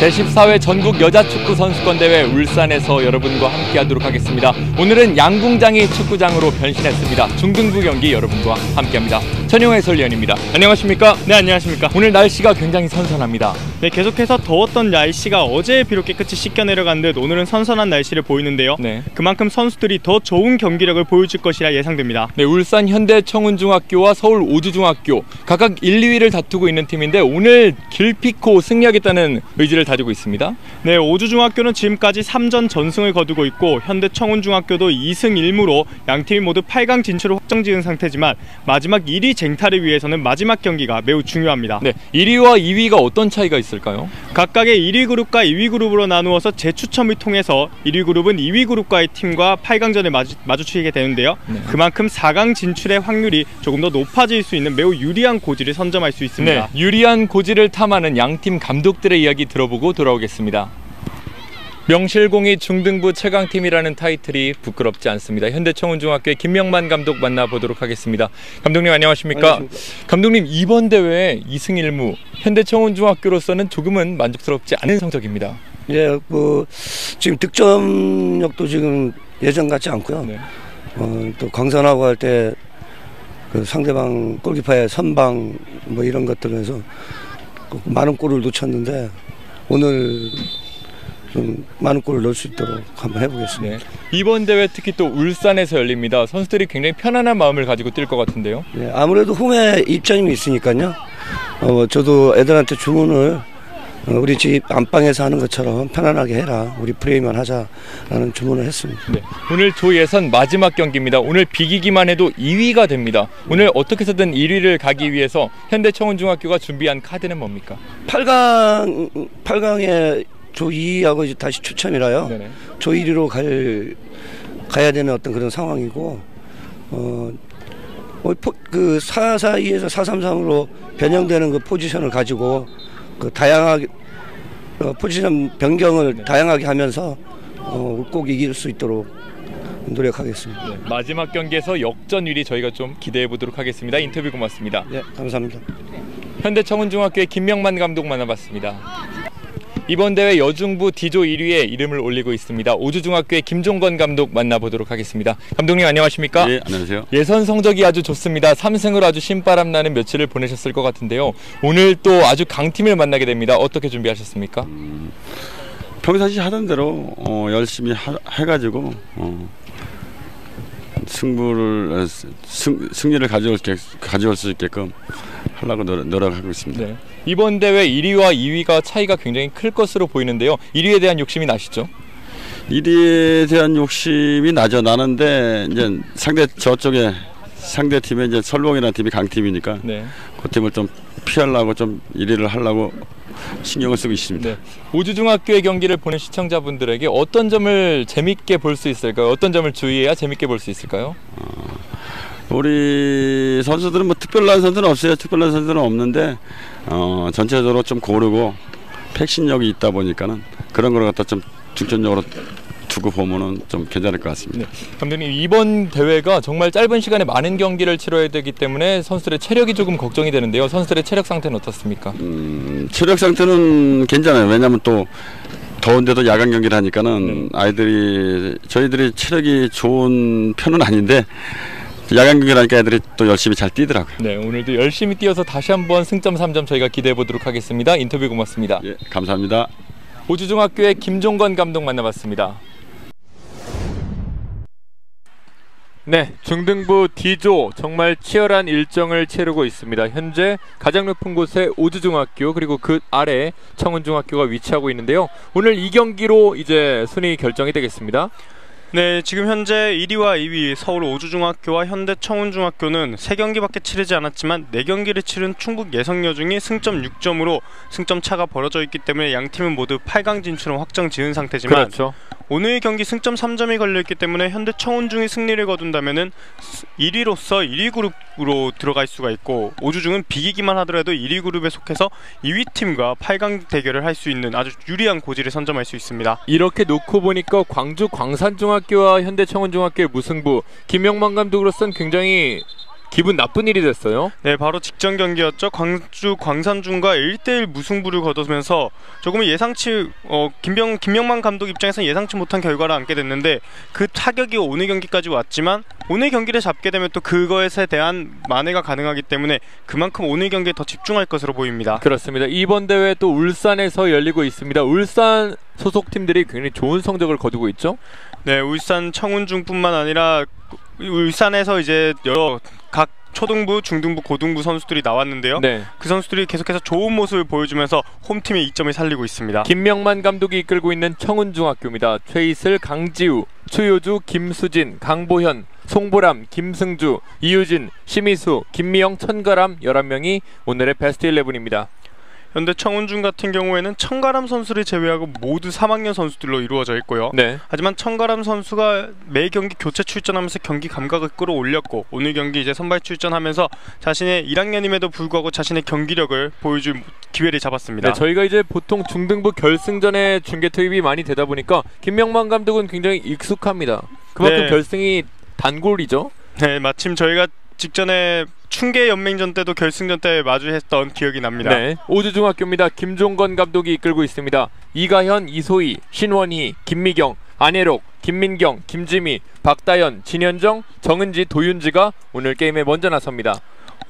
제14회 전국 여자축구 선수권대회 울산에서 여러분과 함께하도록 하겠습니다. 오늘은 양궁장이 축구장으로 변신했습니다. 중등부 경기 여러분과 함께합니다. 전용호 해설위원입니다. 안녕하십니까? 네, 안녕하십니까? 오늘 날씨가 굉장히 선선합니다. 네, 계속해서 더웠던 날씨가 어제에 비록 깨끗이 씻겨 내려간 듯 오늘은 선선한 날씨를 보이는데요. 네. 그만큼 선수들이 더 좋은 경기력을 보여줄 것이라 예상됩니다. 네, 울산 현대청운중학교와 서울 오주중학교 각각 1, 2위를 다투고 있는 팀인데 오늘 기필코 승리하겠다는 의지를 다지고 있습니다. 네, 오주중학교는 지금까지 3전 전승을 거두고 있고 현대청운중학교도 2승 1무로 양팀이 모두 8강 진출을 확정지은 상태지만 마지막 1위 쟁탈을 위해서는 마지막 경기가 매우 중요합니다. 네, 1위와 2위가 어떤 차이가 있을까요? 각각의 1위 그룹과 2위 그룹으로 나누어서 재추첨을 통해서 1위 그룹은 2위 그룹과의 팀과 8강전을 마주치게 되는데요. 네. 그만큼 4강 진출의 확률이 조금 더 높아질 수 있는 매우 유리한 고지를 선점할 수 있습니다. 네, 유리한 고지를 탐하는 양팀 감독들의 이야기 들어보고 돌아오겠습니다. 명실공히 중등부 최강팀이라는 타이틀이 부끄럽지 않습니다. 현대청운중학교의 김명만 감독 만나보도록 하겠습니다. 감독님 안녕하십니까? 안녕하십니까? 감독님, 이번 대회 2승 1무 현대청운중학교로서는 조금은 만족스럽지 않은 성적입니다. 예, 지금 득점력도 지금 예전 같지 않고요. 네. 또 광선하고 할 때 그 상대방 골키퍼의 선방 뭐 이런 것들에서 많은 골을 놓쳤는데 오늘 좀 많은 골을 넣을 수 있도록 한번 해보겠습니다. 네. 이번 대회 특히 또 울산에서 열립니다. 선수들이 굉장히 편안한 마음을 가지고 뛸 것 같은데요. 네, 아무래도 홈에 입장이 있으니까요. 저도 애들한테 주문을 우리 집 안방에서 하는 것처럼 편안하게 해라, 우리 플레이만 하자라는 주문을 했습니다. 네. 오늘 조 예선 마지막 경기입니다. 오늘 비기기만 해도 2위가 됩니다. 오늘 어떻게 해서든 1위를 가기 위해서 현대청운중학교가 준비한 카드는 뭡니까? 8강에 조 2위하고 이제 다시 추첨이라요. 네네. 조 1위로 가야 되는 어떤 그런 상황이고, 그 4-4-2에서 4-3-3으로 변형되는 그 포지션을 가지고 그 다양하게 포지션 변경을 네. 다양하게 하면서 꼭 이길 수 있도록 노력하겠습니다. 네, 마지막 경기에서 역전 1위 저희가 좀 기대해 보도록 하겠습니다. 인터뷰 고맙습니다. 네, 감사합니다. 현대청운중학교의 김명만 감독 만나봤습니다. 이번 대회 여중부 D조 1위에 이름을 올리고 있습니다. 오주중학교의 김종건 감독 만나보도록 하겠습니다. 감독님 안녕하십니까? 네, 안녕하세요. 예선 성적이 아주 좋습니다. 3승으로 아주 신바람 나는 며칠을 보내셨을 것 같은데요. 오늘 또 아주 강팀을 만나게 됩니다. 어떻게 준비하셨습니까? 평상시 하던 대로 열심히 해가지고 승리를 가져올 수 있게끔 하려고 노력하고 있습니다. 네. 이번 대회 1위와 2위가 차이가 굉장히 클 것으로 보이는데요. 1위에 대한 욕심이 나시죠? 1위에 대한 욕심이 나는데 이제 상대 팀의 이제 설봉이라는 팀이 강팀이니까 네. 그 팀을 좀 피하려고 좀 1위를 하려고 신경을 쓰고 있습니다. 네. 오주중학교의 경기를 보는 시청자분들에게 어떤 점을 재밌게 볼 수 있을까요? 어떤 점을 주의해야 재밌게 볼 수 있을까요? 우리 선수들은 뭐 특별한 선수는 없어요. 특별한 선수는 없는데 전체적으로 좀 고르고 팩신력이 있다 보니까는 그런 걸 갖다 좀 중점적으로 두고 보면은 좀 괜찮을 것 같습니다. 네. 감독님, 이번 대회가 정말 짧은 시간에 많은 경기를 치러야 되기 때문에 선수들의 체력이 조금 걱정이 되는데요. 선수들의 체력 상태는 어떻습니까? 체력 상태는 괜찮아요. 왜냐하면 또 더운데도 야간 경기를 하니까는 저희들이 체력이 좋은 편은 아닌데 야간 경기를 하니까 애들이 또 열심히 잘 뛰더라고요. 네, 오늘도 열심히 뛰어서 다시 한번 승점 3점 저희가 기대해 보도록 하겠습니다. 인터뷰 고맙습니다. 예, 감사합니다. 오주중학교의 김종건 감독 만나봤습니다. 네, 중등부 D조 정말 치열한 일정을 치르고 있습니다. 현재 가장 높은 곳에 오주중학교 그리고 그 아래 청운중학교가 위치하고 있는데요. 오늘 이 경기로 이제 순위 결정이 되겠습니다. 네, 지금 현재 1위와 2위 서울 오주중학교와 현대청운중학교는 3경기밖에 치르지 않았지만 4경기를 치른 충북 예성여중이 승점 6점으로 승점 차가 벌어져 있기 때문에 양 팀은 모두 8강 진출은 확정 지은 상태지만 그렇죠. 오늘 경기 승점 3점이 걸려있기 때문에 현대청운중이 승리를 거둔다면은 1위로서 1위 그룹으로 들어갈 수가 있고 오주중은 비기기만 하더라도 1위 그룹에 속해서 2위 팀과 8강 대결을 할 수 있는 아주 유리한 고지를 선점할 수 있습니다. 이렇게 놓고 보니까 광주 광산중학교와 현대청운중학교의 무승부, 김명만 감독으로서는 굉장히 기분 나쁜 일이 됐어요. 네, 바로 직전 경기였죠. 광주 광산중과 1대1 무승부를 거두면서 조금 예상치 김명만 감독 입장에서는 예상치 못한 결과를 안게 됐는데 그 타격이 오늘 경기까지 왔지만 오늘 경기를 잡게 되면 또 그거에 대한 만회가 가능하기 때문에 그만큼 오늘 경기에 더 집중할 것으로 보입니다. 그렇습니다. 이번 대회 또 울산에서 열리고 있습니다. 울산 소속팀들이 굉장히 좋은 성적을 거두고 있죠. 네, 울산 청운중뿐만 아니라 울산에서 이제 여러 각 초등부, 중등부, 고등부 선수들이 나왔는데요. 네. 그 선수들이 계속해서 좋은 모습을 보여주면서 홈팀의 이점을 살리고 있습니다. 김명만 감독이 이끌고 있는 청운중학교입니다. 최이슬, 강지우, 추효주, 김수진, 강보현, 송보람, 김승주, 이유진, 심희수, 김미영, 천가람 11명이 오늘의 베스트 11입니다. 현대 청운중 같은 경우에는 천가람 선수를 제외하고 모두 3학년 선수들로 이루어져 있고요. 네. 하지만 천가람 선수가 매 경기 교체 출전하면서 경기 감각을 끌어올렸고 오늘 경기 이제 선발 출전하면서 자신의 1학년임에도 불구하고 자신의 경기력을 보여줄 기회를 잡았습니다. 네, 저희가 이제 보통 중등부 결승전에 중계 투입이 많이 되다 보니까 김명만 감독은 굉장히 익숙합니다. 그만큼 네. 결승이 단골이죠. 네, 마침 저희가 직전에 춘계 연맹전 때도 결승전 때 마주했던 기억이 납니다. 네, 오주중학교입니다. 김종건 감독이 이끌고 있습니다. 이가현, 이소희, 신원희, 김미경, 안혜록, 김민경, 김지미, 박다연, 진현정, 정은지, 도윤지가 오늘 게임에 먼저 나섭니다.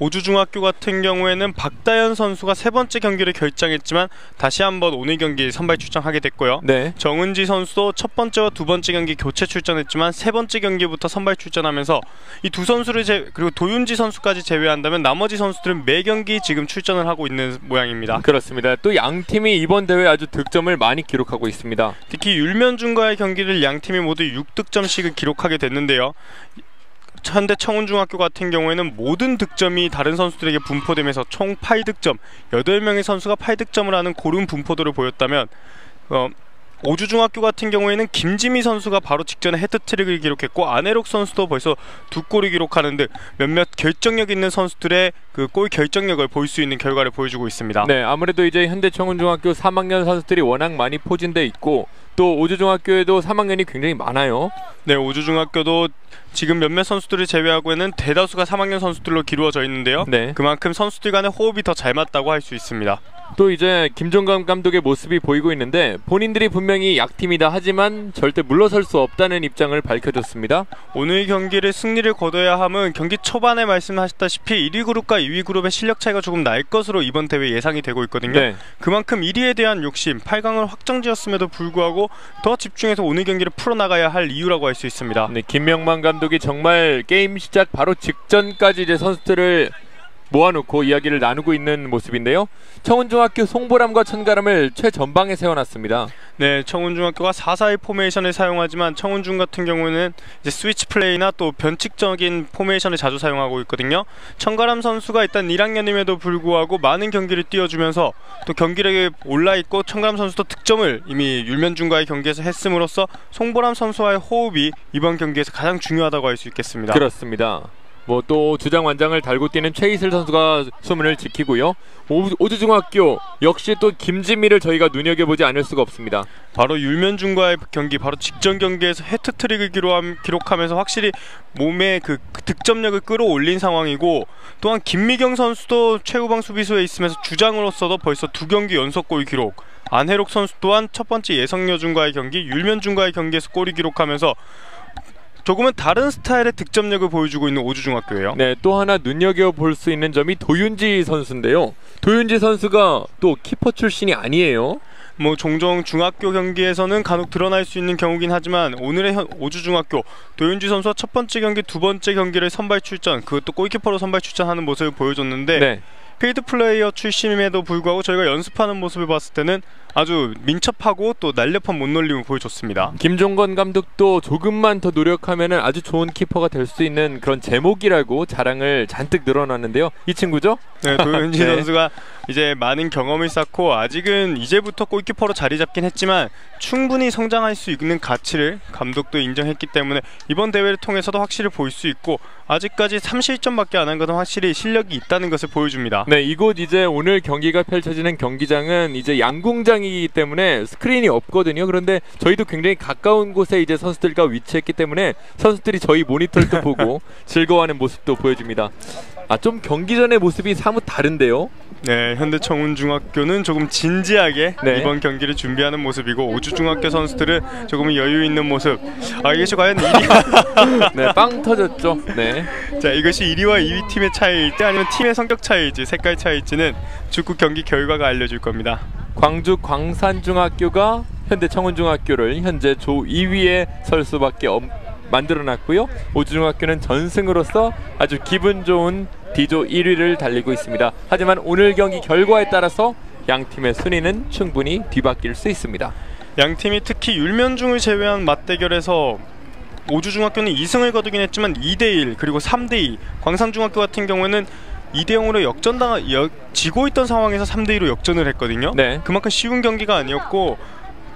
오주중학교 같은 경우에는 박다연 선수가 세 번째 경기를 결장했지만 다시 한번 오늘 경기 선발 출전하게 됐고요. 네. 정은지 선수도 첫 번째와 두 번째 경기 교체 출전했지만 세 번째 경기부터 선발 출전하면서 이 두 선수를 그리고 도윤지 선수까지 제외한다면 나머지 선수들은 매 경기 지금 출전을 하고 있는 모양입니다. 그렇습니다. 또 양 팀이 이번 대회 아주 득점을 많이 기록하고 있습니다. 특히 율면중과의 경기를 양 팀이 모두 6득점씩을 기록하게 됐는데요. 현대 청운중학교 같은 경우에는 모든 득점이 다른 선수들에게 분포되면서 총 8득점, 8명의 선수가 8득점을 하는 고른 분포도를 보였다면 오주중학교 같은 경우에는 김지미 선수가 바로 직전에 헤트트릭을 기록했고 안혜록 선수도 벌써 2골을 기록하는 등 몇몇 결정력 있는 선수들의 그 골 결정력을 볼 수 있는 결과를 보여주고 있습니다. 네, 아무래도 이제 현대청운중학교 3학년 선수들이 워낙 많이 포진돼 있고 또 오주중학교에도 3학년이 굉장히 많아요. 네, 오주중학교도 지금 몇몇 선수들을 제외하고는 대다수가 3학년 선수들로 기루어져 있는데요. 네. 그만큼 선수들 간의 호흡이 더 잘 맞다고 할 수 있습니다. 또 이제 김종감 감독의 모습이 보이고 있는데 본인들이 분명히 약팀이다 하지만 절대 물러설 수 없다는 입장을 밝혀줬습니다. 오늘 경기를 승리를 거둬야 함은 경기 초반에 말씀하셨다시피 1위 그룹과 2위 그룹의 실력 차이가 조금 날 것으로 이번 대회 예상이 되고 있거든요. 네. 그만큼 1위에 대한 욕심, 8강을 확정지었음에도 불구하고 더 집중해서 오늘 경기를 풀어나가야 할 이유라고 할 수 있습니다. 네, 김명만 감독이 정말 게임 시작 바로 직전까지 이제 선수들을 모아놓고 이야기를 나누고 있는 모습인데요. 청운중학교 송보람과 천가람을 최전방에 세워놨습니다. 네, 청운중학교가 4-4-1 포메이션을 사용하지만 청운중 같은 경우는 이제 스위치 플레이나 또 변칙적인 포메이션을 자주 사용하고 있거든요. 천가람 선수가 일단 1학년임에도 불구하고 많은 경기를 뛰어주면서 또 경기력이 올라있고 천가람 선수도 득점을 이미 율면중과의 경기에서 했음으로써 송보람 선수와의 호흡이 이번 경기에서 가장 중요하다고 할 수 있겠습니다. 그렇습니다. 뭐 또 주장 완장을 달고 뛰는 최이슬 선수가 수문을 지키고요. 오주중학교 역시 또 김지미를 저희가 눈여겨보지 않을 수가 없습니다. 바로 율면중과의 경기, 바로 직전 경기에서 헤트트릭을 기록하면서 확실히 몸의 그 득점력을 끌어올린 상황이고, 또한 김미경 선수도 최후방 수비수에 있으면서 주장으로서도 벌써 2경기 연속골 기록, 안혜록 선수 또한 첫 번째 예성여중과의 경기, 율면중과의 경기에서 골을 기록하면서 조금은 다른 스타일의 득점력을 보여주고 있는 오주중학교예요. 네, 또 하나 눈여겨볼 수 있는 점이 도윤지 선수인데요. 도윤지 선수가 또 키퍼 출신이 아니에요. 뭐 종종 중학교 경기에서는 간혹 드러날 수 있는 경우긴 하지만 오늘의 오주중학교 도윤지 선수가 첫 번째 경기, 두 번째 경기를 선발 출전, 그것도 골키퍼로 선발 출전하는 모습을 보여줬는데 네. 필드 플레이어 출신임에도 불구하고 저희가 연습하는 모습을 봤을 때는 아주 민첩하고 또 날렵한 몸놀림을 보여줬습니다. 김종건 감독도 조금만 더 노력하면 아주 좋은 키퍼가 될 수 있는 그런 제목이라고 자랑을 잔뜩 늘어놨는데요. 이 친구죠? 네, 도윤지 네. 선수가 이제 많은 경험을 쌓고 아직은 이제부터 골키퍼로 자리 잡긴 했지만 충분히 성장할 수 있는 가치를 감독도 인정했기 때문에 이번 대회를 통해서도 확실히 볼 수 있고, 아직까지 3실점밖에 안 한 것은 확실히 실력이 있다는 것을 보여줍니다. 네, 이곳 이제 오늘 경기가 펼쳐지는 경기장은 이제 양궁장이 현장이기 때문에 스크린이 없거든요. 그런데 저희도 굉장히 가까운 곳에 이제 선수들과 위치했기 때문에 선수들이 저희 모니터를 또 보고 즐거워하는 모습도 보여줍니다. 좀 경기 전의 모습이 사뭇 다른데요. 네, 현대청운중학교는 조금 진지하게 네. 이번 경기를 준비하는 모습이고 오주중학교 선수들은 조금 여유 있는 모습. 이것이 과연 1위 네, 빵 터졌죠. 네. 자, 이것이 1위와 2위 팀의 차이일지 아니면 팀의 성격 차이일지 색깔 차이일지는 축구 경기 결과가 알려줄 겁니다. 광주 광산중학교가 현대청운중학교를 현재 조 2위에 설 수밖에 만들어놨고요. 오주중학교는 전승으로서 아주 기분 좋은 D조 1위를 달리고 있습니다. 하지만 오늘 경기 결과에 따라서 양 팀의 순위는 충분히 뒤바뀔 수 있습니다. 양 팀이 특히 율면중을 제외한 맞대결에서 오주중학교는 2승을 거두긴 했지만 2대1 그리고 3대2 광산중학교 같은 경우에는 2대0으로 지고 있던 상황에서 3대2로 역전을 했거든요. 네. 그만큼 쉬운 경기가 아니었고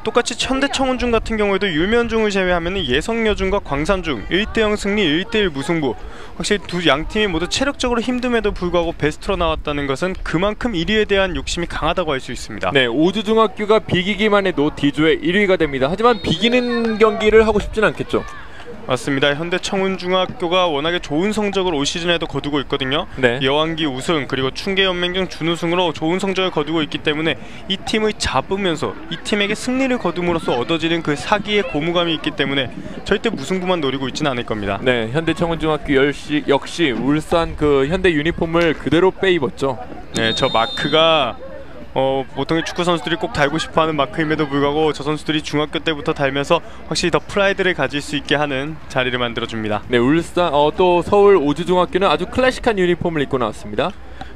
똑같이 현대청운중 같은 경우에도 율면중을 제외하면 예성여중과 광산중 1대0 승리 1대1 무승부. 확실히 두 양팀이 모두 체력적으로 힘듦에도 불구하고 베스트로 나왔다는 것은 그만큼 1위에 대한 욕심이 강하다고 할 수 있습니다. 네, 오주중학교가 비기기만 해도 D조의 1위가 됩니다. 하지만 비기는 경기를 하고 싶진 않겠죠. 맞습니다. 현대청운중학교가 워낙에 좋은 성적을 올 시즌에도 거두고 있거든요. 네. 여왕기 우승 그리고 춘계연맹중 준우승으로 좋은 성적을 거두고 있기 때문에 이 팀을 잡으면서 이 팀에게 승리를 거둠으로써 얻어지는 그 사기의 고무감이 있기 때문에 절대 무승부만 노리고 있지는 않을 겁니다. 네, 현대청운중학교 역시 울산 그 현대 유니폼을 그대로 빼입었죠. 네, 저 마크가 보통의 축구 선수들이 꼭 달고 싶어하는 마크임에도 불구하고 저 선수들이 중학교 때부터 달면서 확실히 더 프라이드를 가질 수 있게 하는 자리를 만들어줍니다. 네, 울산 또 서울 오주중학교는 아주 클래식한 유니폼을 입고 나왔습니다.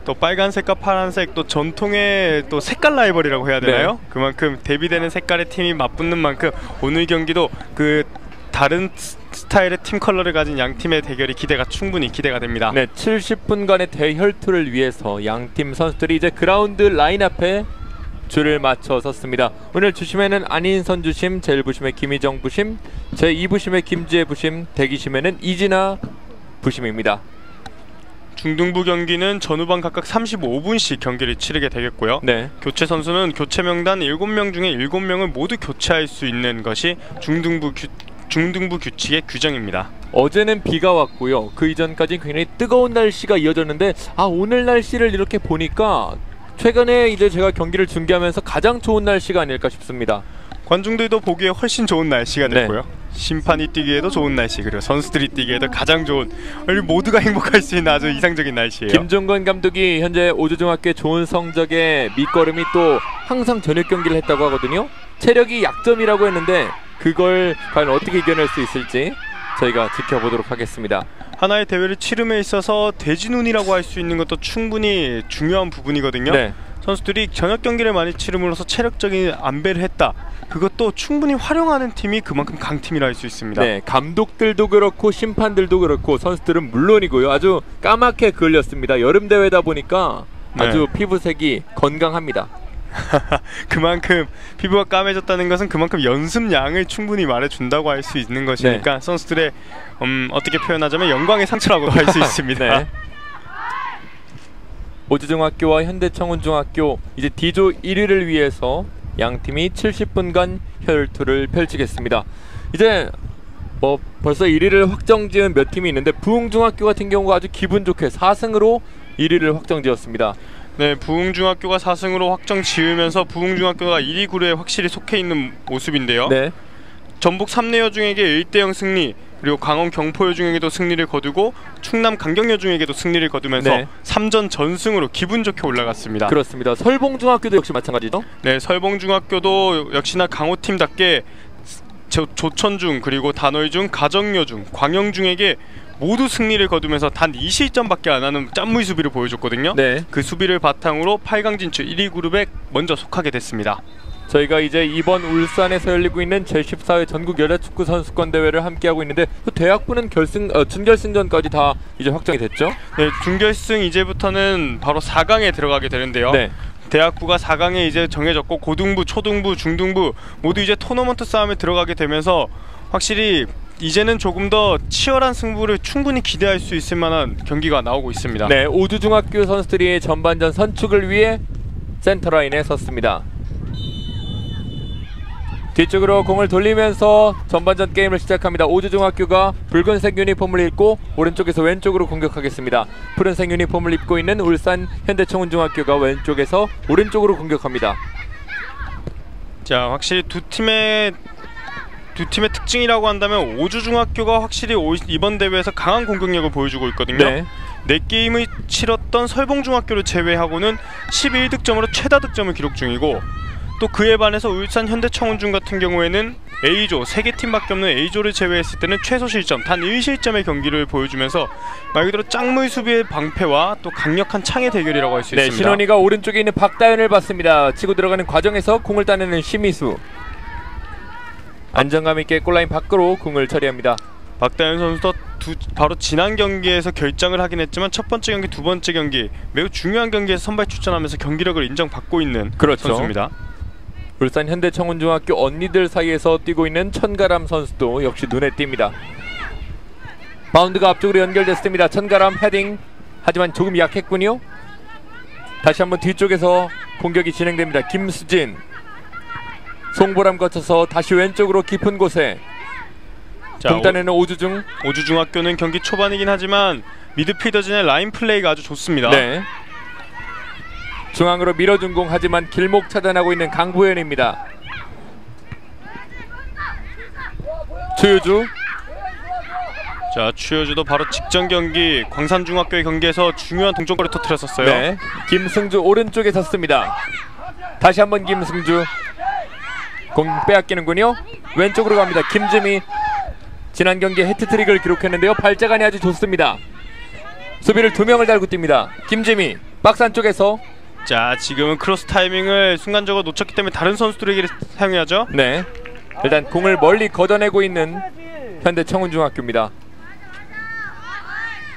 또 빨간색과 파란색 또 전통의 또 색깔 라이벌이라고 해야 되나요? 네. 그만큼 대비되는 색깔의 팀이 맞붙는 만큼 오늘 경기도 그 다른 스타일의 팀 컬러를 가진 양 팀의 대결이 충분히 기대가 됩니다. 네, 70분간의 대혈투를 위해서 양 팀 선수들이 이제 그라운드 라인 앞에 줄을 맞춰 섰습니다. 오늘 주심에는 안인선 주심, 제1부심의 김희정 부심, 제2부심의 김지혜 부심, 대기심에는 이진아 부심입니다. 중등부 경기는 전후반 각각 35분씩 경기를 치르게 되겠고요. 네. 교체 선수는 교체 명단 7명 중에 7명을 모두 교체할 수 있는 것이 중등부 규칙의 규정입니다. 어제는 비가 왔고요. 그 이전까지 굉장히 뜨거운 날씨가 이어졌는데 오늘 날씨를 이렇게 보니까 최근에 이제 제가 경기를 중계하면서 가장 좋은 날씨가 아닐까 싶습니다. 관중들도 보기에 훨씬 좋은 날씨가 됐고요. 네. 심판이 뛰기에도 좋은 날씨 그리고 선수들이 뛰기에도 가장 좋은 모두가 행복할 수 있는 아주 이상적인 날씨예요. 김종건 감독이 현재 오주중학교의 좋은 성적의 밑거름이 또 항상 저녁 경기를 했다고 하거든요. 체력이 약점이라고 했는데 그걸 과연 어떻게 이겨낼 수 있을지 저희가 지켜보도록 하겠습니다. 하나의 대회를 치름에 있어서 대진운이라고 할 수 있는 것도 충분히 중요한 부분이거든요. 네. 선수들이 저녁 경기를 많이 치름으로써 체력적인 안배를 했다. 그것도 충분히 활용하는 팀이 그만큼 강팀이라 할 수 있습니다. 네, 감독들도 그렇고 심판들도 그렇고 선수들은 물론이고요. 아주 까맣게 그을렸습니다. 여름 대회다 보니까 아주 피부색이 건강합니다. 그만큼 피부가 까매졌다는 것은 그만큼 연습량을 충분히 말해준다고 할 수 있는 것이니까 선수들의 어떻게 표현하자면 영광의 상처라고 할 수 있습니다. 네. 오주중학교와 현대청운중학교 이제 D조 1위를 위해서 양팀이 70분간 혈투를 펼치겠습니다. 이제 벌써 1위를 확정지은 몇 팀이 있는데 부흥중학교 같은 경우가 아주 기분 좋게 4승으로 1위를 확정지었습니다. 네, 부흥중학교가 4승으로 확정 지으면서 부흥중학교가 1위 그룹에 확실히 속해 있는 모습인데요. 네. 전북 3내여중에게 1대0 승리 그리고 강원 경포여중에게도 승리를 거두고 충남 강경여중에게도 승리를 거두면서 3전 전승으로 기분 좋게 올라갔습니다. 그렇습니다. 설봉중학교도 역시 마찬가지죠? 네, 설봉중학교도 역시나 강호팀답게 조천중 그리고 단월중, 가정여중, 광영중에게 모두 승리를 거두면서 단 2실점밖에 안 하는 짠물 수비를 보여줬거든요. 네. 그 수비를 바탕으로 8강 진출 1위 그룹에 먼저 속하게 됐습니다. 저희가 이제 이번 울산에서 열리고 있는 제14회 전국 여자축구 선수권 대회를 함께하고 있는데 또 대학부는 준결승전까지 다 이제 확정이 됐죠? 네, 준결승 이제부터는 바로 4강에 들어가게 되는데요. 네. 대학부가 4강에 이제 정해졌고 고등부, 초등부, 중등부 모두 이제 토너먼트 싸움에 들어가게 되면서 확실히 이제는 조금 더 치열한 승부를 충분히 기대할 수 있을 만한 경기가 나오고 있습니다. 네, 오주중학교 선수들이 전반전 선축을 위해 센터라인에 섰습니다. 뒤쪽으로 공을 돌리면서 전반전 게임을 시작합니다. 오주중학교가 붉은색 유니폼을 입고 오른쪽에서 왼쪽으로 공격하겠습니다. 푸른색 유니폼을 입고 있는 울산 현대청운중학교가 왼쪽에서 오른쪽으로 공격합니다. 자, 확실히 두 팀의 특징이라고 한다면 오주중학교가 확실히 이번 대회에서 강한 공격력을 보여주고 있거든요. 네. 4게임을 치렀던 설봉중학교를 제외하고는 11득점으로 최다 득점을 기록 중이고, 또 그에 반해서 울산 현대청운중 같은 경우에는 A조 3개 팀밖에 없는 A조를 제외했을 때는 최소 실점 단 1실점의 경기를 보여주면서 말 그대로 짱물 수비의 방패와 또 강력한 창의 대결이라고 할 수 있습니다. 신원이가 오른쪽에 있는 박다현을 봤습니다. 치고 들어가는 과정에서 공을 따내는 심희수. 안정감 있게 골라인 밖으로 공을 처리합니다. 박다현 선수도 바로 지난 경기에서 결장을 하긴 했지만 첫 번째 경기, 두 번째 경기 매우 중요한 경기에서 선발 출전하면서 경기력을 인정받고 있는 선수입니다. 울산 현대청운중학교 언니들 사이에서 뛰고 있는 천가람 선수도 역시 눈에 띕니다. 바운드가 앞쪽으로 연결됐습니다. 천가람 헤딩, 하지만 조금 약했군요. 다시 한번 뒤쪽에서 공격이 진행됩니다. 김수진, 송보람 거쳐서 다시 왼쪽으로 깊은 곳에 공단에는 오주중학교는 경기 초반이긴 하지만 미드필더진의 라인 플레이가 아주 좋습니다. 네. 중앙으로 밀어준 공, 하지만 길목 차단하고 있는 강보현입니다. 추효주. 자, 추효주도 바로 직전 경기 광산중학교의 경기에서 중요한 동점골을 터뜨렸었어요. 네. 김승주 오른쪽에 섰습니다. 다시 한번 김승주. 공 빼앗기는군요. 왼쪽으로 갑니다. 김지미. 지난 경기에 해트트릭을 기록했는데요. 발자간이 아주 좋습니다. 수비를 2명을 달고 뜁니다. 김지미 박스 안쪽에서. 자, 지금은 크로스 타이밍을 순간적으로 놓쳤기 때문에 다른 선수들에게 사용해야죠. 네. 일단 공을 멀리 걷어내고 있는 현대청운중학교입니다.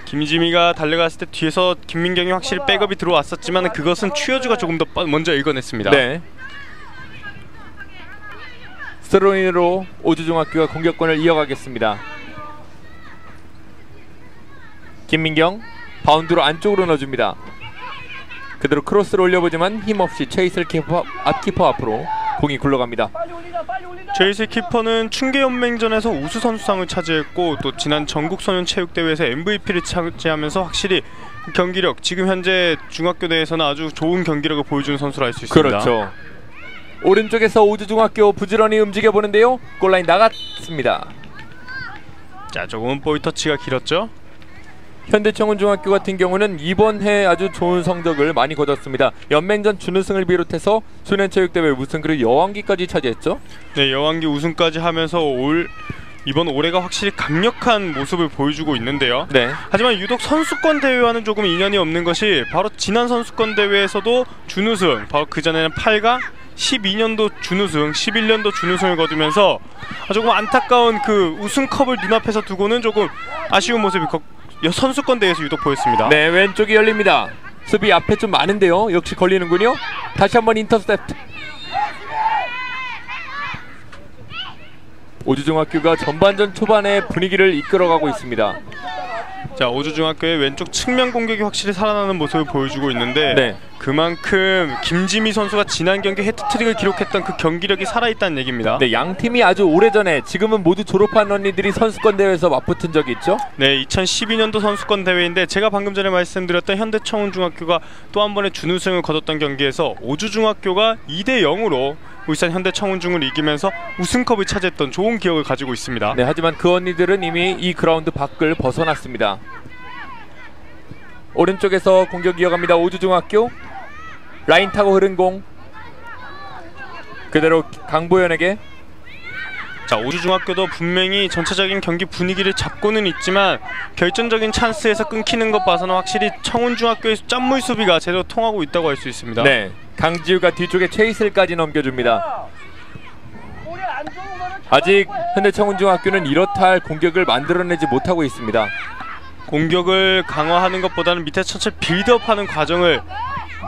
김지미가 달려갔을 때 뒤에서 김민경이 확실히 백업이 들어왔었지만 그것은 추효주가 조금 더 먼저 읽어냈습니다. 네. 스로인으로 오주중학교가 공격권을 이어가겠습니다. 김민경 바운드로 안쪽으로 넣어줍니다. 그대로 크로스를 올려보지만 힘없이 최이슬 키퍼 앞으로 공이 굴러갑니다. 최이슬 키퍼는 충계연맹전에서 우수 선수상을 차지했고 또 지난 전국소년체육대회에서 MVP를 차지하면서 확실히 경기력, 지금 현재 중학교 대회에서는 아주 좋은 경기력을 보여주는 선수라 할 수 있습니다. 그렇죠. 오른쪽에서 오주중학교 부지런히 움직여보는데요. 골라인 나갔습니다. 자, 조금은 볼 터치가 길었죠. 현대청운중학교 같은 경우는 이번 해 아주 좋은 성적을 많이 거뒀습니다. 연맹전 준우승을 비롯해서 소년체육대회 우승, 그리고 여왕기까지 차지했죠. 네, 여왕기 우승까지 하면서 이번 올해가 확실히 강력한 모습을 보여주고 있는데요. 네. 하지만 유독 선수권 대회와는 조금 인연이 없는 것이 바로 지난 선수권 대회에서도 준우승, 바로 그전에는 8강, 12년도 준우승, 11년도 준우승을 거두면서 조금 안타까운 그 우승컵을 눈앞에서 두고는 조금 아쉬운 모습이 선수권 대회에서 유독 보였습니다. 네, 왼쪽이 열립니다. 수비 앞에 좀 많은데요. 역시 걸리는군요. 다시 한번 인터셉트. 오주중학교가 전반전 초반에 분위기를 이끌어가고 있습니다. 자, 오주중학교의 왼쪽 측면 공격이 확실히 살아나는 모습을 보여주고 있는데 네. 그만큼 김지미 선수가 지난 경기 해트트릭을 기록했던 그 경기력이 살아있다는 얘기입니다. 네, 양 팀이 아주 오래전에, 지금은 모두 졸업한 언니들이 선수권 대회에서 맞붙은 적이 있죠. 네, 2012년도 선수권 대회인데 제가 방금 전에 말씀드렸던 현대청운중학교가 또 한 번의 준우승을 거뒀던 경기에서 오주중학교가 2대0으로 울산 현대청운중을 이기면서 우승컵을 차지했던 좋은 기억을 가지고 있습니다. 네, 하지만 그 언니들은 이미 이 그라운드 밖을 벗어났습니다. 오른쪽에서 공격 이어갑니다. 오주중학교. 라인 타고 흐른 공 그대로 강보현에게. 자, 오주중학교도 분명히 전체적인 경기 분위기를 잡고는 있지만 결정적인 찬스에서 끊기는 것 봐서는 확실히 청운중학교의 짠물 수비가 제대로 통하고 있다고 할 수 있습니다. 네, 강지우가 뒤쪽에 최이슬까지 넘겨줍니다. 아직 현대청운중학교는 이렇다 할 공격을 만들어내지 못하고 있습니다. 공격을 강화하는 것보다는 밑에 천천히 빌드업하는 과정을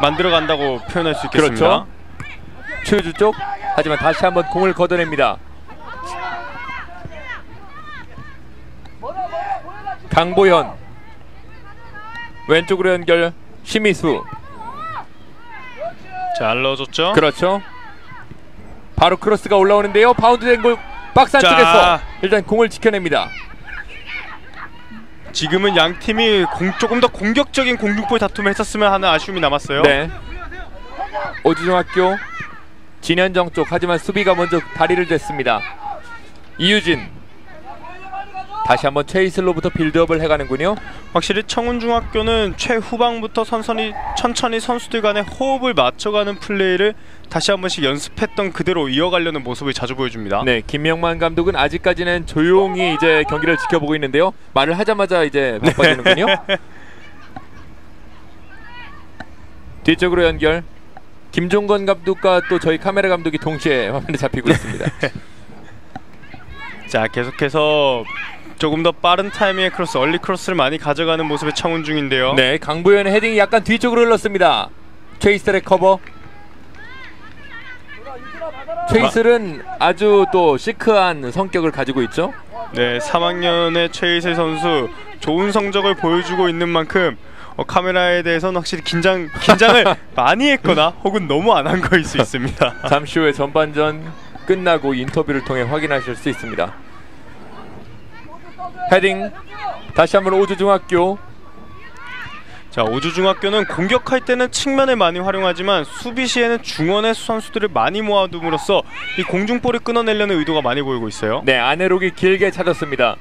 만들어간다고 표현할 수 있겠습니다. 그렇죠. 최우주 쪽, 하지만 다시 한번 공을 걷어냅니다. 강보현 왼쪽으로 연결. 심희수. 잘 넣어줬죠. 그렇죠. 바로 크로스가 올라오는데요. 바운드된 공 박스 안쪽에서 일단 공을 지켜냅니다. 지금은 양 팀이 조금 더 공격적인 공중볼 다툼을 했었으면 하는 아쉬움이 남았어요. 네. 오주중학교 진현정 쪽, 하지만 수비가 먼저 다리를 댔습니다. 이유진 다시 한번 최이슬로부터 빌드업을 해가는군요. 확실히 청운중학교는 최후방부터 천천히 선수들 간의 호흡을 맞춰가는 플레이를 다시 한 번씩 연습했던 그대로 이어가려는 모습을 자주 보여줍니다. 네, 김명만 감독은 아직까지는 조용히 이제 경기를 지켜보고 있는데요. 말을 하자마자 이제 바빠지는군요. 뒤쪽으로 연결. 김종건 감독과 또 저희 카메라 감독이 동시에 화면에 잡히고 있습니다. 자, 계속해서 조금 더 빠른 타이밍의 크로스, 얼리 크로스를 많이 가져가는 모습의 청운중인데요. 네, 강보현의 헤딩이 약간 뒤쪽으로 흘렀습니다. 최이슬의 커버. 최이슬은 아주 또 시크한 성격을 가지고 있죠. 네, 3학년의 최이슬 선수 좋은 성적을 보여주고 있는 만큼 카메라에 대해서는 확실히 긴장을 많이 했거나 혹은 너무 안 한 거일 수 있습니다. 잠시 후에 전반전 끝나고 인터뷰를 통해 확인하실 수 있습니다. 헤딩 다시 한번 오주중학교. 자, 오주중학교는 공격할 때는 측면을 많이 활용하지만 수비 시에는 중원의 선수들을 많이 모아둠으로써 이 공중볼을 끊어내려는 의도가 많이 보이고 있어요. 네, 안혜록이 길게 찾았습니다.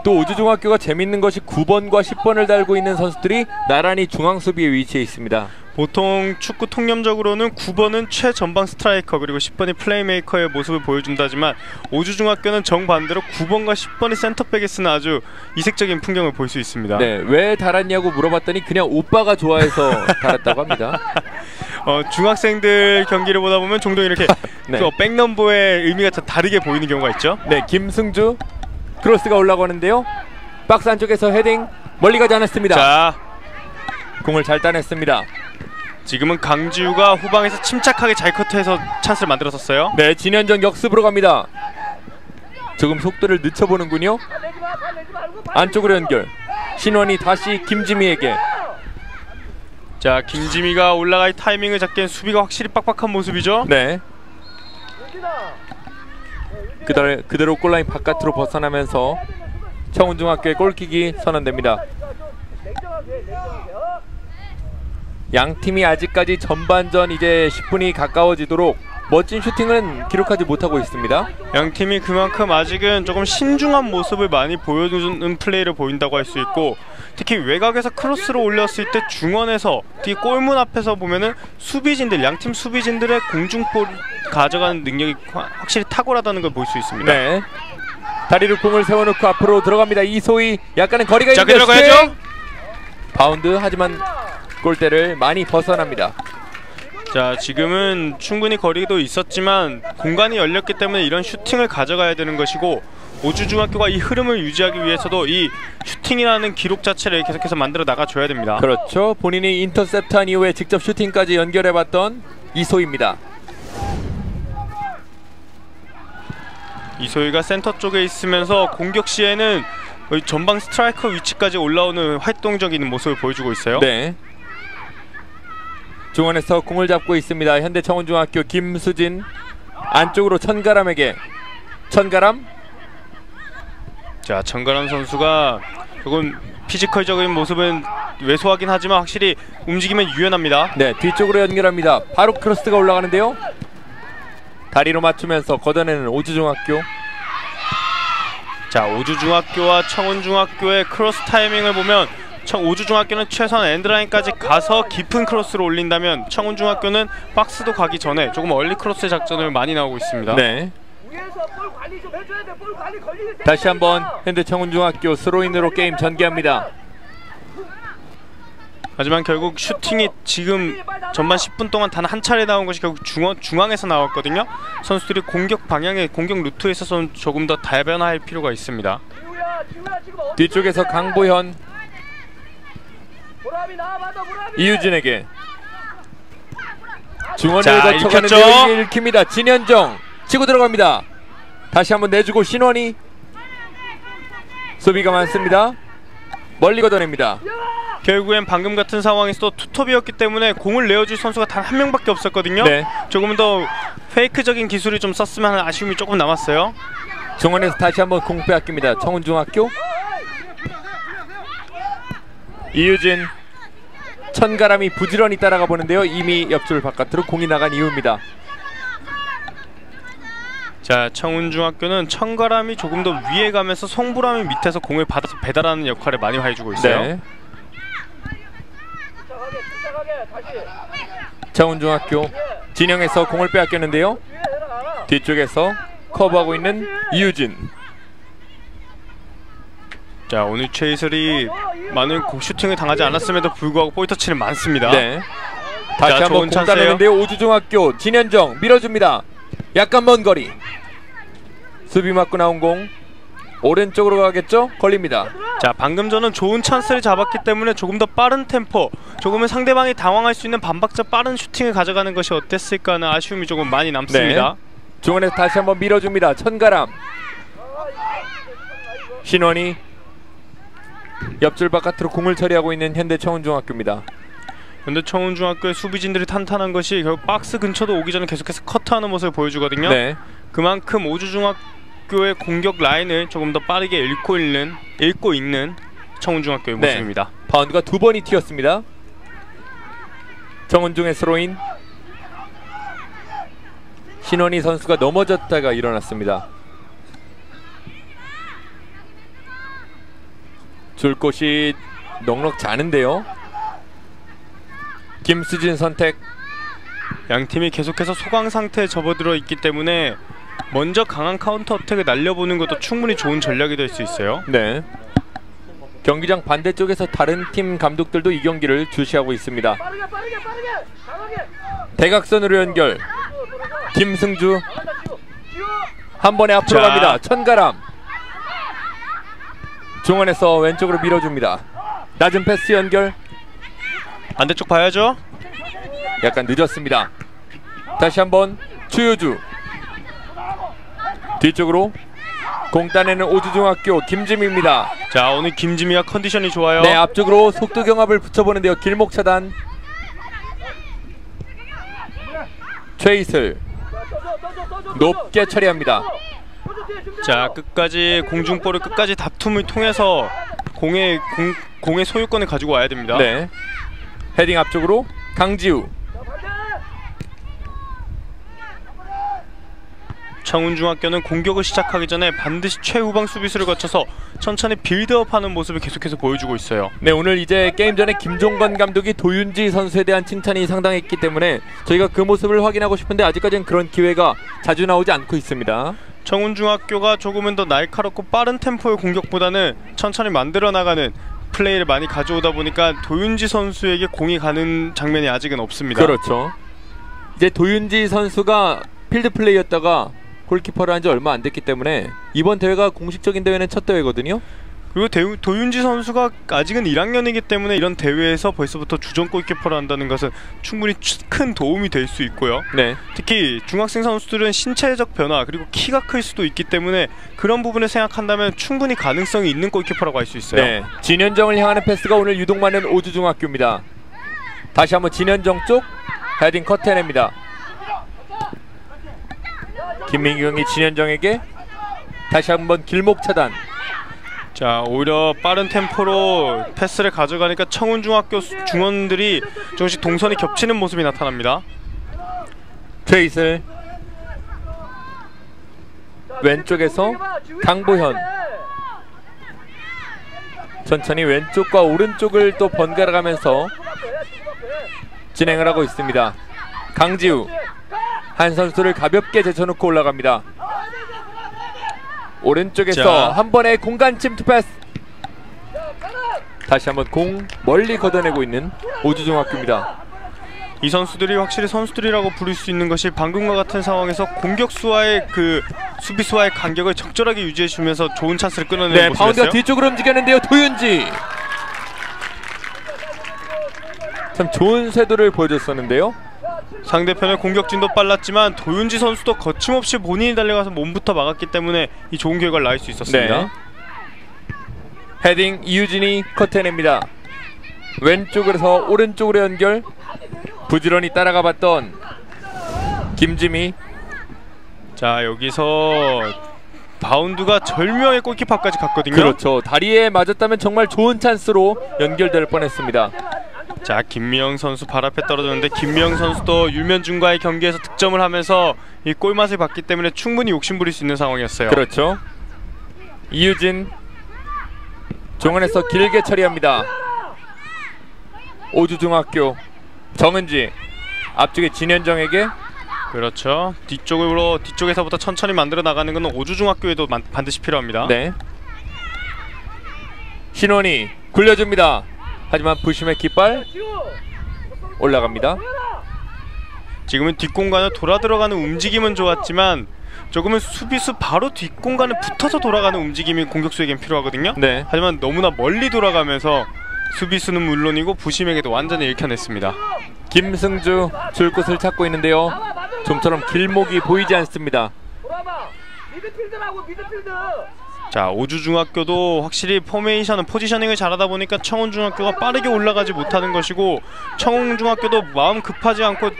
또 오주중학교가 재밌는 것이 9번과 10번을 달고 있는 선수들이 나란히 중앙 수비에 위치해 있습니다. 보통 축구 통념적으로는 9번은 최전방 스트라이커 그리고 10번이 플레이메이커의 모습을 보여준다지만 오주중학교는 정반대로 9번과 10번이 센터백에 쓰는 아주 이색적인 풍경을 볼 수 있습니다. 네, 왜 달았냐고 물어봤더니 그냥 오빠가 좋아해서 달았다고 합니다. 중학생들 경기를 보다 보면 종종 이렇게 네. 백넘버의 의미가 다 다르게 보이는 경우가 있죠. 네, 김승주 크로스가 올라가는데요. 박스 안쪽에서 헤딩 멀리 가지 않았습니다. 자, 공을 잘 따냈습니다. 지금은 강지우가 후방에서 침착하게 잘 커트해서 찬스를 만들었었어요. 네, 진현정 역습으로 갑니다. 조금 속도를 늦춰보는군요. 안쪽으로 연결. 신원이 다시 김지미에게. 자, 김지미가 올라갈 타이밍을 잡기엔 수비가 확실히 빡빡한 모습이죠. 네. 그대로 골라인 바깥으로 벗어나면서 청운중학교의 골킥이 선언됩니다. 양팀이 아직까지 전반전 이제 10분이 가까워지도록 멋진 슈팅은 기록하지 못하고 있습니다. 양팀이 그만큼 아직은 조금 신중한 모습을 많이 보여주는 플레이를 보인다고 할 수 있고, 특히 외곽에서 크로스를 올렸을 때 중원에서 뒤 골문 앞에서 보면은 양팀 수비진들의 공중볼 가져가는 능력이 확실히 탁월하다는 걸 볼 수 있습니다. 네. 다리를 공을 세워놓고 앞으로 들어갑니다. 이소희 약간은 거리가 있는데 들어가야죠. 바운드, 하지만 골대를 많이 벗어납니다. 자, 지금은 충분히 거리도 있었지만 공간이 열렸기 때문에 이런 슈팅을 가져가야 되는 것이고, 오주중학교가 이 흐름을 유지하기 위해서도 이 슈팅이라는 기록 자체를 계속해서 만들어 나가줘야 됩니다. 그렇죠. 본인이 인터셉트한 이후에 직접 슈팅까지 연결해봤던 이소희입니다. 이소희가 센터 쪽에 있으면서 공격 시에는 전방 스트라이커 위치까지 올라오는 활동적인 모습을 보여주고 있어요. 네. 중원에서 공을 잡고 있습니다. 현대청운중학교 김수진. 안쪽으로 천가람에게. 천가람. 자, 천가람 선수가 조금 피지컬적인 모습은 왜소하긴 하지만 확실히 움직이면 유연합니다. 네, 뒤쪽으로 연결합니다. 바로 크로스가 올라가는데요. 다리로 맞추면서 걷어내는 오주중학교. 자, 오주중학교와 청운중학교의 크로스 타이밍을 보면 오주중학교는 최소한 엔드라인까지 가서 깊은 크로스를 올린다면 청운중학교는 박스도 가기 전에 조금 얼리 크로스 작전을 많이 나오고 있습니다. 네. 다시 한번 현대청운중학교 스로인으로 게임 전개합니다. 하지만 결국 슈팅이 지금 전반 10분 동안 단 한 차례 나온 것이 결국 중앙에서 나왔거든요. 선수들이 공격 방향의 공격 루트에 있어서는 조금 더 다변화할 필요가 있습니다. 뒤쪽에서 강보현. 이유진에게. 중원을 거쳐가는데 읽힙니다. 진현정 치고 들어갑니다. 다시 한번 내주고 신원이. 수비가 많습니다. 멀리 걷어냅니다. 결국엔 방금 같은 상황에서도 투톱이었기 때문에 공을 내어줄 선수가 단 한 명밖에 없었거든요. 네. 조금 더 페이크적인 기술을 좀 썼으면 하는 아쉬움이 조금 남았어요. 중원에서 다시 한번 공 빼앗깁니다. 청운중학교. 이유진, 천가람이 부지런히 따라가 보는데요. 이미 옆줄 바깥으로 공이 나간 이유입니다. 자, 청운중학교는 천가람이 조금 더 위에 가면서 송보람이 밑에서 공을 받아서 배달하는 역할을 많이 해주고 있어요. 네. 청운중학교 진영에서 공을 빼앗겼는데요. 뒤쪽에서 커버하고 있는 이유진. 자, 오늘 최이슬이 많은 슈팅을 당하지 않았음에도 불구하고 볼터치는 많습니다. 네. 다시 자, 한번 좋은 공 따내는데요. 오주중학교 진현정 밀어줍니다. 약간 먼 거리. 수비 맞고 나온 공 오른쪽으로 가겠죠? 걸립니다. 자, 방금 전은 좋은 찬스를 잡았기 때문에 조금 더 빠른 템포, 조금은 상대방이 당황할 수 있는 반박자 빠른 슈팅을 가져가는 것이 어땠을까 하는 아쉬움이 조금 많이 남습니다. 네. 중원에서 다시 한번 밀어줍니다. 천가람. 신원이 옆줄 바깥으로 공을 처리하고 있는 현대청운중학교입니다. 현대청운중학교의 수비진들이 탄탄한 것이 결국 박스 근처도 오기 전에 계속해서 커트하는 모습을 보여주거든요. 네. 그만큼 오주중학교의 공격 라인을 조금 더 빠르게 읽고 있는 청운중학교의 네. 모습입니다. 바운드가 두 번이 튀었습니다. 청운중의 스로인. 신원희 선수가 넘어졌다가 일어났습니다. 줄 곳이 넉넉지 않은데요. 김수진 선택. 양팀이 계속해서 소강 상태에 접어들어 있기 때문에 먼저 강한 카운터 어택을 날려보는 것도 충분히 좋은 전략이 될 수 있어요. 네. 경기장 반대쪽에서 다른 팀 감독들도 이 경기를 주시하고 있습니다. 대각선으로 연결. 김승주 한 번에 앞으로 갑니다. 천가람. 중원에서 왼쪽으로 밀어줍니다. 낮은 패스 연결. 반대쪽 봐야죠. 약간 늦었습니다. 다시 한번 추유주. 뒤쪽으로 공 따내는 오주중학교 김지미입니다. 자, 오늘 김지미가 컨디션이 좋아요. 네, 앞쪽으로 속도 경합을 붙여보는데요. 길목 차단. 최이슬 높게 처리합니다. 자, 끝까지 공중볼을 끝까지 다툼을 통해서 공의 소유권을 가지고 와야 됩니다. 네. 헤딩 앞쪽으로 강지우. 청운중학교는 공격을 시작하기 전에 반드시 최후방 수비수를 거쳐서 천천히 빌드업하는 모습을 계속해서 보여주고 있어요. 네, 오늘 이제 게임 전에 김종건 감독이 도윤지 선수에 대한 칭찬이 상당했기 때문에 저희가 그 모습을 확인하고 싶은데 아직까지는 그런 기회가 자주 나오지 않고 있습니다. 청운중학교가 조금은 더 날카롭고 빠른 템포의 공격보다는 천천히 만들어 나가는 플레이를 많이 가져오다 보니까 도윤지 선수에게 공이 가는 장면이 아직은 없습니다. 그렇죠. 이제 도윤지 선수가 필드 플레이였다가 골키퍼를 한 지 얼마 안 됐기 때문에 이번 대회가 공식적인 대회는 첫 대회거든요. 그리고 도윤지 선수가 아직은 1학년이기 때문에 이런 대회에서 벌써부터 주전 골키퍼를 한다는 것은 충분히 큰 도움이 될 수 있고요. 네. 특히 중학생 선수들은 신체적 변화 그리고 키가 클 수도 있기 때문에 그런 부분을 생각한다면 충분히 가능성이 있는 골키퍼라고 할 수 있어요. 네. 진현정을 향하는 패스가 오늘 유독 많은 오주중학교입니다. 다시 한번 진현정 쪽 헤딩 커트해냅니다. 김민경이 진현정에게 다시 한번 길목 차단. 자, 오히려 빠른 템포로 패스를 가져가니까 청운중학교 중원들이 조금씩 동선이 겹치는 모습이 나타납니다. 최이슬 왼쪽에서 강보현 천천히 왼쪽과 오른쪽을 또 번갈아 가면서 진행을 하고 있습니다. 강지우 한 선수를 가볍게 제쳐놓고 올라갑니다. 오른쪽에서 한 번의 공간 침투 패스. 다시 한번 공 멀리 걷어내고 있는 오주중학교입니다. 이 선수들이 확실히 선수들이라고 부를 수 있는 것이 방금과 같은 상황에서 공격수와의 그 수비수와의 간격을 적절하게 유지해주면서 좋은 찬스를 끊어내는 모습이었어요. 바운드가 뒤쪽으로 움직였는데요. 도윤지 참 좋은 쇄도를 보여줬었는데요. 상대편의 공격진도 빨랐지만 도윤지 선수도 거침없이 본인이 달려가서 몸부터 막았기 때문에 이 좋은 결과를 낳을 수 있었습니다. 네. 헤딩 이유진이 커트해냅니다. 왼쪽에서 오른쪽으로 연결. 부지런히 따라가 봤던 김지미. 자, 여기서 바운드가 절묘하게 골키퍼 앞까지 갔거든요. 그렇죠. 다리에 맞았다면 정말 좋은 찬스로 연결될 뻔했습니다. 자, 김미영 선수 발 앞에 떨어졌는데 김미영 선수도 율면준과의 경기에서 득점을 하면서 이 골맛을 봤기 때문에 충분히 욕심부릴 수 있는 상황이었어요. 그렇죠. 이유진 종안에서 길게 처리합니다. 오주중학교 정은지 앞쪽에 진현정에게. 그렇죠. 뒤쪽에서부터 천천히 만들어 나가는 건 오주중학교에도 반드시 필요합니다. 네. 신원이 굴려줍니다. 하지만 부심의 깃발 올라갑니다. 지금은 뒷공간을 돌아 들어가는 움직임은 좋았지만 조금은 수비수 바로 뒷공간에 붙어서 돌아가는 움직임이 공격수에겐 필요하거든요. 네. 하지만 너무나 멀리 돌아가면서 수비수는 물론이고 부심에게도 완전히 읽혀냈습니다. 김승주 줄 곳을 찾고 있는데요. 좀처럼 길목이 보이지 않습니다. 자, 오주중학교도 확실히 포지셔닝을 잘하다 보니까 청운중학교가 빠르게 올라가지 못하는 것이고, 청운중학교도 마음 급하지 않고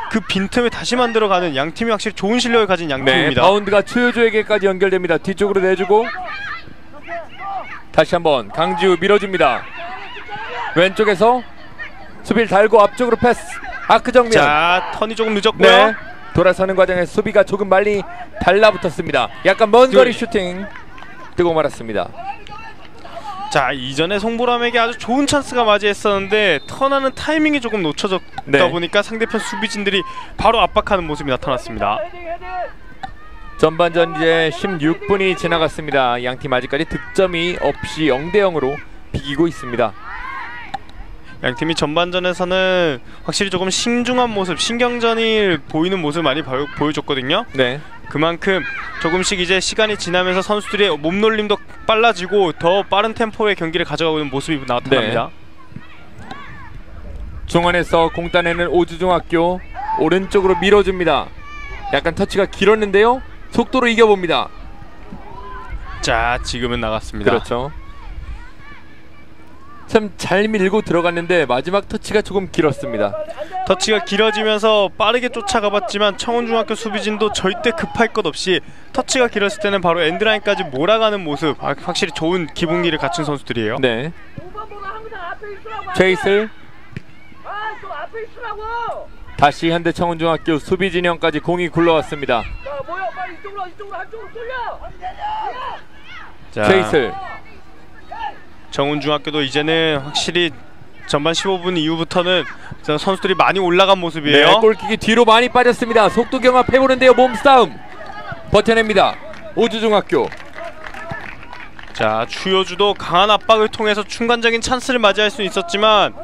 그 빈틈을 다시 만들어가는 양팀이 확실히 좋은 실력을 가진 양팀입니다. 네, 바운드가 추효주에게까지 연결됩니다. 뒤쪽으로 내주고 다시 한번 강지우 밀어줍니다. 왼쪽에서 수비를 달고 앞쪽으로 패스. 아크 정면. 자, 턴이 조금 늦었고요. 네, 돌아서는 과정에 수비가 조금 많이 달라붙었습니다. 약간 먼 거리 슈팅 뜨고 말았습니다. 자, 이전에 송보람에게 아주 좋은 찬스가 맞이했었는데 턴하는 타이밍이 조금 놓쳐졌다 보니까 상대편 수비진들이 바로 압박하는 모습이 나타났습니다. 전반전 이제 16분이 지나갔습니다. 양팀 아직까지 득점이 없이 0대0으로 비기고 있습니다. 양팀이 전반전에서는 확실히 조금 신중한 모습, 신경전이 보이는 모습을 많이 보여줬거든요. 네. 그만큼 조금씩 이제 시간이 지나면서 선수들의 몸놀림도 빨라지고 더 빠른 템포의 경기를 가져가고 있는 모습이 나타납니다. 네. 중원에서 공 따내는 오주중학교 오른쪽으로 밀어줍니다. 약간 터치가 길었는데요. 속도로 이겨봅니다. 자, 지금은 나갔습니다. 그렇죠. 참 잘 밀고 들어갔는데 마지막 터치가 조금 길었습니다. 터치가 길어지면서 빠르게 쫓아가봤지만 청운중학교 수비진도 절대 급할 것 없이 터치가 길었을 때는 바로 엔드라인까지 몰아가는 모습, 확실히 좋은 기본기를 갖춘 선수들이에요. 네. 최이슬 다시 현대 청운중학교 수비 진영까지 공이 굴러왔습니다. 자, 최이슬. 정운중학교도 이제는 확실히 전반 15분 이후부터는 선수들이 많이 올라간 모습이에요. 네, 골킥이 뒤로 많이 빠졌습니다. 속도 경합해보는데요. 몸싸움 버텨냅니다. 오주중학교. 자, 추효주도 강한 압박을 통해서 순간적인 찬스를 맞이할 수 있었지만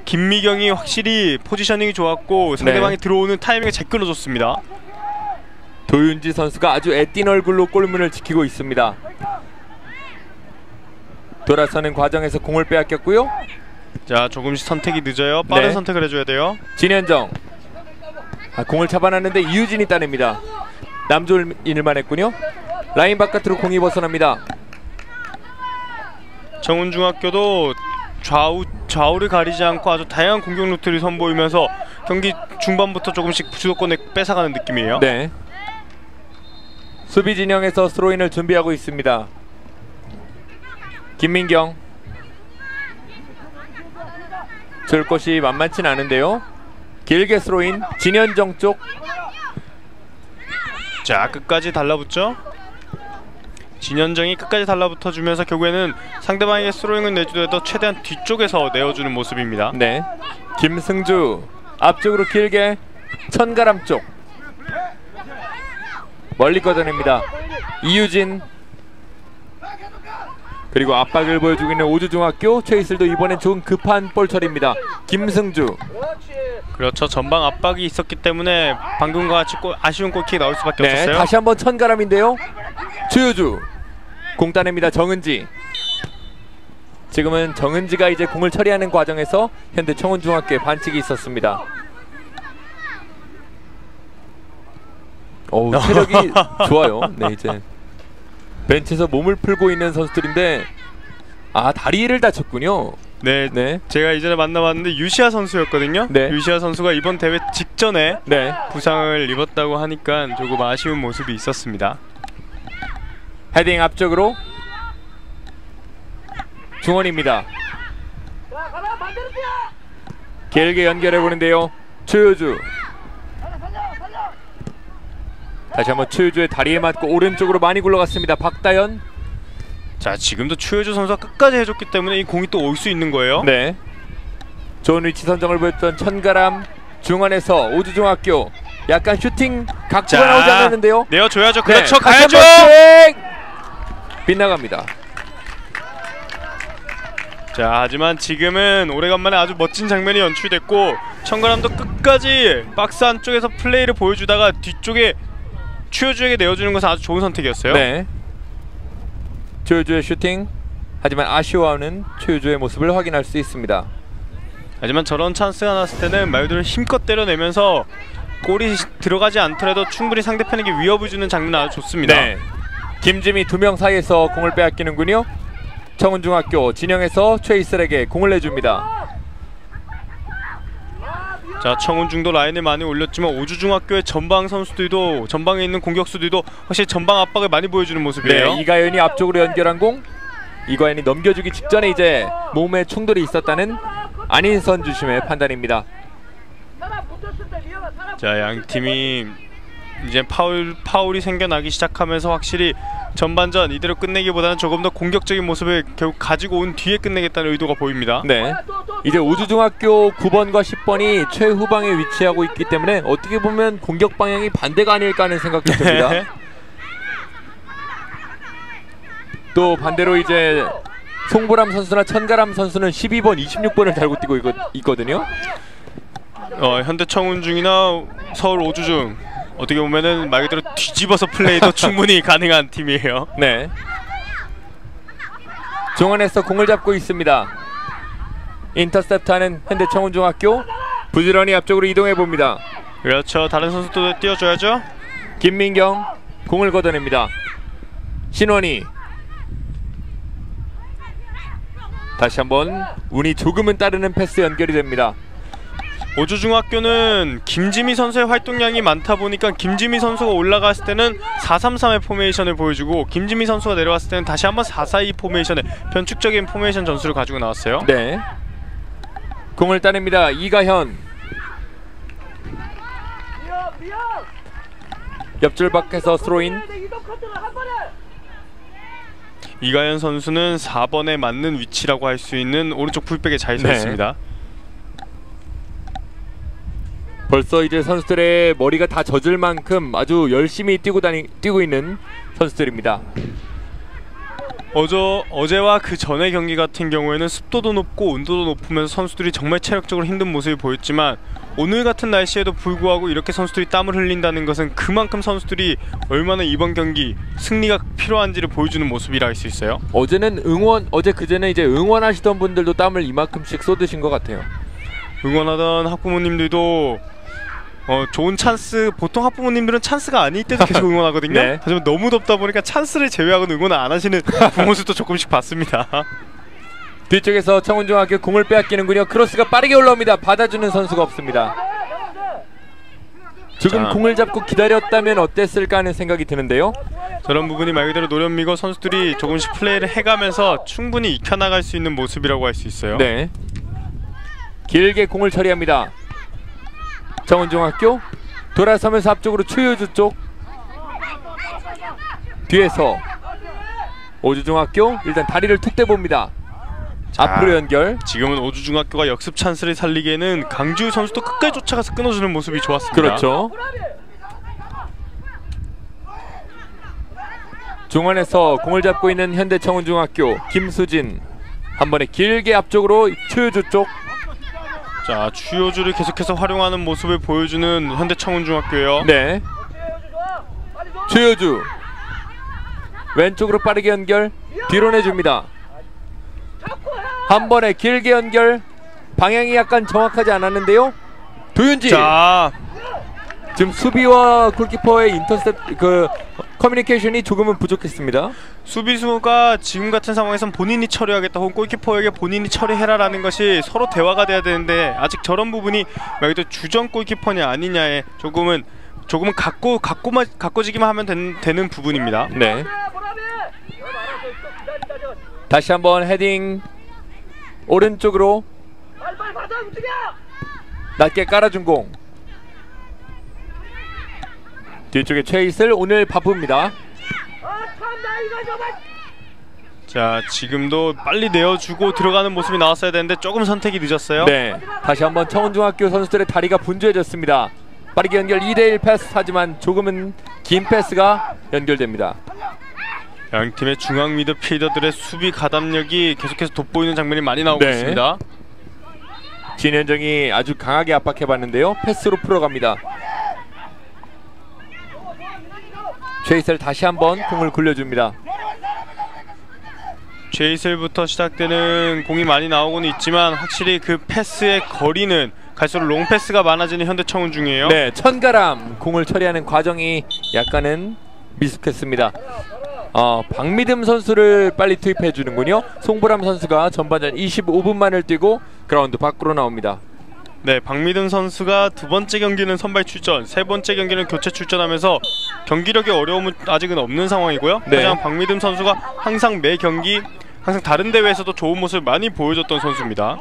김미경이 확실히 포지셔닝이 좋았고 상대방이 들어오는 타이밍을 잘 끊어줬습니다. 도윤지 선수가 아주 애띤 얼굴로 골문을 지키고 있습니다. 돌아서는 과정에서 공을 빼앗겼고요. 자, 조금씩 선택이 늦어요. 빠른 선택을 해줘야 돼요. 진현정. 공을 잡아놨는데 이유진이 따냅니다. 남조일만 했군요. 라인 바깥으로 공이 벗어납니다. 정운중학교도 좌우를 가리지 않고 아주 다양한 공격 루트를 선보이면서 경기 중반부터 조금씩 주도권을 뺏어가는 느낌이에요. 네. 수비 진영에서 스로인을 준비하고 있습니다. 김민경. 줄 곳이 만만치는 않은데요. 길게 스로인. 진현정 쪽. 자, 끝까지 달라붙죠. 진현정이 끝까지 달라붙어주면서 결국에는 상대방에게 스로잉을 내주더라도 최대한 뒤쪽에서 내어주는 모습입니다. 네. 김승주 앞쪽으로 길게 천가람 쪽 멀리 걷어냅니다. 이유진. 그리고 압박을 보여주고 있는 오주중학교. 최이슬도 이번엔 좋은 급한 볼 처리입니다. 김승주. 그렇죠. 전방 압박이 있었기 때문에 방금과 같이 아쉬운 골킥이 나올 수밖에 없었어요. 다시 한번 천가람인데요. 추효주 공 따냅니다. 정은지. 지금은 정은지가 이제 공을 처리하는 과정에서 현대 청운중학교에 반칙이 있었습니다. 체력이 좋아요. 네, 이제 벤치에서 몸을 풀고 있는 선수들인데 다리를 다쳤군요. 네, 네. 제가 이전에 만나봤는데 유시아 선수였거든요. 네. 유시아 선수가 이번 대회 직전에 네. 부상을 입었다고 하니까 조금 아쉬운 모습이 있었습니다. 헤딩 앞쪽으로 중원입니다. 길게 연결해 보는데요. 최효주. 다시 한번 최효주의 다리에 맞고 오른쪽으로 많이 굴러갔습니다. 박다현. 자, 지금도 추효주 선수가 끝까지 해줬기 때문에 이 공이 또 올 수 있는 거예요. 네. 좋은 위치 선정을 보였던 천가람. 중원에서 오주중학교 약간 슈팅 각도가 나오지 않았는데요. 내어줘야죠. 그렇죠. 네, 가야죠. 빗나갑니다. 자, 하지만 지금은 오래간만에 아주 멋진 장면이 연출됐고 천가람도 끝까지 박스 안쪽에서 플레이를 보여주다가 뒤쪽에 추효주에게 내어주는 것은 아주 좋은 선택이었어요. 네. 최효주의 슈팅. 하지만 아쉬워하는 최효주의 모습을 확인할 수 있습니다. 하지만 저런 찬스가 났을 때는 말 그대로 힘껏 때려내면서 골이 들어가지 않더라도 충분히 상대편에게 위협을 주는 장면은 아주 좋습니다. 네. 김지미 두 명 사이에서 공을 빼앗기는군요. 청운중학교 진영에서 최이슬에게 공을 내줍니다. 자, 청운중도 라인을 많이 올렸지만 오주중학교의 전방 선수들도 전방에 있는 공격수들도 확실히 전방 압박을 많이 보여주는 모습이에요. 네, 이가연이 앞쪽으로 연결한 공. 이가연이 넘겨주기 직전에 이제 몸에 충돌이 있었다는 안인선 주심의 판단입니다. 자, 양 팀이 이제 파울이 생겨나기 시작하면서 확실히 전반전 이대로 끝내기보다는 조금 더 공격적인 모습을 결국 가지고 온 뒤에 끝내겠다는 의도가 보입니다. 네. 이제 오주중학교 9번과 10번이 최후방에 위치하고 있기 때문에 어떻게 보면 공격 방향이 반대가 아닐까 하는 생각도 듭니다. 또 반대로 이제 송보람 선수나 천가람 선수는 12번, 26번을 달고 뛰고 있거든요. 현대 청운중이나 서울 오주중 어떻게 보면은 말 그대로 뒤집어서 플레이도 충분히 가능한 팀이에요. 네. 중원에서 공을 잡고 있습니다. 인터셉트하는 현대 청운중학교. 부지런히 앞쪽으로 이동해 봅니다. 그렇죠. 다른 선수도 띄워줘야죠. 김민경 공을 걷어냅니다. 신원이 다시 한번 운이 조금은 따르는 패스 연결이 됩니다. 오주중학교는 김지미 선수의 활동량이 많다 보니까 김지미 선수가 올라갔을 때는 4-3-3의 포메이션을 보여주고 김지미 선수가 내려왔을 때는 다시 한번 4-4-2 포메이션의 변축적인 포메이션 전술을 가지고 나왔어요. 네. 공을 따냅니다. 이가현. 옆줄 밖에서 스로인. 이가현 선수는 4번에 맞는 위치라고 할 수 있는 오른쪽 풀백에 잘 서 있습니다. 벌써 이제 선수들의 머리가 다 젖을 만큼 아주 열심히 뛰고 있는 선수들입니다. 어제와 그 전의 경기 같은 경우에는 습도도 높고 온도도 높으면서 선수들이 정말 체력적으로 힘든 모습을 보였지만 오늘 같은 날씨에도 불구하고 이렇게 선수들이 땀을 흘린다는 것은 그만큼 선수들이 얼마나 이번 경기 승리가 필요한지를 보여주는 모습이라 할 수 있어요. 어제 그제는 이제 응원하시던 분들도 땀을 이만큼씩 쏟으신 것 같아요. 응원하던 학부모님들도 좋은 찬스, 보통 학부모님들은 찬스가 아닐 때도 계속 응원하거든요. 네. 하지만 너무 덥다 보니까 찬스를 제외하고는 응원을 안 하시는 부모들도 조금씩 봤습니다. 뒤쪽에서 청운중학교 공을 빼앗기는군요. 크로스가 빠르게 올라옵니다. 받아주는 선수가 없습니다. 조금 공을 잡고 기다렸다면 어땠을까 하는 생각이 드는데요. 저런 부분이 말 그대로 노련미고 선수들이 조금씩 플레이를 해가면서 충분히 익혀나갈 수 있는 모습이라고 할 수 있어요. 네. 길게 공을 처리합니다. 청운중학교 돌아서면서 앞쪽으로 최효주 쪽. 뒤에서 오주중학교 일단 다리를 툭 대봅니다. 앞으로 연결. 지금은 오주중학교가 역습 찬스를 살리기에는 강지우 선수도 끝까지 쫓아가서 끊어주는 모습이 좋았습니다. 그렇죠. 중원에서 공을 잡고 있는 현대 청운중학교 김수진 한 번에 길게 앞쪽으로 최효주 쪽. 자, 추효주를 계속해서 활용하는 모습을 보여주는 현대 청운중학교예요. 네. 최효주 왼쪽으로 빠르게 연결. 뒤로 내줍니다. 한 번에 길게 연결. 방향이 약간 정확하지 않았는데요. 도윤지. 자, 지금 수비와 골키퍼의 인터셉 커뮤니케이션이 조금은 부족했습니다. 수비수가 지금 같은 상황에선 본인이 처리하겠다 혹은 골키퍼에게 본인이 처리해라라는 것이 서로 대화가 돼야 되는데 아직 저런 부분이 말 그대로 주전 골키퍼냐 아니냐에 조금은 가꿔지기만 하면 되는 부분입니다. 네. 다시 한번 헤딩 오른쪽으로 낮게 깔아준 공. 뒤쪽에 최이슬 오늘 바쁩니다. 자, 지금도 빨리 내어주고 들어가는 모습이 나왔어야 되는데 조금 선택이 늦었어요. 네, 다시 한번 청운중학교 선수들의 다리가 분주해졌습니다. 빠르게 연결 2대1 패스, 하지만 조금은 긴 패스가 연결됩니다. 양 팀의 중앙 미드필더들의 수비 가담력이 계속해서 돋보이는 장면이 많이 나오고 있습니다. 진현정이 아주 강하게 압박해봤는데요. 패스로 풀어갑니다. 최이슬 다시 한번 공을 굴려줍니다. 최이슬부터 시작되는 공이 많이 나오고는 있지만 확실히 그 패스의 거리는 갈수록 롱패스가 많아지는 현대청운중이에요. 네, 천가람 공을 처리하는 과정이 약간은 미숙했습니다. 박미듬 선수를 빨리 투입해 주는군요. 송보람 선수가 전반전 25분만을 뛰고 그라운드 밖으로 나옵니다. 네, 박미듬 선수가 두 번째 경기는 선발 출전, 세 번째 경기는 교체 출전하면서 경기력의 어려움은 아직은 없는 상황이고요. 네. 하지만 박미듬 선수가 항상 매 경기, 항상 다른 대회에서도 좋은 모습을 많이 보여줬던 선수입니다.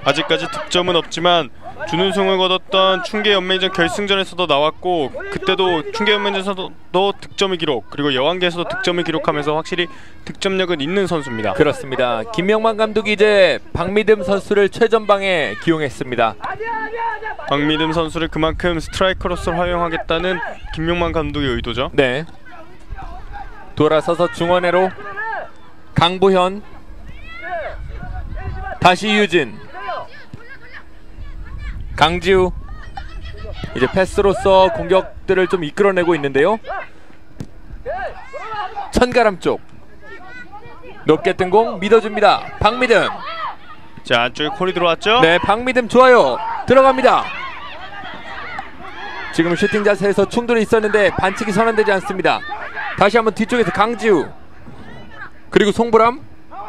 아직까지 득점은 없지만 준우승을 거뒀던 충계연맹전 결승전에서도 나왔고 그때도 충계연맹전에서도 득점을 기록, 그리고 여왕계에서도 득점을 기록하면서 확실히 득점력은 있는 선수입니다. 그렇습니다. 김명만 감독이 이제 박미듬 선수를 최전방에 기용했습니다. 박미듬 선수를 그만큼 스트라이커로서 활용하겠다는 김명만 감독의 의도죠. 네. 돌아서서 중원회로 강보현, 다시 유진, 강지우. 이제 패스로서 공격들을 좀 이끌어내고 있는데요. 천가람 쪽 높게 뜬 공 믿어줍니다. 박미듬. 자, 안쪽에 콜이 들어왔죠? 네, 박미듬 좋아요. 들어갑니다. 지금 슈팅 자세에서 충돌이 있었는데 반칙이 선언되지 않습니다. 다시 한번 뒤쪽에서 강지우, 그리고 송보람.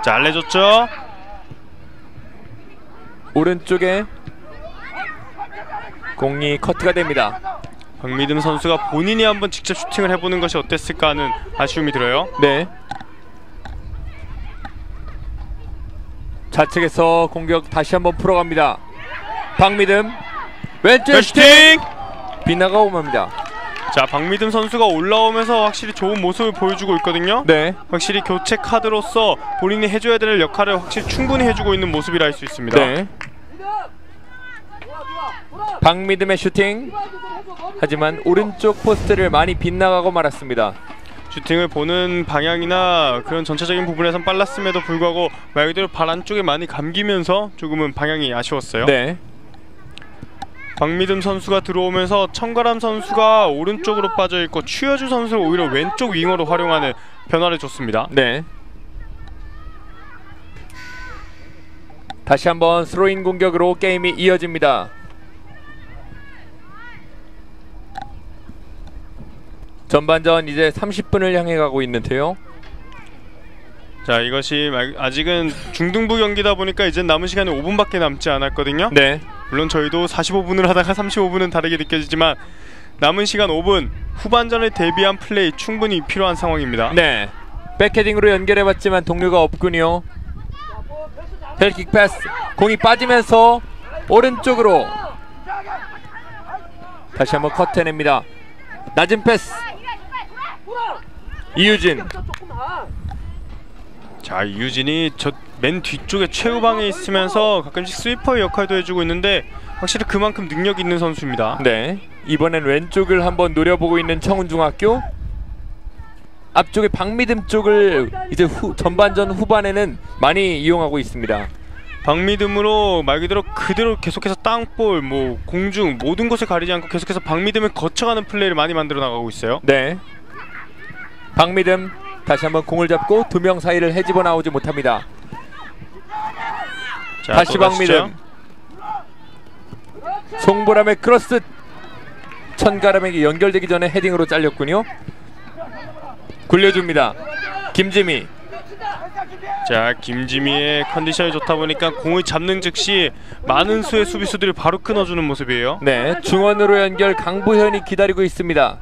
자, 알려줬죠? 오른쪽에 공이 커트가 됩니다. 박미듬 선수가 본인이 한번 직접 슈팅을 해보는 것이 어땠을까 하는 아쉬움이 들어요. 네. 좌측에서 공격 다시 한번 풀어갑니다. 박미듬 왼쪽 슈팅! 빗나가고 맙니다. 자, 박미듬 선수가 올라오면서 확실히 좋은 모습을 보여주고 있거든요. 네. 확실히 교체 카드로서 본인이 해줘야 될 역할을 확실히 충분히 해주고 있는 모습이라 할 수 있습니다. 네. 박미듬의 슈팅, 하지만 오른쪽 포스트를 많이 빗나가고 말았습니다. 슈팅을 보는 방향이나 그런 전체적인 부분에선 빨랐음에도 불구하고 말 그대로 발 안쪽에 많이 감기면서 조금은 방향이 아쉬웠어요. 네. 박미듬 선수가 들어오면서 천가람 선수가 오른쪽으로 빠져있고 추여주 선수를 오히려 왼쪽 윙어로 활용하는 변화를 줬습니다. 네. 다시 한번 스로인 공격으로 게임이 이어집니다. 전반전 이제 30분을 향해 가고 있는데요. 자, 이것이 아직은 중등부 경기다 보니까 이제 남은 시간이 5분밖에 남지 않았거든요. 네. 물론 저희도 45분을 하다가 35분은 다르게 느껴지지만 남은 시간 5분, 후반전을 대비한 플레이 충분히 필요한 상황입니다. 네. 백헤딩으로 연결해봤지만 동료가 없군요. 헬킥 패스, 공이 빠지면서 오른쪽으로 다시 한번 커트해냅니다. 낮은 패스, 이유진. 자, 이유진이 저 맨 뒤쪽에 최후방에 있으면서 가끔씩 스위퍼의 역할도 해주고 있는데 확실히 그만큼 능력 있는 선수입니다. 네. 이번엔 왼쪽을 한번 노려보고 있는 청운중학교. 앞쪽에 박미듬 쪽을 이제 전반전 후반에는 많이 이용하고 있습니다. 박미듬으로 말 그대로 계속해서 땅볼, 공중 모든 것을 가리지 않고 계속해서 박미듬을 거쳐가는 플레이를 많이 만들어 나가고 있어요. 네. 박미듬 다시 한번 공을 잡고 두 명 사이를 헤집어 나오지 못합니다. 자, 다시 박미듬. 송보람의 크로스, 천가람에게 연결되기 전에 헤딩으로 잘렸군요. 굴려줍니다. 김지미. 자, 김지미의 컨디션이 좋다 보니까 공을 잡는 즉시 많은 수의 수비수들이 바로 끊어주는 모습이에요. 네, 중원으로 연결. 강보현이 기다리고 있습니다.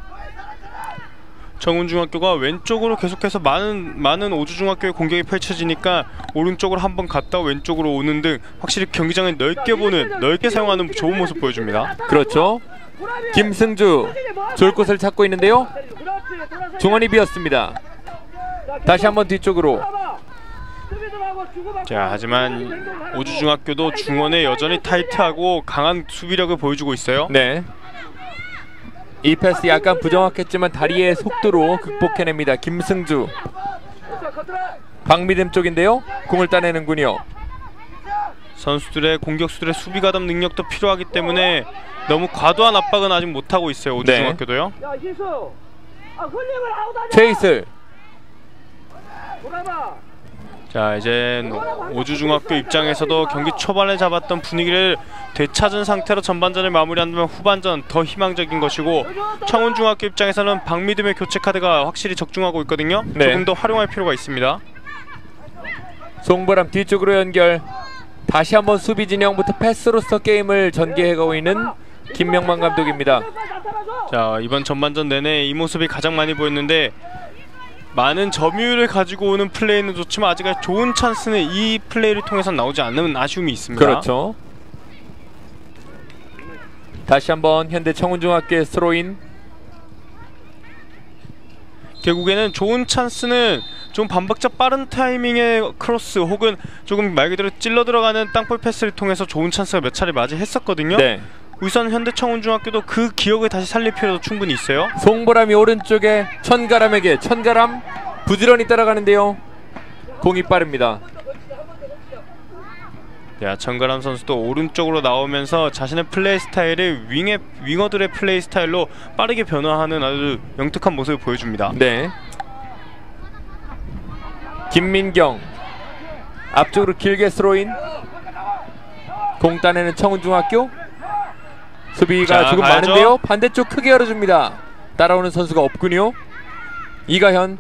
청운중학교가 왼쪽으로 계속해서 많은 오주중학교의 공격이 펼쳐지니까 오른쪽으로 한번 갔다 왼쪽으로 오는 등 확실히 경기장을 넓게 사용하는 좋은 모습 보여줍니다. 그렇죠. 김승주 좋을 곳을 찾고 있는데요. 중원이 비었습니다. 다시 한번 뒤쪽으로. 자, 하지만 오주중학교도 중원에 여전히 타이트하고 강한 수비력을 보여주고 있어요. 네. 이 패스 약간 부정확했지만 다리의 속도로 극복해냅니다. 김승주. 박미듬 쪽인데요. 공을 따내는군요. 선수들의 공격수들의 수비 가담 능력도 필요하기 때문에 너무 과도한 압박은 아직 못하고 있어요. 오주중학교도요. 최이슬. 자, 이제 오주중학교 입장에서도 경기 초반에 잡았던 분위기를 되찾은 상태로 전반전을 마무리한다면 후반전 더 희망적인 것이고, 청운중학교 입장에서는 박미듬의 교체 카드가 확실히 적중하고 있거든요. 네. 조금 더 활용할 필요가 있습니다. 송보람 뒤쪽으로 연결. 다시 한번 수비 진영부터 패스로서 게임을 전개해가고 있는 김명만 감독입니다. 자, 이번 전반전 내내 이 모습이 가장 많이 보였는데, 많은 점유율을 가지고 오는 플레이는 좋지만 아직 좋은 찬스는 이 플레이를 통해서 나오지 않는 아쉬움이 있습니다. 그렇죠. 다시 한번 현대 청운중학교의 스로인. 결국에는 좋은 찬스는 좀 반박자 빠른 타이밍의 크로스 혹은 조금 말 그대로 찔러 들어가는 땅볼 패스를 통해서 좋은 찬스가 몇 차례 맞이했었거든요. 네. 우선 현대청운중학교도 그 기억을 다시 살릴 필요도 충분히 있어요. 송보람이 오른쪽에 천가람에게. 천가람 부지런히 따라가는데요. 공이 빠릅니다. 야, 천가람 선수도 오른쪽으로 나오면서 자신의 플레이 스타일을 윙어들의 플레이 스타일로 빠르게 변화하는 아주 영특한 모습을 보여줍니다. 네. 김민경 앞쪽으로 길게 스로인. 공 따내는 청운중학교. 수비가 조금 가야죠. 많은데요. 반대쪽 크게 열어줍니다. 따라오는 선수가 없군요. 이가현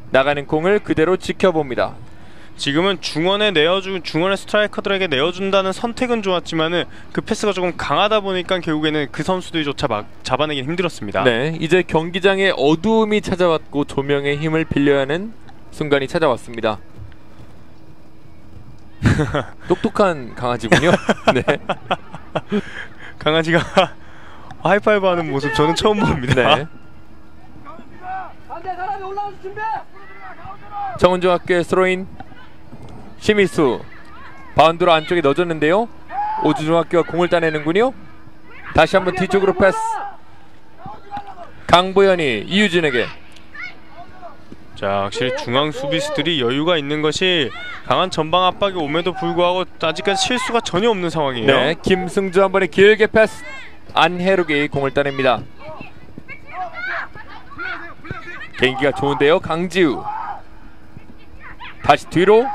나가는 공을 그대로 지켜봅니다. 지금은 중원의 스트라이커들에게 내어준다는 선택은 좋았지만은 그 패스가 조금 강하다 보니까 결국에는 그 선수들조차 막 잡아내긴 힘들었습니다. 네, 이제 경기장에 어두움이 찾아왔고 조명의 힘을 빌려야 하는 순간이 찾아왔습니다. 똑똑한 강아지군요. 네. 강아지가 하이파이브 하는 모습 저는 처음 봅니다. 네. 청운중학교의 스로인. 심희수 바운드로 안쪽에 넣어줬는데요. 오주중학교가 공을 따내는군요. 다시 한번 뒤쪽으로 패스. 강보현이 이유진에게. 자, 확실히 중앙 수비수들이 여유가 있는 것이 강한 전방 압박이 옴에도 불구하고 아직까지 실수가 전혀 없는 상황이에요. 네, 김승주 한 번에 길게 패스. 안혜록이 공을 따냅니다. 개인기가 좋은데요. 강지우 다시 뒤로.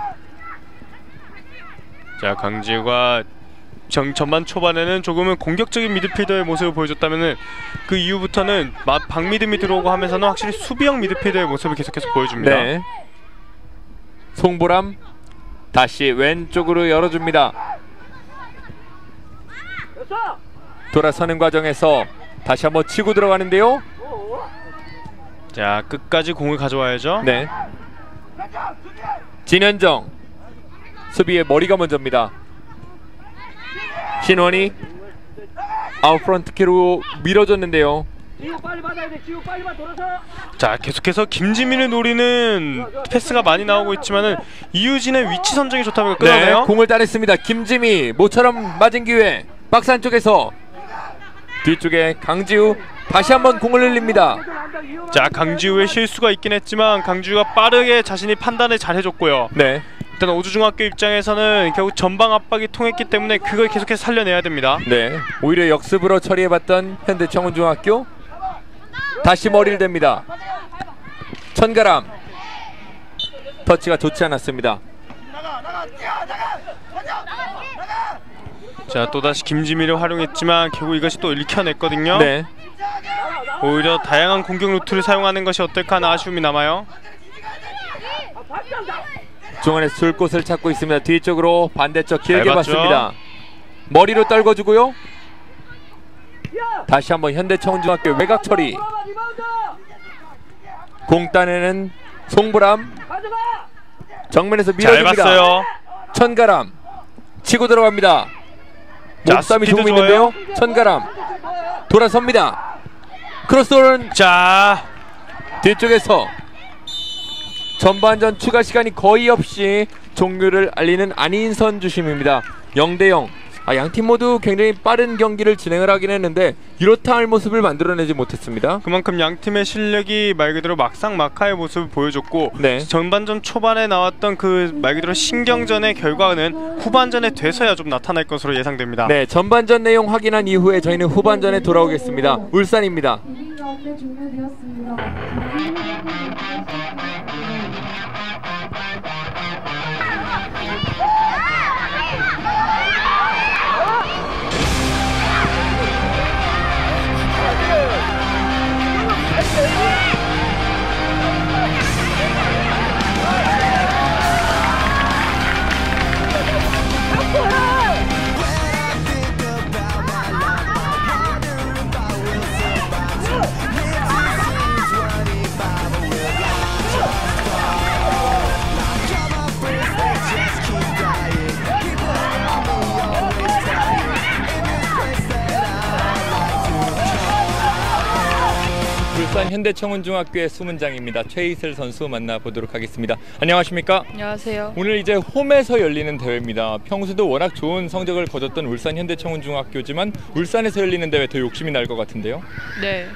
자, 강지우가 전반 초반에는 조금은 공격적인 미드필더의 모습을 보여줬다면은 그 이후부터는 박미듬이 들어오고 하면서는 확실히 수비형 미드필더의 모습을 계속해서 보여줍니다. 네. 송보람 다시 왼쪽으로 열어줍니다. 돌아서는 과정에서 다시 한번 치고 들어가는데요. 자, 끝까지 공을 가져와야죠. 네. 진현정 수비의 머리가 먼저입니다. 신원이 아웃프런트 키로 밀어줬는데요. 자, 계속해서 김지민을 노리는 패스가 많이 나오고 있지만은 이유진의 위치 선정이 좋다 보니까 끊어내요. 네, 공을 따냈습니다. 김지미 모처럼 맞은 기회. 박스 안쪽에서 뒤쪽에 강지우 다시 한번 공을 흘립니다. 자, 강지우의 실수가 있긴 했지만 강지우가 빠르게 자신이 판단을 잘 해줬고요. 네. 일단 오주중학교 입장에서는 결국 전방 압박이 통했기 때문에 그걸 계속해서 살려내야 됩니다. 네. 오히려 역습으로 처리해봤던 현대청운중학교. 다시 머리를 댑니다. 천가람 터치가 좋지 않았습니다. 자, 또다시 김지미를 활용했지만 결국 이것이 또 읽혀냈거든요. 네. 오히려 다양한 공격 루트를 사용하는 것이 어떨까 하는 아쉬움이 남아요. 중원에서 줄 곳을 찾고 있습니다. 뒤쪽으로 반대쪽 길게 잘 봤죠? 봤습니다. 머리로 떨궈주고요. 다시 한번 현대청운중학교 외곽 처리. 공 따내는 송보람. 정면에서 잘 밀어줍니다. 봤어요. 천가람 치고 들어갑니다. 자, 몸싸움이 스피드 조금 있는데요. 좋아요. 천가람 돌아섭니다. 크로스오는 자, 뒤쪽에서 전반전 추가 시간이 거의 없이 종료를 알리는 안인선 주심입니다. 0대0. 양팀 모두 굉장히 빠른 경기를 진행을 하긴 했는데 이렇다 할 모습을 만들어내지 못했습니다. 그만큼 양팀의 실력이 말 그대로 막상막하의 모습을 보여줬고 네. 전반전 초반에 나왔던 그 말 그대로 신경전의 결과는 후반전에 돼서야 좀 나타날 것으로 예상됩니다. 네, 전반전 내용 확인한 이후에 저희는 후반전에 돌아오겠습니다. 울산입니다. 울산 현대청운중학교의 수문장입니다. 최희슬 선수 만나보도록 하겠습니다. 안녕하십니까? 안녕하세요. 오늘 이제 홈에서 열리는 대회입니다. 평소도 워낙 좋은 성적을 거뒀던 울산 현대청운중학교지만 울산에서 열리는 대회 더 욕심이 날 것 같은데요. 네,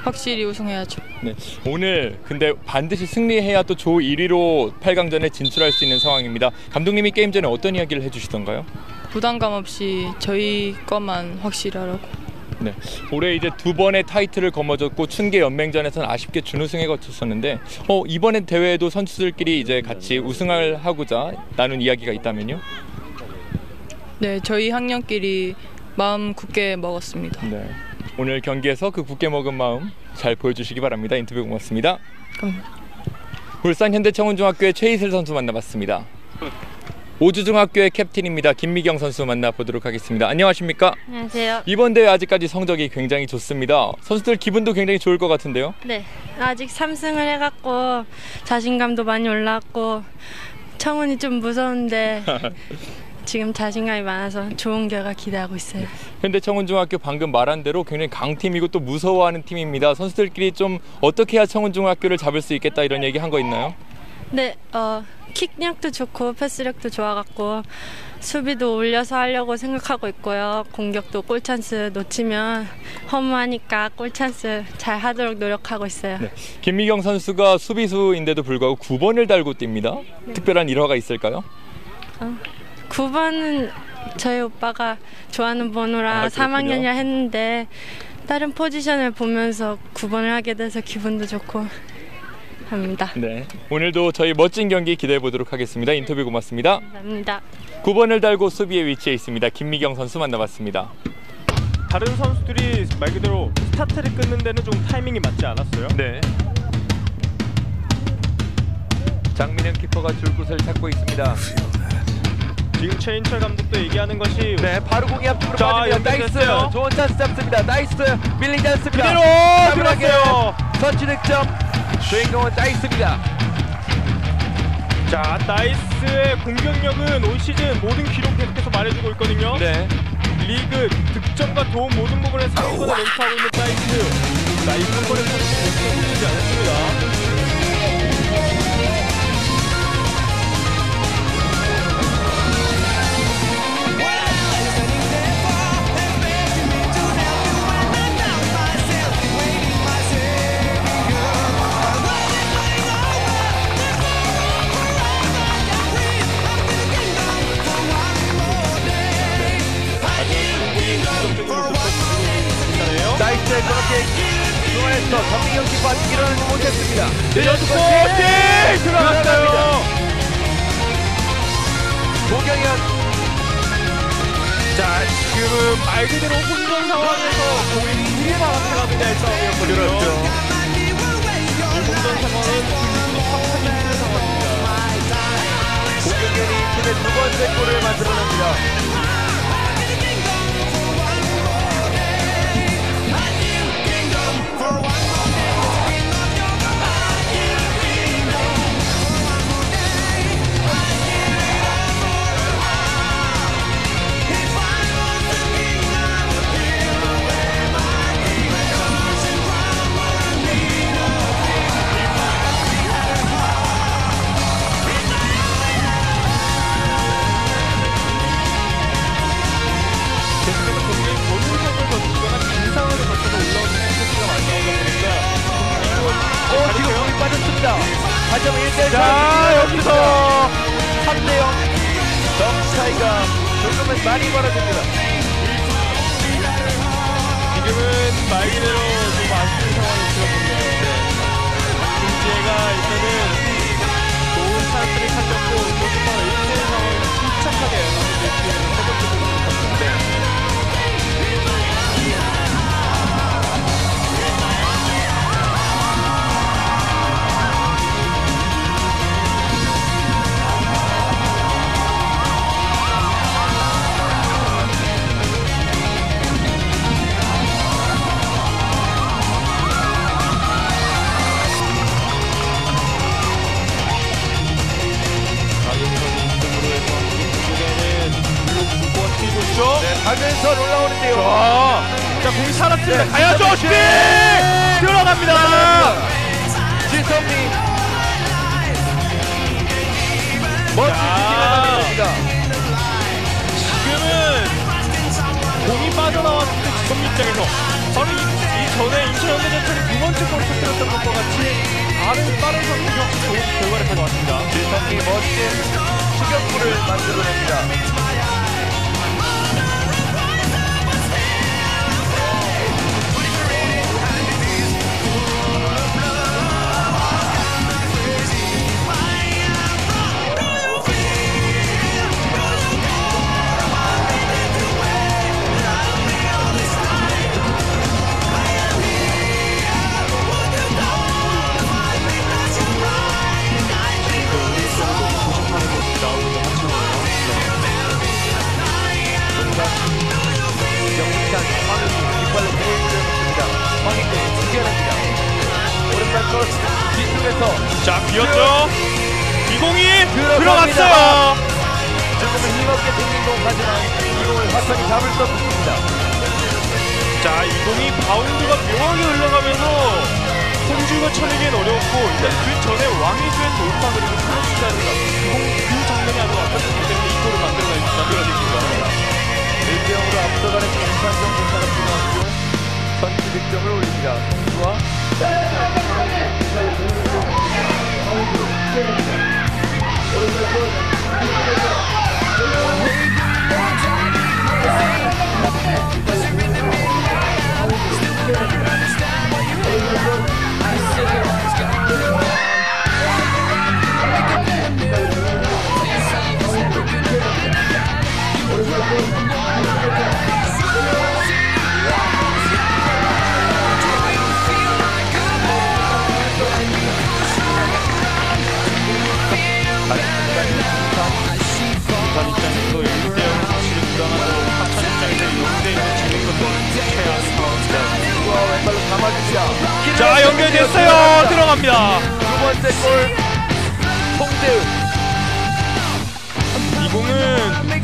확실히 우승해야죠. 네, 오늘 근데 반드시 승리해야 또 조 1위로 8강전에 진출할 수 있는 상황입니다. 감독님이 게임 전에 어떤 이야기를 해주시던가요? 부담감 없이 저희 것만 확실히 하라고. 네, 올해 이제 두 번의 타이틀을 거머쥐었고 춘계 연맹전에서는 아쉽게 준우승에 거쳤었는데 이번에 대회에도 선수들끼리 이제 같이 우승을 하고자 나눈 이야기가 있다면요? 네, 저희 학년끼리 마음 굳게 먹었습니다. 네, 오늘 경기에서 그 굳게 먹은 마음 잘 보여주시기 바랍니다. 인터뷰 고맙습니다. 울산 현대청운중학교의 최희슬 선수 만나봤습니다. 오주중학교의 캡틴입니다. 김미경 선수 만나보도록 하겠습니다. 안녕하십니까? 안녕하세요. 이번 대회 아직까지 성적이 굉장히 좋습니다. 선수들 기분도 굉장히 좋을 것 같은데요? 네, 아직 3승을 해갖고 자신감도 많이 올라왔고 청운이 좀 무서운데 지금 자신감이 많아서 좋은 결과 기대하고 있어요. 현대청운중학교 방금 말한 대로 굉장히 강팀이고 또 무서워하는 팀입니다. 선수들끼리 좀 어떻게 해야 청운중학교를 잡을 수 있겠다 이런 얘기 한 거 있나요? 네, 킥력도 좋고 패스력도 좋아갖고 수비도 올려서 하려고 생각하고 있고요. 공격도 골찬스 놓치면 허무하니까 골찬스 잘 하도록 노력하고 있어요. 네. 김미경 선수가 수비수인데도 불구하고 9번을 달고 뜁니다. 네. 특별한 일화가 있을까요? 9번은 저희 오빠가 좋아하는 번호라 3학년이라 했는데 다른 포지션을 보면서 9번을 하게 돼서 기분도 좋고 합니다. 네, 오늘도 저희 멋진 경기 기대해 보도록 하겠습니다. 인터뷰 고맙습니다. 감사합니다. 9번을 달고 수비에 위치해 있습니다. 김미경 선수 만나봤습니다. 다른 선수들이 말 그대로 스타트를 끊는 데는 좀 타이밍이 맞지 않았어요. 네. 장민현 키퍼가 줄 곳을 찾고 있습니다. 지금 최인철 감독도 얘기하는 것이 네, 바로 공이 앞쪽으로 자, 빠집니다. 나이스! 연결됐어요. 좋은 찬스 잡습니다. 나이스! 밀리지 않습니다. 그대로 따분하게 들어갔어요. 선취 득점! 주인공은 나이스입니다. 자, 나이스의 공격력은 올 시즌 모든 기록 계속해서 말해주고 있거든요. 네. 리그 득점과 도움 모든 부분에 상위권을 랭크하고 있는 나이스. 자, 이번 번에 선수들이 놓치지 않았습니다. 나이스 그렇게 중원에서 정민경 키퍼 아직 일어나지 못했습니다. 연속골 들어갔어요. 고경현. 자, 지금은 말 그대로 혼전 상황에서 공이 위에 나가는 잘 싸움이었고 있거든요. 일본전 상황은 승부도 확 있는 상황입니다. 공격연이 팀의 두 번째 골을 만들어냅니다. 다시 한번 1대1 자, 여기서 3대0 점 차이가 조금은 많이 벌어집니다. 지금은 말 그대로 좀 아쉬운 상황이 들어보이는데 김지혜가 일단은 좋은 찬스를 찾았고 골키퍼가 1대1 상황을 침착하게 마무리를 지으면서 세번째 골을 넣었는데 가면서 올라오는데요. 자, 공이 살았습니다. 네, 가야죠. 슈팅! 들어갑니다. 진성민. 멋진 슈팅을 만듭니다. 지금은 공이 빠져나왔을 때 지성민 입장에서 바로 이 전에 인천현대전차를 두 번째 골을 터뜨렸던 것과 같이 빠른 선수가 좋은 결과를 가져왔습니다. 진성민이 멋진 추격골을 만들어냅니다. 자, 비었죠. 이공이 들어갔어요. 조금은 힘없게 생긴 공 하지만 이공을 화성이 잡을 수 없습니다. 자, 이공이 바운드가 묘하게 흘러가면서 손주가 쳐내기엔 어려웠고 일단 그 전에 왕이주의 돌파 그리고 크로스라든가 그 장면이 아주 아깝기 때문에 이 골을 만들어냈습니다. 1대0으로 앞서가는 강산정 공사학교 선취 득점을 올립니다. 송주와 부산 입장에서도 1대0 사실은 불안하도록 합천 입장에서 0대1을 지는 것도 최악의 상황입니다. 왼발로 감아줍니다. 자, 연결됐어요. 들어갑니다. 두 번째 골 송재은. 이 공은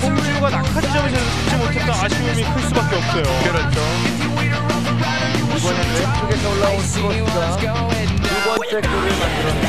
송주가 낙하 지점에서 잡지 못했던 아쉬움이 클 수밖에 없어요. 그렇죠. 이번엔 왼쪽에서 올라온 스코스가 두 번째 골을 만들어냅니다.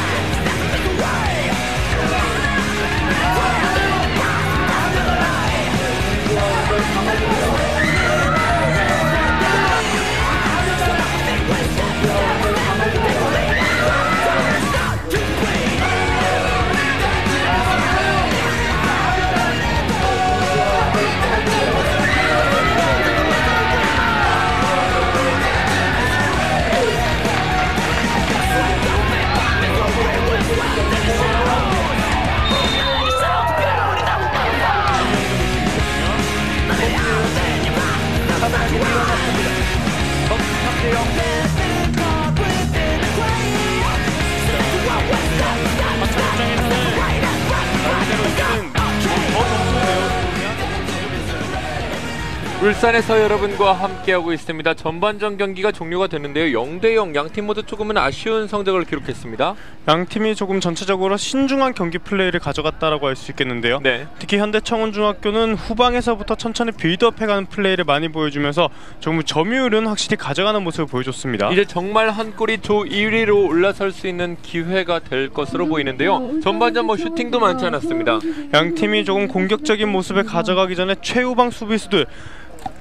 울산에서 여러분과 함께하고 있습니다. 전반전 경기가 종료가 됐는데요. 0대0 양팀 모두 조금은 아쉬운 성적을 기록했습니다. 양팀이 조금 전체적으로 신중한 경기 플레이를 가져갔다라고 할 수 있겠는데요. 네. 특히 현대청운중학교는 후방에서부터 천천히 빌드업해가는 플레이를 많이 보여주면서 조금 점유율은 확실히 가져가는 모습을 보여줬습니다. 이제 정말 한 골이 조 1위로 올라설 수 있는 기회가 될 것으로 보이는데요. 전반전 뭐 슈팅도 많지 않았습니다. 양팀이 조금 공격적인 모습을 가져가기 전에 최후방 수비수들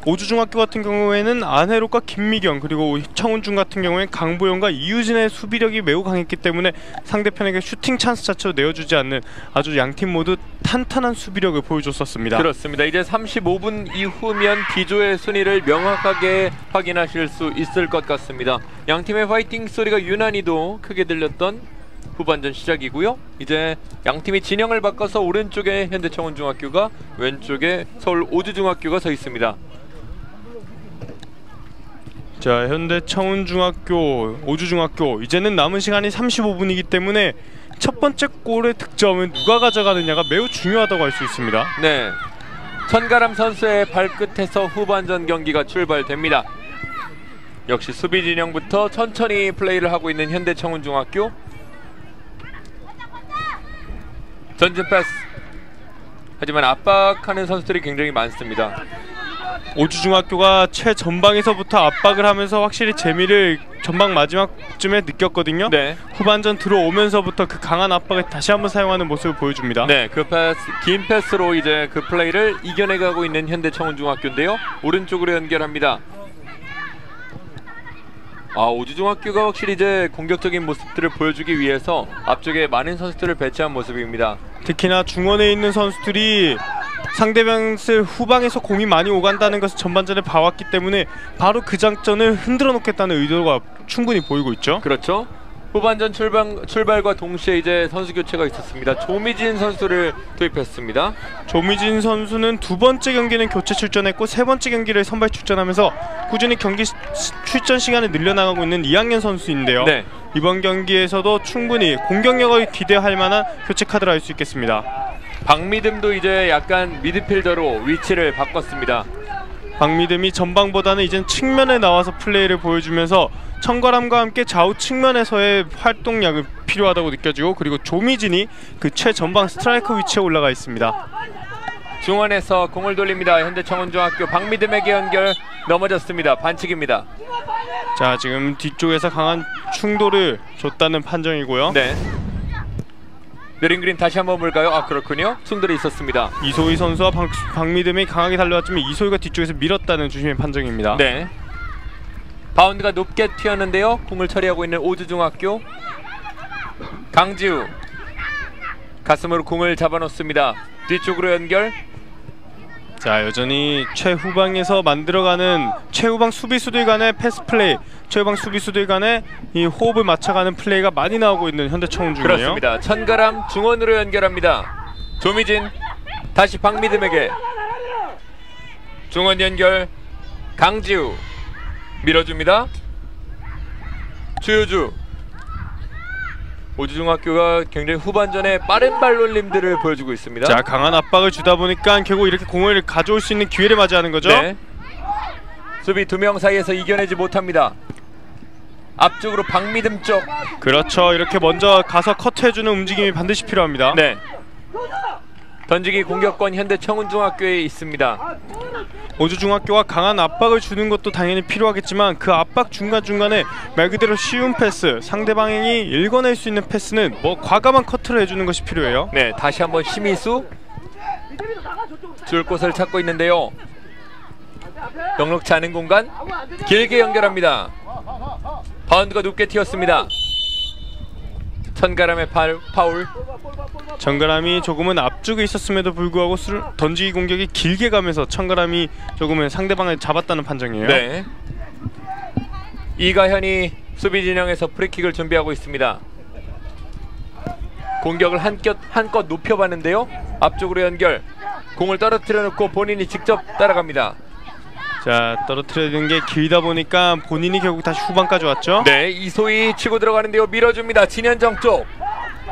오주중학교 같은 경우에는 안혜록과 김미경, 그리고 청운중 같은 경우에는 강보영과 이유진의 수비력이 매우 강했기 때문에 상대편에게 슈팅 찬스 자체로 내어주지 않는 아주 양팀 모두 탄탄한 수비력을 보여줬었습니다. 그렇습니다. 이제 35분 이후면 D조의 순위를 명확하게 확인하실 수 있을 것 같습니다. 양팀의 파이팅 소리가 유난히도 크게 들렸던 후반전 시작이고요. 이제 양팀이 진영을 바꿔서 오른쪽에 현대청운중학교가, 왼쪽에 서울 오주중학교가 서 있습니다. 자, 현대청운중학교, 오주중학교 이제는 남은 시간이 35분이기 때문에 첫 번째 골의 득점은 누가 가져가느냐가 매우 중요하다고 할 수 있습니다. 네, 천가람 선수의 발끝에서 후반전 경기가 출발됩니다. 역시 수비 진영부터 천천히 플레이를 하고 있는 현대청운중학교. 전진 패스. 하지만 압박하는 선수들이 굉장히 많습니다. 오주중학교가 최전방에서부터 압박을 하면서 확실히 재미를 전방 마지막쯤에 느꼈거든요. 네. 후반전 들어오면서부터 그 강한 압박을 다시 한번 사용하는 모습을 보여줍니다. 네, 그 패스, 긴 패스로 이제 그 플레이를 이겨내가고 있는 현대청운중학교인데요. 오른쪽으로 연결합니다. 오주중학교가 확실히 이제 공격적인 모습들을 보여주기 위해서 앞쪽에 많은 선수들을 배치한 모습입니다. 특히나 중원에 있는 선수들이 상대방을 후방에서 공이 많이 오간다는 것을 전반전에 봐왔기 때문에 바로 그 장점을 흔들어 놓겠다는 의도가 충분히 보이고 있죠. 그렇죠. 후반전 출발과 동시에 이제 선수 교체가 있었습니다. 조미진 선수를 투입했습니다. 조미진 선수는 두 번째 경기는 교체 출전했고 세 번째 경기를 선발 출전하면서 꾸준히 경기 출전 시간을 늘려나가고 있는 2학년 선수인데요. 네. 이번 경기에서도 충분히 공격력을 기대할 만한 교체 카드라 할 수 있겠습니다. 박미듬도 이제 약간 미드필더로 위치를 바꿨습니다. 박미듬이 전방보다는 이젠 측면에 나와서 플레이를 보여주면서 청가람과 함께 좌우 측면에서의 활동량이 필요하다고 느껴지고, 그리고 조미진이 그 최전방 스트라이커 위치에 올라가 있습니다. 중원에서 공을 돌립니다. 현대청운중학교 박미듬에게 연결, 넘어졌습니다. 반칙입니다. 자, 지금 뒤쪽에서 강한 충돌을 줬다는 판정이고요. 네. 느린 그림 다시 한번 볼까요? 그렇군요. 충돌이 있었습니다. 이소희 선수와 박미듬이 강하게 달려왔지만 이소희가 뒤쪽에서 밀었다는 주심의 판정입니다. 네. 바운드가 높게 튀었는데요. 공을 처리하고 있는 오주중학교. 강지우 가슴으로 공을 잡아놓습니다. 뒤쪽으로 연결. 자, 여전히 최후방에서 만들어가는 최후방 수비수들 간의 패스 플레이, 최후방 수비수들 간의 이 호흡을 맞춰가는 플레이가 많이 나오고 있는 현대청운중이에요. 그렇습니다. 천가람 중원으로 연결합니다. 조미진 다시 박미듬에게 중원 연결. 강지우 밀어줍니다. 주효주. 오주중학교가 굉장히 후반전에 빠른 발놀림들을 보여주고 있습니다. 자, 강한 압박을 주다 보니까 결국 이렇게 공을 가져올 수 있는 기회를 맞이하는 거죠. 네. 수비 두 명 사이에서 이겨내지 못합니다. 앞쪽으로 박미듬 쪽. 그렇죠. 이렇게 먼저 가서 커트해주는 움직임이 반드시 필요합니다. 네. 던지기 공격권 현대청운중학교에 있습니다. 오주중학교가 강한 압박을 주는 것도 당연히 필요하겠지만 그 압박 중간중간에 말 그대로 쉬운 패스, 상대방이 읽어낼 수 있는 패스는 뭐 과감한 커트를 해주는 것이 필요해요. 네, 다시 한번 심희수 줄 곳을 찾고 있는데요. 넉넉치 않은 공간 길게 연결합니다. 바운드가 높게 튀었습니다. 천가람의 파울. 천가람이 조금은 앞쪽에 있었음에도 불구하고 던지기 공격이 길게 가면서 천가람이 조금은 상대방을 잡았다는 판정이에요. 네. 이가현이 수비 진영에서 프리킥을 준비하고 있습니다. 공격을 한껏 높여봤는데요. 앞쪽으로 연결. 공을 떨어뜨려 놓고 본인이 직접 따라갑니다. 자, 떨어뜨리는 게 길다 보니까 본인이 결국 다시 후반까지 왔죠. 네, 이소희 치고 들어가는데요. 밀어줍니다. 진현정 쪽.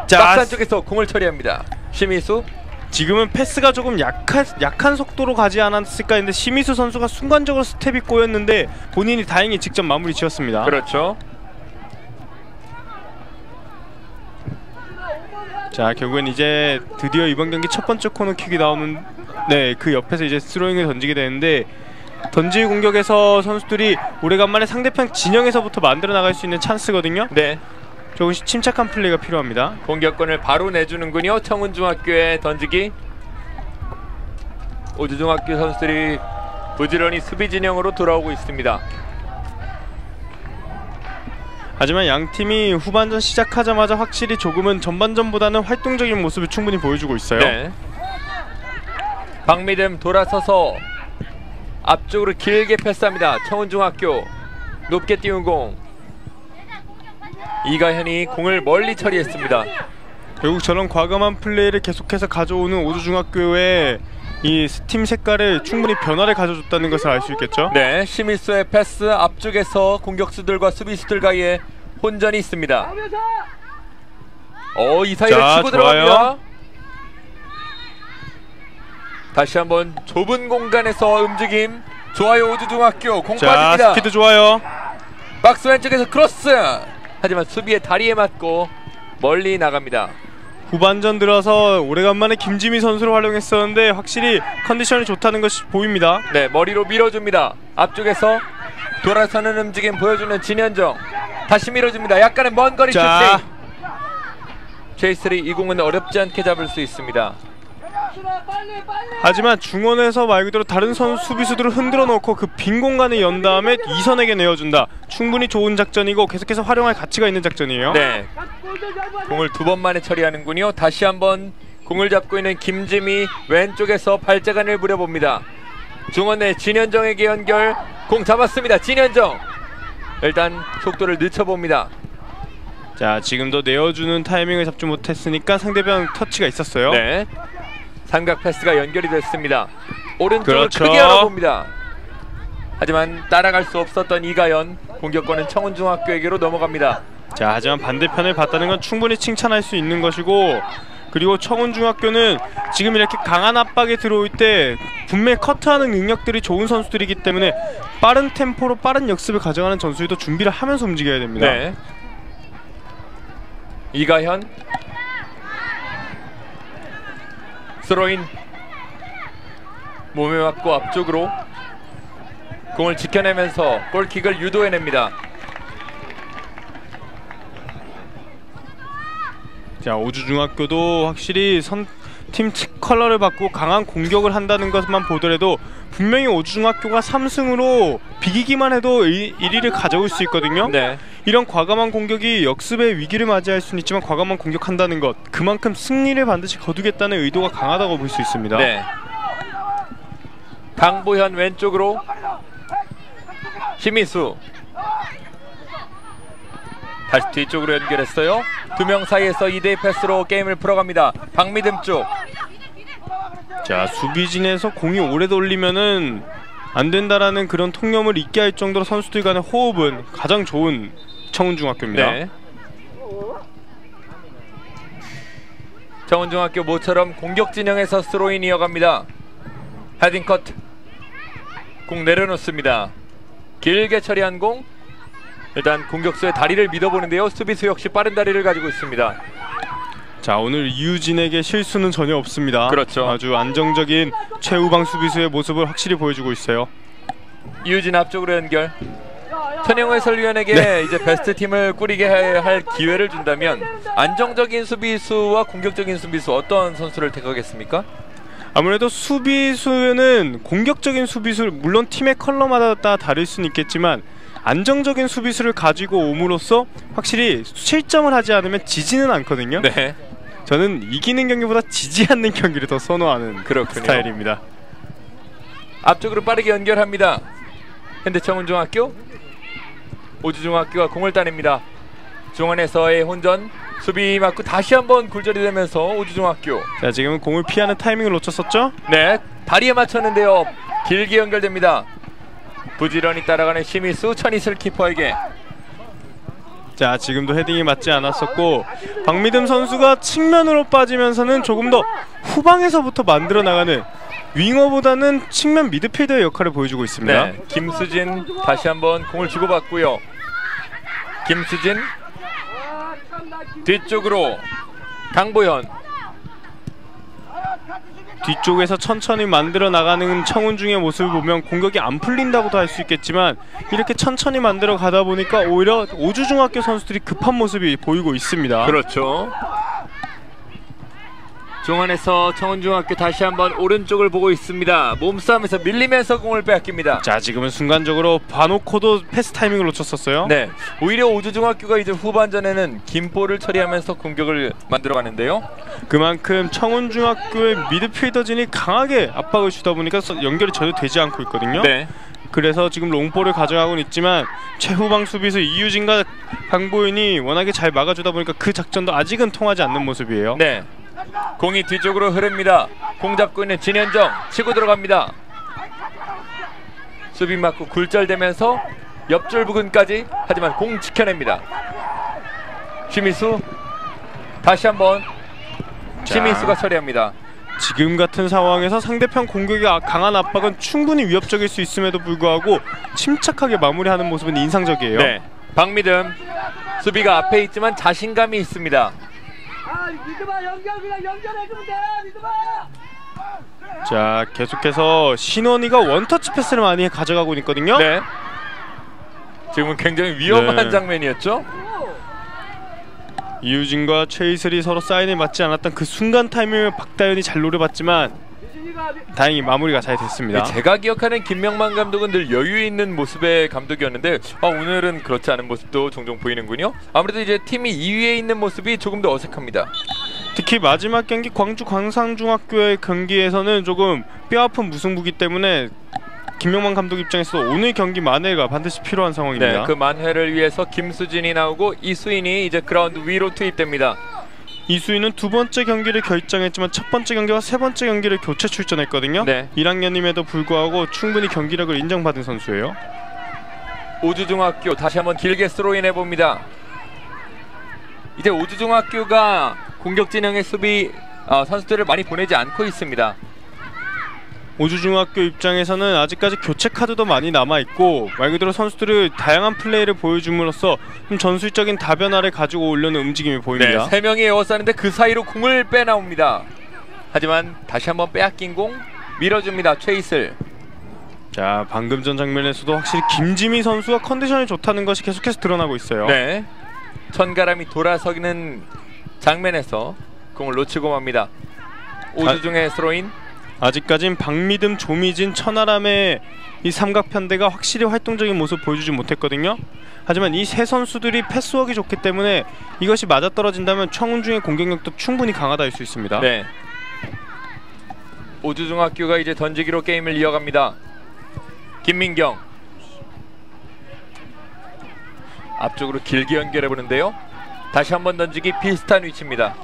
자, 막산 쪽에서 공을 처리합니다. 심희수. 지금은 패스가 조금 약한 속도로 가지 않았을까 했는데 심희수 선수가 순간적으로 스텝이 꼬였는데 본인이 다행히 직접 마무리 지었습니다. 그렇죠. 자, 결국엔 이제 드디어 이번 경기 첫 번째 코너킥이 나오는 그 옆에서 이제 스로잉을 던지게 되는데 던지 공격에서 선수들이 오래간만에 상대편 진영에서부터 만들어 나갈 수 있는 찬스거든요. 네. 조금씩 침착한 플레이가 필요합니다. 공격권을 바로 내주는군요. 청운중학교의 던지기. 오주중학교 선수들이 부지런히 수비 진영으로 돌아오고 있습니다. 하지만 양팀이 후반전 시작하자마자 확실히 조금은 전반전보다는 활동적인 모습을 충분히 보여주고 있어요. 네. 박미듬 돌아서서 앞쪽으로 길게 패스합니다. 청운중학교 높게 띄운 공. 이가현이 공을 멀리 처리했습니다. 결국 저런 과감한 플레이를 계속해서 가져오는 오주중학교의 이 팀 색깔에 충분히 변화를 가져줬다는 것을 알 수 있겠죠. 네, 심희수의 패스 앞쪽에서 공격수들과 수비수들과의 혼전이 있습니다. 이 사이를 치고 들어갑니다. 다시 한번 좁은 공간에서 움직임 좋아요. 오주중학교 공 빠집니다. 스피드 좋아요. 박스 왼쪽에서 크로스. 하지만 수비의 다리에 맞고 멀리 나갑니다. 후반전 들어서 오래간만에 김지미 선수를 활용했었는데 확실히 컨디션이 좋다는 것이 보입니다. 네, 머리로 밀어줍니다. 앞쪽에서 돌아서는 움직임 보여주는 진현정. 다시 밀어줍니다. 약간의 먼 거리 슈팅. J3 이 공은 어렵지 않게 잡을 수 있습니다. 하지만 중원에서 말 그대로 다른 수비수들을 흔들어 놓고 그 빈 공간을 연 다음에 이선에게 내어준다. 충분히 좋은 작전이고 계속해서 활용할 가치가 있는 작전이에요. 네, 공을 2번 만에 처리하는군요. 다시 한번 공을 잡고 있는 김지미 왼쪽에서 발재간을 부려봅니다. 중원의 진현정에게 연결. 공 잡았습니다. 진현정 일단 속도를 늦춰봅니다. 자, 지금도 내어주는 타이밍을 잡지 못했으니까 상대방 터치가 있었어요. 네, 삼각 패스가 연결이 됐습니다. 오른쪽을 그렇죠. 크게 열어봅니다. 하지만 따라갈 수 없었던 이가연. 공격권은 청운중학교에게로 넘어갑니다. 자, 하지만 반대편을 봤다는 건 충분히 칭찬할 수 있는 것이고, 그리고 청운중학교는 지금 이렇게 강한 압박에 들어올 때 분명히 커트하는 능력들이 좋은 선수들이기 때문에 빠른 템포로 빠른 역습을 가져가는 전술도 준비를 하면서 움직여야 됩니다. 네. 이가현 스로인 몸에 맞고 앞쪽으로 공을 지켜내면서 골킥을 유도해냅니다. 자, 오주중학교도 확실히 팀 컬러를 바꾸고 강한 공격을 한다는 것만 보더라도 분명히 오주중학교가 3승으로 비기기만 해도 1위를 가져올 수 있거든요. 네. 이런 과감한 공격이 역습의 위기를 맞이할 수는 있지만 과감한 공격한다는 것, 그만큼 승리를 반드시 거두겠다는 의도가 강하다고 볼 수 있습니다. 네. 강보현 왼쪽으로 심희수 다시 뒤쪽으로 연결했어요. 2명 사이에서 2대2 패스로 게임을 풀어갑니다. 박미듬 쪽. 자, 수비진에서 공이 오래 돌리면은 안 된다라는 그런 통념을 잊게 할 정도로 선수들 간의 호흡은 가장 좋은 청운중학교입니다. 네. 청운중학교 모처럼 공격 진영에서 스로인 이어갑니다. 헤딩 컷. 공 내려놓습니다. 길게 처리한 공. 일단 공격수의 다리를 믿어보는데요. 수비수 역시 빠른 다리를 가지고 있습니다. 자, 오늘 이유진에게 실수는 전혀 없습니다. 그렇죠. 아주 안정적인 최우방 수비수의 모습을 확실히 보여주고 있어요. 이유진 앞쪽으로 연결. 천영호 해설위원에게 이제 베스트 팀을 꾸리게 할 기회를 준다면 안정적인 수비수와 공격적인 수비수 어떤 선수를 택하겠습니까? 아무래도 수비수는 공격적인 수비수, 물론 팀의 컬러마다 다 다를 수는 있겠지만 안정적인 수비수를 가지고 옴으로써 확실히 실점을 하지 않으면 지지는 않거든요. 네. 저는 이기는 경기보다 지지 않는 경기를 더 선호하는 그렇군요. 스타일입니다. 앞쪽으로 빠르게 연결합니다. 현대청운중학교. 오주중학교가 공을 따냅니다. 중원에서의 혼전. 수비 맞고 다시 한번 굴절이 되면서 오주중학교. 자, 지금은 공을 피하는 타이밍을 놓쳤었죠? 네, 다리에 맞췄는데요. 길게 연결됩니다. 부지런히 따라가는 심희수. 천이슬 키퍼에게 자, 지금도 헤딩이 맞지 않았었고 박미듬 선수가 측면으로 빠지면서는 조금 더 후방에서부터 만들어 나가는 윙어보다는 측면 미드필더의 역할을 보여주고 있습니다. 네, 김수진 다시 한번 공을 주고받고요. 김수진 뒤쪽으로 강보현. 뒤쪽에서 천천히 만들어 나가는 청운중의 모습을 보면 공격이 안 풀린다고도 할 수 있겠지만 이렇게 천천히 만들어 가다 보니까 오히려 오주중학교 선수들이 급한 모습이 보이고 있습니다. 그렇죠. 중원에서 청운중학교 다시 한번 오른쪽을 보고 있습니다. 몸싸움에서 밀리면서 공을 빼앗깁니다. 자, 지금은 순간적으로 봐놓고도 패스 타이밍을 놓쳤었어요. 네, 오히려 오주중학교가 이제 후반전에는 김볼을 처리하면서 공격을 만들어가는데요. 그만큼 청운중학교의 미드필더진이 강하게 압박을 주다 보니까 연결이 전혀 되지 않고 있거든요. 네. 그래서 지금 롱볼을 가져가고는 있지만 최후방 수비수 이유진과 강보윤이 워낙에 잘 막아주다 보니까 그 작전도 아직은 통하지 않는 모습이에요. 네, 공이 뒤쪽으로 흐릅니다. 공 잡고 있는 진현정 치고 들어갑니다. 수비 맞고 굴절되면서 옆줄 부근까지, 하지만 공 지켜냅니다. 심희수 다시 한번 심희수가 처리합니다. 지금 같은 상황에서 상대편 공격의 강한 압박은 충분히 위협적일 수 있음에도 불구하고 침착하게 마무리하는 모습은 인상적이에요. 네, 박미듬 수비가 앞에 있지만 자신감이 있습니다. 믿음아, 연결해주면 돼. 믿음아. 자, 계속해서 신원이가 원터치 패스를 많이 가져가고 있거든요. 네, 지금은 굉장히 위험한 네. 장면이었죠. 이유진과 최이슬이 서로 사인에 맞지 않았던 그 순간 타이밍을 박다현이 잘 노려봤지만 다행히 마무리가 잘 됐습니다. 제가 기억하는 김명만 감독은 늘 여유 있는 모습의 감독이었는데 오늘은 그렇지 않은 모습도 종종 보이는군요. 아무래도 이제 팀이 2위에 있는 모습이 조금 더 어색합니다. 특히 마지막 경기 광주 광산중학교의 경기에서는 조금 뼈아픈 무승부기 때문에 김명만 감독 입장에서 오늘 경기 만회가 반드시 필요한 상황입니다. 네, 그 만회를 위해서 김수진이 나오고 이수인이 이제 그라운드 위로 투입됩니다. 이수인은 두 번째 경기를 결정했지만 첫 번째 경기와 세 번째 경기를 교체 출전했거든요. 네. 1학년임에도 불구하고 충분히 경기력을 인정받은 선수예요. 오주중학교 다시 한번 길게 스로인 해봅니다. 이제 오주중학교가 공격 진영의 수비 선수들을 많이 보내지 않고 있습니다. 오주중학교 입장에서는 아직까지 교체 카드도 많이 남아있고 말 그대로 선수들을 다양한 플레이를 보여줌으로써 좀 전술적인 다변화를 가지고 오려는 움직임이 보입니다. 네, 3명이 에워싸는데 그 사이로 공을 빼나옵니다. 하지만 다시 한번 빼앗긴 공 밀어줍니다. 최이슬. 자, 방금 전 장면에서도 확실히 김지미 선수가 컨디션이 좋다는 것이 계속해서 드러나고 있어요. 네, 천가람이 돌아서는 장면에서 공을 놓치고 맙니다. 오주중의 스로인. 아직까진 박미듬, 조미진, 천하람의 이 삼각편대가 확실히 활동적인 모습 보여주지 못했거든요. 하지만 이 세 선수들이 패스워크가 좋기 때문에 이것이 맞아떨어진다면 청운중의 공격력도 충분히 강하다 할 수 있습니다. 네, 오주중학교가 이제 던지기로 게임을 이어갑니다. 김민경 앞쪽으로 길게 연결해보는데요. 다시 한번 던지기 비슷한 위치입니다.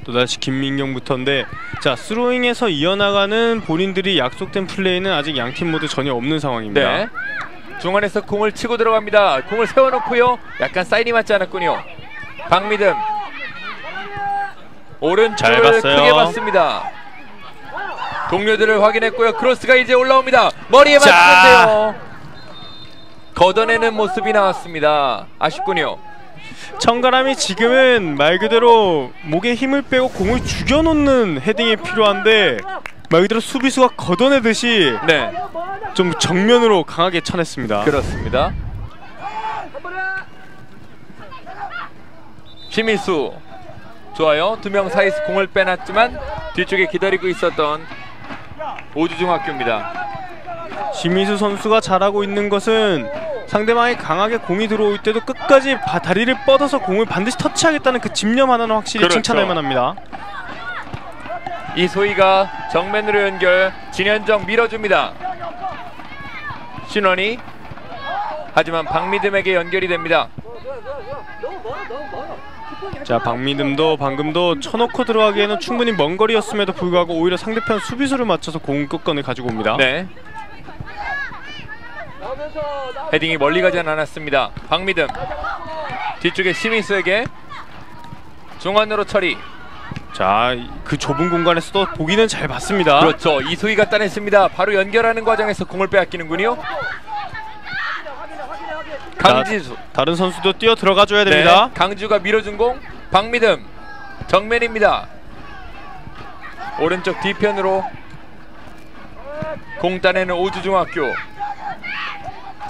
또다시 김민경부터인데, 자, 스로잉에서 이어나가는 본인들이 약속된 플레이는 아직 양팀 모두 전혀 없는 상황입니다. 네, 중원에서 공을 치고 들어갑니다. 공을 세워놓고요. 약간 사인이 맞지 않았군요. 박미듬 오른쪽을 크게 봤습니다. 동료들을 확인했고요. 크로스가 이제 올라옵니다. 머리에 맞추는데요. 걷어내는 모습이 나왔습니다. 아쉽군요. 청가람이 지금은 말 그대로 목에 힘을 빼고 공을 죽여놓는 헤딩이 필요한데 말 그대로 수비수가 걷어내듯이 네, 좀 정면으로 강하게 쳐냈습니다. 그렇습니다. 심희수 좋아요. 두 명 사이에서 공을 빼놨지만 뒤쪽에 기다리고 있었던 오주중학교입니다. 심희수 선수가 잘하고 있는 것은 상대방이 강하게 공이 들어올 때도 끝까지 다리를 뻗어서 공을 반드시 터치하겠다는 그 집념 하나는 확실히 그렇죠. 칭찬할 만합니다. 이소희가 정면으로 연결, 진현정 밀어줍니다. 신원이, 하지만 박미듬에게 연결이 됩니다. 자, 박미듬도 방금도 쳐놓고 들어가기에는 충분히 먼 거리였음에도 불구하고 오히려 상대편 수비수를 맞춰서 공 끝권을 가지고 옵니다. 네, 헤딩이 멀리 가진 않았습니다. 박미듬 뒤쪽에 심희수에게 중원으로 처리. 자, 그 좁은 공간에서도 보기는 잘 봤습니다. 그렇죠. 이소희가 따냈습니다. 바로 연결하는 과정에서 공을 빼앗기는군요. 강지수. 다른 선수도 뛰어 들어가줘야 됩니다. 네, 강지우가 밀어준 공. 박미듬 정면입니다. 오른쪽 뒤편으로 공 따내는 오주중학교.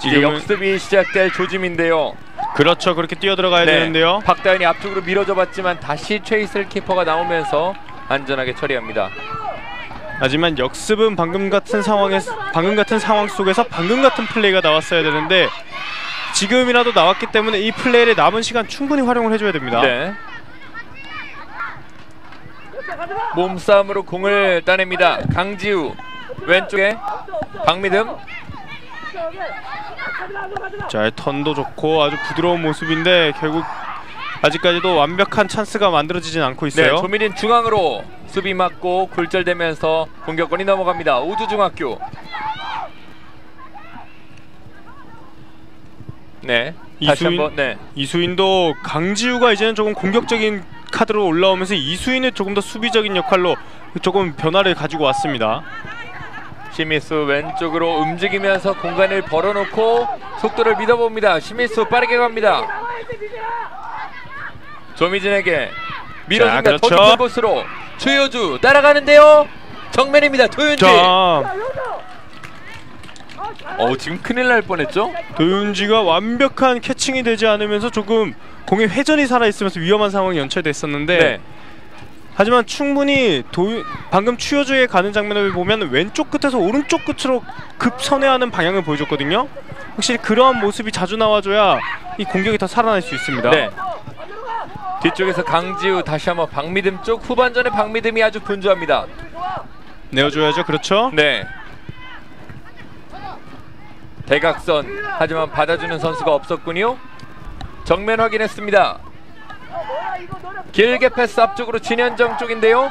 이제 역습이 시작될 조짐인데요. 그렇죠. 그렇게 뛰어 들어가야 되는데요. 박다현이 앞쪽으로 밀어줘 봤지만 다시 최이슬 키퍼가 나오면서 안전하게 처리합니다. 하지만 역습은 방금 같은 상황 속에서 방금 같은 플레이가 나왔어야 되는데 지금이라도 나왔기 때문에 이 플레이를 남은 시간 충분히 활용을 해줘야 됩니다. 네. 몸싸움으로 공을 따냅니다. 강지우 왼쪽에 박미듬. 자, 턴도 좋고 아주 부드러운 모습인데 결국 아직까지도 완벽한 찬스가 만들어지진 않고 있어요. 네, 조민인 중앙으로 수비 맞고 굴절되면서 공격권이 넘어갑니다. 우주중학교. 네, 다시 한번. 네. 이수인도 강지우가 이제는 조금 공격적인 카드로 올라오면서 이수인은 조금 더 수비적인 역할로 조금 변화를 가지고 왔습니다. 심희수 왼쪽으로 움직이면서 공간을 벌어놓고 속도를 믿어봅니다. 심희수 빠르게 갑니다. 조미진에게 밀어줍니다. 그렇죠. 더 깊은 곳으로 최효주 따라가는데요. 정면입니다. 도윤지. 지금 큰일 날 뻔했죠. 도윤지가 완벽한 캐칭이 되지 않으면서 조금 공의 회전이 살아있으면서 위험한 상황이 연출됐었는데 네. 하지만 충분히 방금 추효주에 가는 장면을 보면 왼쪽 끝에서 오른쪽 끝으로 급선회하는 방향을 보여줬거든요. 확실히 그러한 모습이 자주 나와줘야 이 공격이 더 살아날 수 있습니다. 네. 뒤쪽에서 강지우 다시 한번 박미듬 쪽. 후반전에 박미듬이 아주 분주합니다. 내어줘야죠. 그렇죠. 네. 대각선. 하지만 받아주는 선수가 없었군요. 정면 확인했습니다. 길게 패스 앞쪽으로 진현정 쪽인데요.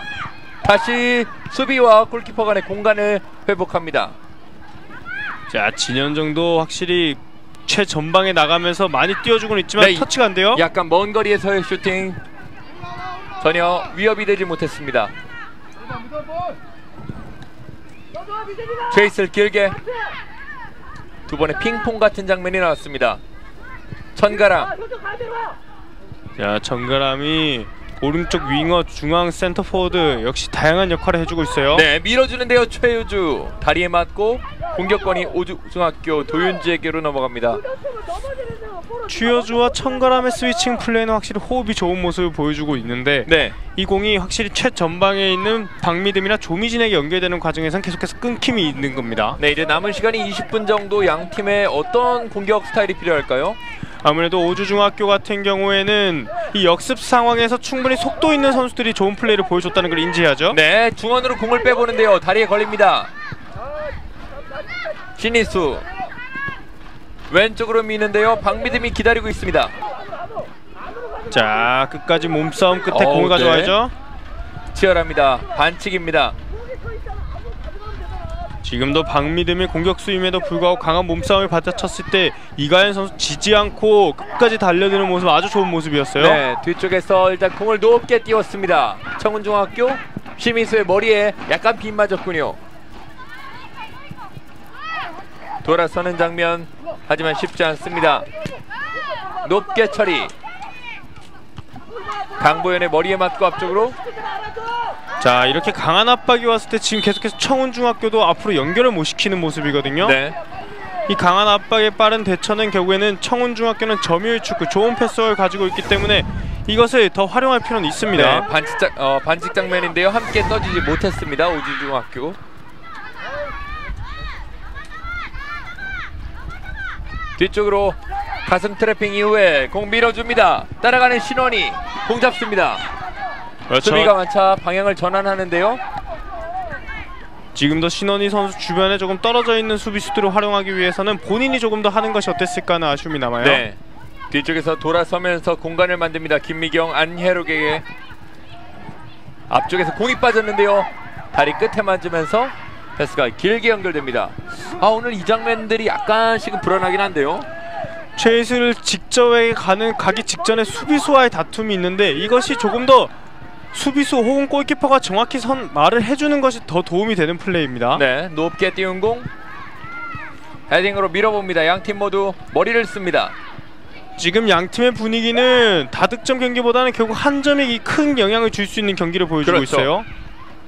다시 수비와 골키퍼 간의 공간을 회복합니다. 자, 진현정도 확실히 최전방에 나가면서 많이 띄워주고는 있지만 네, 터치가 안 돼요. 약간 먼 거리에서의 슈팅 전혀 위협이 되지 못했습니다. 최이슬 길게 두 번의 핑퐁 같은 장면이 나왔습니다. 천가람. 자, 정가람이 오른쪽 윙어, 중앙 센터 포워드 역시 다양한 역할을 해주고 있어요. 네, 밀어주는데요. 최유주 다리에 맞고 공격권이 오주중학교 도윤지에게로 넘어갑니다. 추효주와 천가람의 스위칭 플레이는 확실히 호흡이 좋은 모습을 보여주고 있는데 네. 이 공이 확실히 최전방에 있는 박미듬이나 조미진에게 연결되는 과정에서는 계속해서 끊김이 있는 겁니다. 네, 이제 남은 시간이 20분 정도. 양 팀의 어떤 공격 스타일이 필요할까요? 아무래도 오주중학교 같은 경우에는 이 역습 상황에서 충분히 속도 있는 선수들이 좋은 플레이를 보여줬다는 걸 인지해야죠. 네, 중원으로 공을 빼보는데요. 다리에 걸립니다. 신희수 왼쪽으로 미는데요. 박미듬이 기다리고 있습니다. 자, 끝까지 몸싸움 끝에 공을 가져와야죠. 치열합니다. 반칙입니다. 지금도 박미듬의 공격수임에도 불구하고 강한 몸싸움을 받아쳤을 때 이가연 선수 지지 않고 끝까지 달려드는 모습 아주 좋은 모습이었어요. 네, 뒤쪽에서 일단 공을 높게 띄웠습니다. 청운중학교. 심희수의 머리에 약간 빗 맞았군요. 돌아서는 장면. 하지만 쉽지 않습니다. 높게 처리. 강보현의 머리에 맞고 앞쪽으로. 자, 이렇게 강한 압박이 왔을 때 지금 계속해서 청운중학교도 앞으로 연결을 못 시키는 모습이거든요. 네. 이 강한 압박에 빠른 대처는 결국에는 청운중학교는 점유율 축구 좋은 패스를 가지고 있기 때문에 이것을 더 활용할 필요는 있습니다. 네, 반칙 장면인데요. 함께 떠지지 못했습니다. 오주중학교. 뒤쪽으로 가슴 트래핑 이후에 공 밀어줍니다. 따라가는 신원이 공 잡습니다. 그렇죠. 수비가 많자 방향을 전환하는데요. 지금도 신원희 선수 주변에 조금 떨어져 있는 수비수들을 활용하기 위해서는 본인이 조금 더 하는 것이 어땠을까 하는 아쉬움이 남아요. 네. 뒤쪽에서 돌아서면서 공간을 만듭니다. 김미경, 안혜록에게. 앞쪽에서 공이 빠졌는데요. 다리 끝에 맞으면서 패스가 길게 연결됩니다. 오늘 이 장면들이 약간씩은 불안하긴 한데요. 최희슬 직접에 가기 직전에 수비수와의 다툼이 있는데 이것이 조금 더 수비수 혹은 골키퍼가 정확히 말을 해주는 것이 더 도움이 되는 플레이입니다. 네, 높게 띄운 공 헤딩으로 밀어봅니다. 양팀 모두 머리를 씁니다. 지금 양팀의 분위기는 다득점 경기보다는 결국 한 점이 큰 영향을 줄 수 있는 경기를 보여주고 그렇죠. 있어요.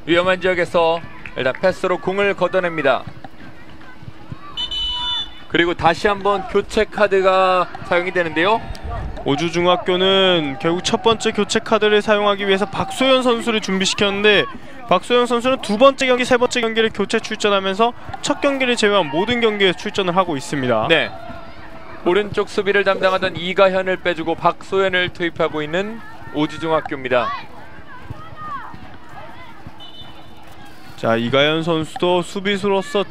위험한 지역에서 일단 패스로 공을 걷어냅니다. 그리고 다시 한번 교체 카드가 사용이 되는데요. 오주중학교는 결국 첫 번째 교체 카드를 사용하기 위해서 박소연 선수를 준비시켰는데 박소연 선수는 두 번째 경기, 세 번째 경기를 교체 출전하면서 첫 경기를 제외한 모든 경기에 출전을 하고 있습니다. 네, 오른쪽 수비를 담당하던 이가현을 빼주고 박소연을 투입하고 있는 오주중학교입니다. 자, 이가현 선수도 수비수로서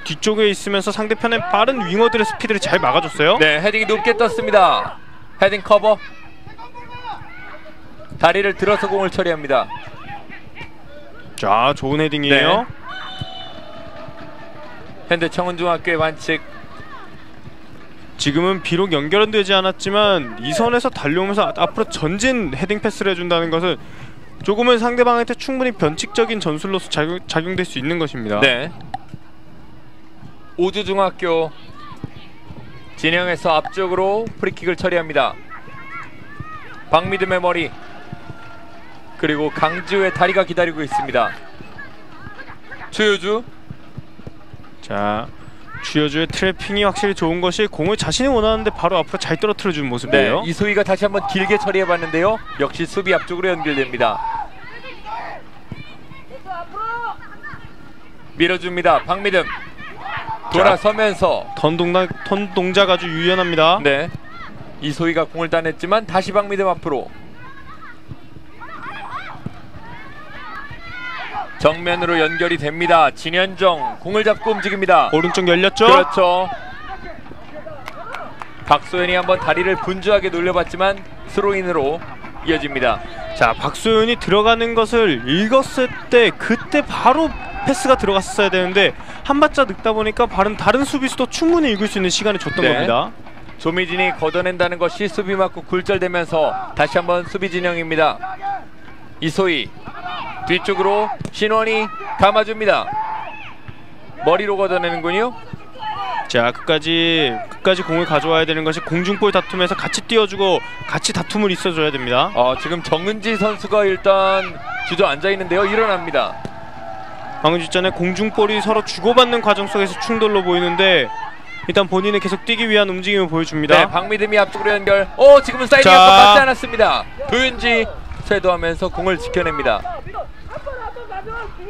뒤쪽에 있으면서 상대편의 빠른 윙어들의 스피드를 잘 막아줬어요. 네, 헤딩이 높게 떴습니다. 헤딩 커버. 다리를 들어서 공을 처리합니다. 자, 좋은 헤딩이에요. 네. 현대 청운중학교의 반칙. 지금은 비록 연결은 되지 않았지만 이 선에서 달려오면서 앞으로 전진 헤딩 패스를 해준다는 것은 조금은 상대방한테 충분히 변칙적인 전술로서 작용될 수 있는 것입니다. 네. 오주중학교 진영에서 앞쪽으로 프리킥을 처리합니다. 박미듬의 머리 그리고 강지우의 다리가 기다리고 있습니다. 주효주. 자, 주효주의 트래핑이 확실히 좋은 것이 공을 자신이 원하는데 바로 앞으로 잘 떨어뜨려주는 모습이에요. 네, 이소희가 다시 한번 길게 처리해봤는데요. 역시 수비 앞쪽으로 연결됩니다. 밀어줍니다. 박미듬 돌아서면서 턴 동작 아주 유연합니다. 네, 이소희가 공을 따냈지만 다시 박미듬 앞으로 정면으로 연결이 됩니다. 진현정 공을 잡고 움직입니다. 오른쪽 열렸죠? 그렇죠. 박소연이 한번 다리를 분주하게 놀려봤지만 스로인으로 이어집니다. 자, 박소연이 들어가는 것을 읽었을 때 그때 바로 패스가 들어갔어야 되는데 한 발짝 늦다 보니까 다른 수비수도 충분히 읽을 수 있는 시간을 줬던 겁니다. 조미진이 걷어낸다는 것이 수비 맞고 굴절되면서 다시 한번 수비 진영입니다. 이소희 뒤쪽으로 신원이 감아줍니다. 머리로 걷어내는군요. 자, 끝까지 공을 가져와야 되는 것이 공중볼 다툼에서 같이 띄워주고 같이 다툼을 있어줘야 됩니다. 지금 정은지 선수가 일단 주저앉아 있는데요. 일어납니다. 방금 전에 공중볼이 서로 주고받는 과정 속에서 충돌로 보이는데 일단 본인은 계속 뛰기 위한 움직임을 보여줍니다. 네, 박미듬이 앞쪽으로 연결. 지금은 사이드가 맞지 않았습니다. 도윤지 쇄도하면서 공을 지켜냅니다.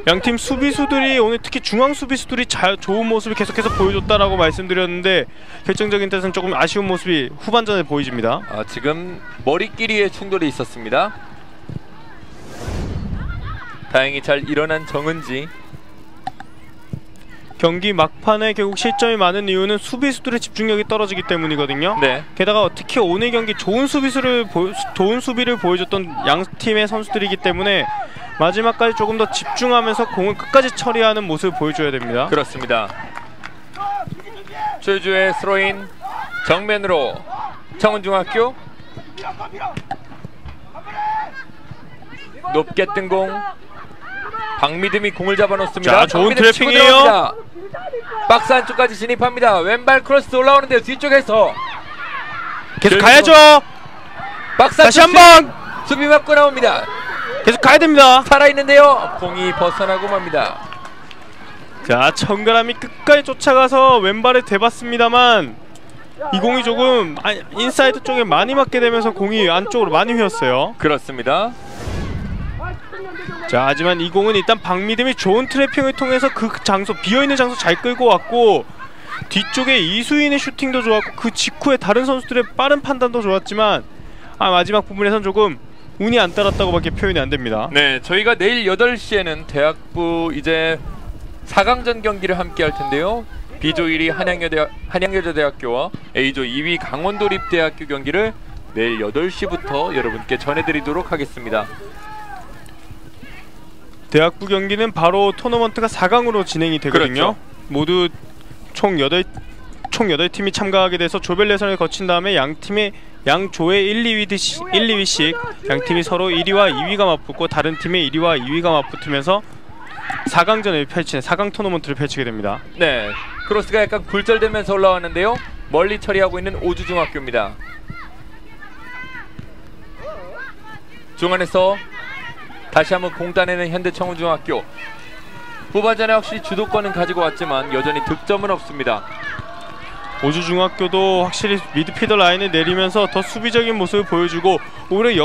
양팀 수비수들이 오늘 특히 중앙 수비수들이 좋은 모습을 계속해서 보여줬다라고 말씀드렸는데 결정적인 뜻은 조금 아쉬운 모습이 후반전에 보여집니다. 지금 머리끼리의 충돌이 있었습니다. 다행히 잘 일어난 정은지. 경기 막판에 결국 실점이 많은 이유는 수비수들의 집중력이 떨어지기 때문이거든요. 네. 게다가 특히 오늘 경기 좋은 수비를 보여줬던 양 팀의 선수들이기 때문에 마지막까지 조금 더 집중하면서 공을 끝까지 처리하는 모습을 보여줘야 됩니다. 그렇습니다. 최주의 스로인 정면으로 청운중학교 높게 뜬 공 박미듬이 공을 잡아놓습니다. 자, 좋은 트래핑이에요. 박스 안쪽까지 진입합니다. 왼발 크로스 올라오는데요. 뒤쪽에서 계속 가야죠. 박스 다시 한번 수비 맞고 나옵니다. 계속 가야 됩니다. 살아있는데요. 공이 벗어나고 맙니다. 자, 청가람이 끝까지 쫓아가서 왼발에 대봤습니다만 이 공이 조금 인사이드 쪽에 많이 맞게 되면서 공이 안쪽으로 많이 휘었어요. 그렇습니다. 자, 하지만 이 공은 일단 박미듬이 좋은 트래핑을 통해서 그 장소, 비어있는 장소 잘 끌고 왔고 뒤쪽에 이수인의 슈팅도 좋았고 그 직후에 다른 선수들의 빠른 판단도 좋았지만 마지막 부분에선 조금 운이 안 따랐다고 밖에 표현이 안 됩니다. 네, 저희가 내일 8시에는 대학부 이제 4강전 경기를 함께 할 텐데요. B조 1위 한양여자대학교와 A조 2위 강원도립대학교 경기를 내일 8시부터 여러분께 전해드리도록 하겠습니다. 대학부 경기는 바로 토너먼트가 4강으로 진행이 되거든요. 그렇죠. 모두 총 8팀이 참가하게 돼서 조별 예선을 거친 다음에 양 조의 1, 2위씩 양 팀이 서로 1위와 2위가 맞붙고 다른 팀의 1위와 2위가 맞붙으면서 4강전을 펼치는 4강 토너먼트를 펼치게 됩니다. 네, 크로스가 약간 굴절되면서 올라왔는데요. 멀리 처리하고 있는 오주중학교입니다. 중앙에서 다시 한번 공 따내는 현대청운중학교. 후반전에 확실히 주도권은 가지고 왔지만 여전히 득점은 없습니다. 오주중학교도 확실히 미드필더 라인을 내리면서 더 수비적인 모습을 보여주고 오히려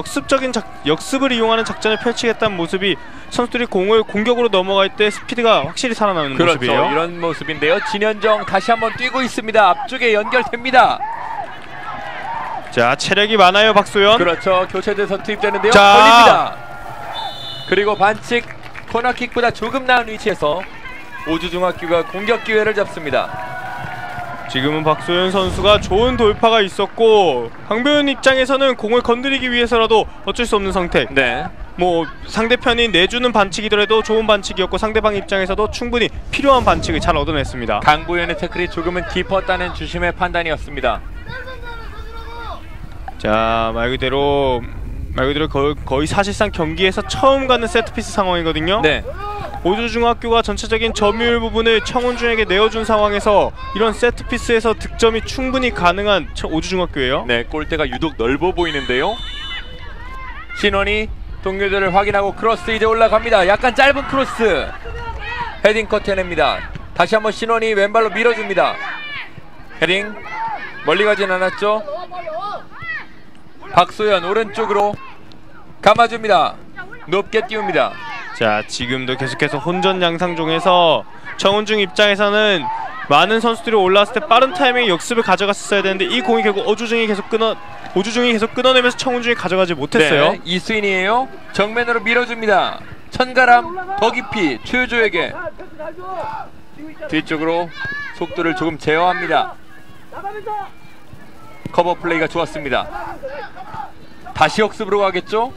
역습을 이용하는 작전을 펼치겠다는 모습이 선수들이 공을 공격으로 넘어갈 때 스피드가 확실히 살아나는 그렇죠. 모습이에요. 이런 모습인데요. 진현정 다시 한번 뛰고 있습니다. 앞쪽에 연결됩니다. 자, 체력이 많아요, 박소연. 그렇죠. 교체돼서 투입되는데요. 자, 걸립니다. 그리고 반칙, 코너킥보다 조금 나은 위치에서 오주중학교가 공격 기회를 잡습니다. 지금은 박소연 선수가 좋은 돌파가 있었고 강병현 입장에서는 공을 건드리기 위해서라도 어쩔 수 없는 선택. 네. 뭐 상대편이 내주는 반칙이더라도 좋은 반칙이었고 상대방 입장에서도 충분히 필요한 반칙을 잘 얻어냈습니다. 강보현의 태클이 조금은 깊었다는 주심의 판단이었습니다. 자, 말 그대로 거의 사실상 경기에서 처음 가는 세트피스 상황이거든요. 네. 오주중학교가 전체적인 점유율 부분을 청운중에게 내어준 상황에서 이런 세트피스에서 득점이 충분히 가능한 오주중학교예요. 네, 골대가 유독 넓어 보이는데요. 신원이 동료들을 확인하고 크로스 이제 올라갑니다. 약간 짧은 크로스. 헤딩 커트해냅니다. 다시 한번 신원이 왼발로 밀어줍니다. 헤딩 멀리 가진 않았죠. 박소연 오른쪽으로 감아줍니다. 높게 띄웁니다. 자, 지금도 계속해서 혼전 양상종에서 청운중 입장에서는 많은 선수들이 올라왔을 때 빠른 타이밍에 역습을 가져갔었어야 되는데 이 공이 결국 오주중이 계속 끊어내면서 청운중이 가져가지 못했어요. 네, 이수인이에요. 정면으로 밀어줍니다. 천가람 더 깊이 최효조에게 뒤쪽으로 속도를 조금 제어합니다. 커버 플레이가 좋았습니다. 다시 역습으로 가겠죠?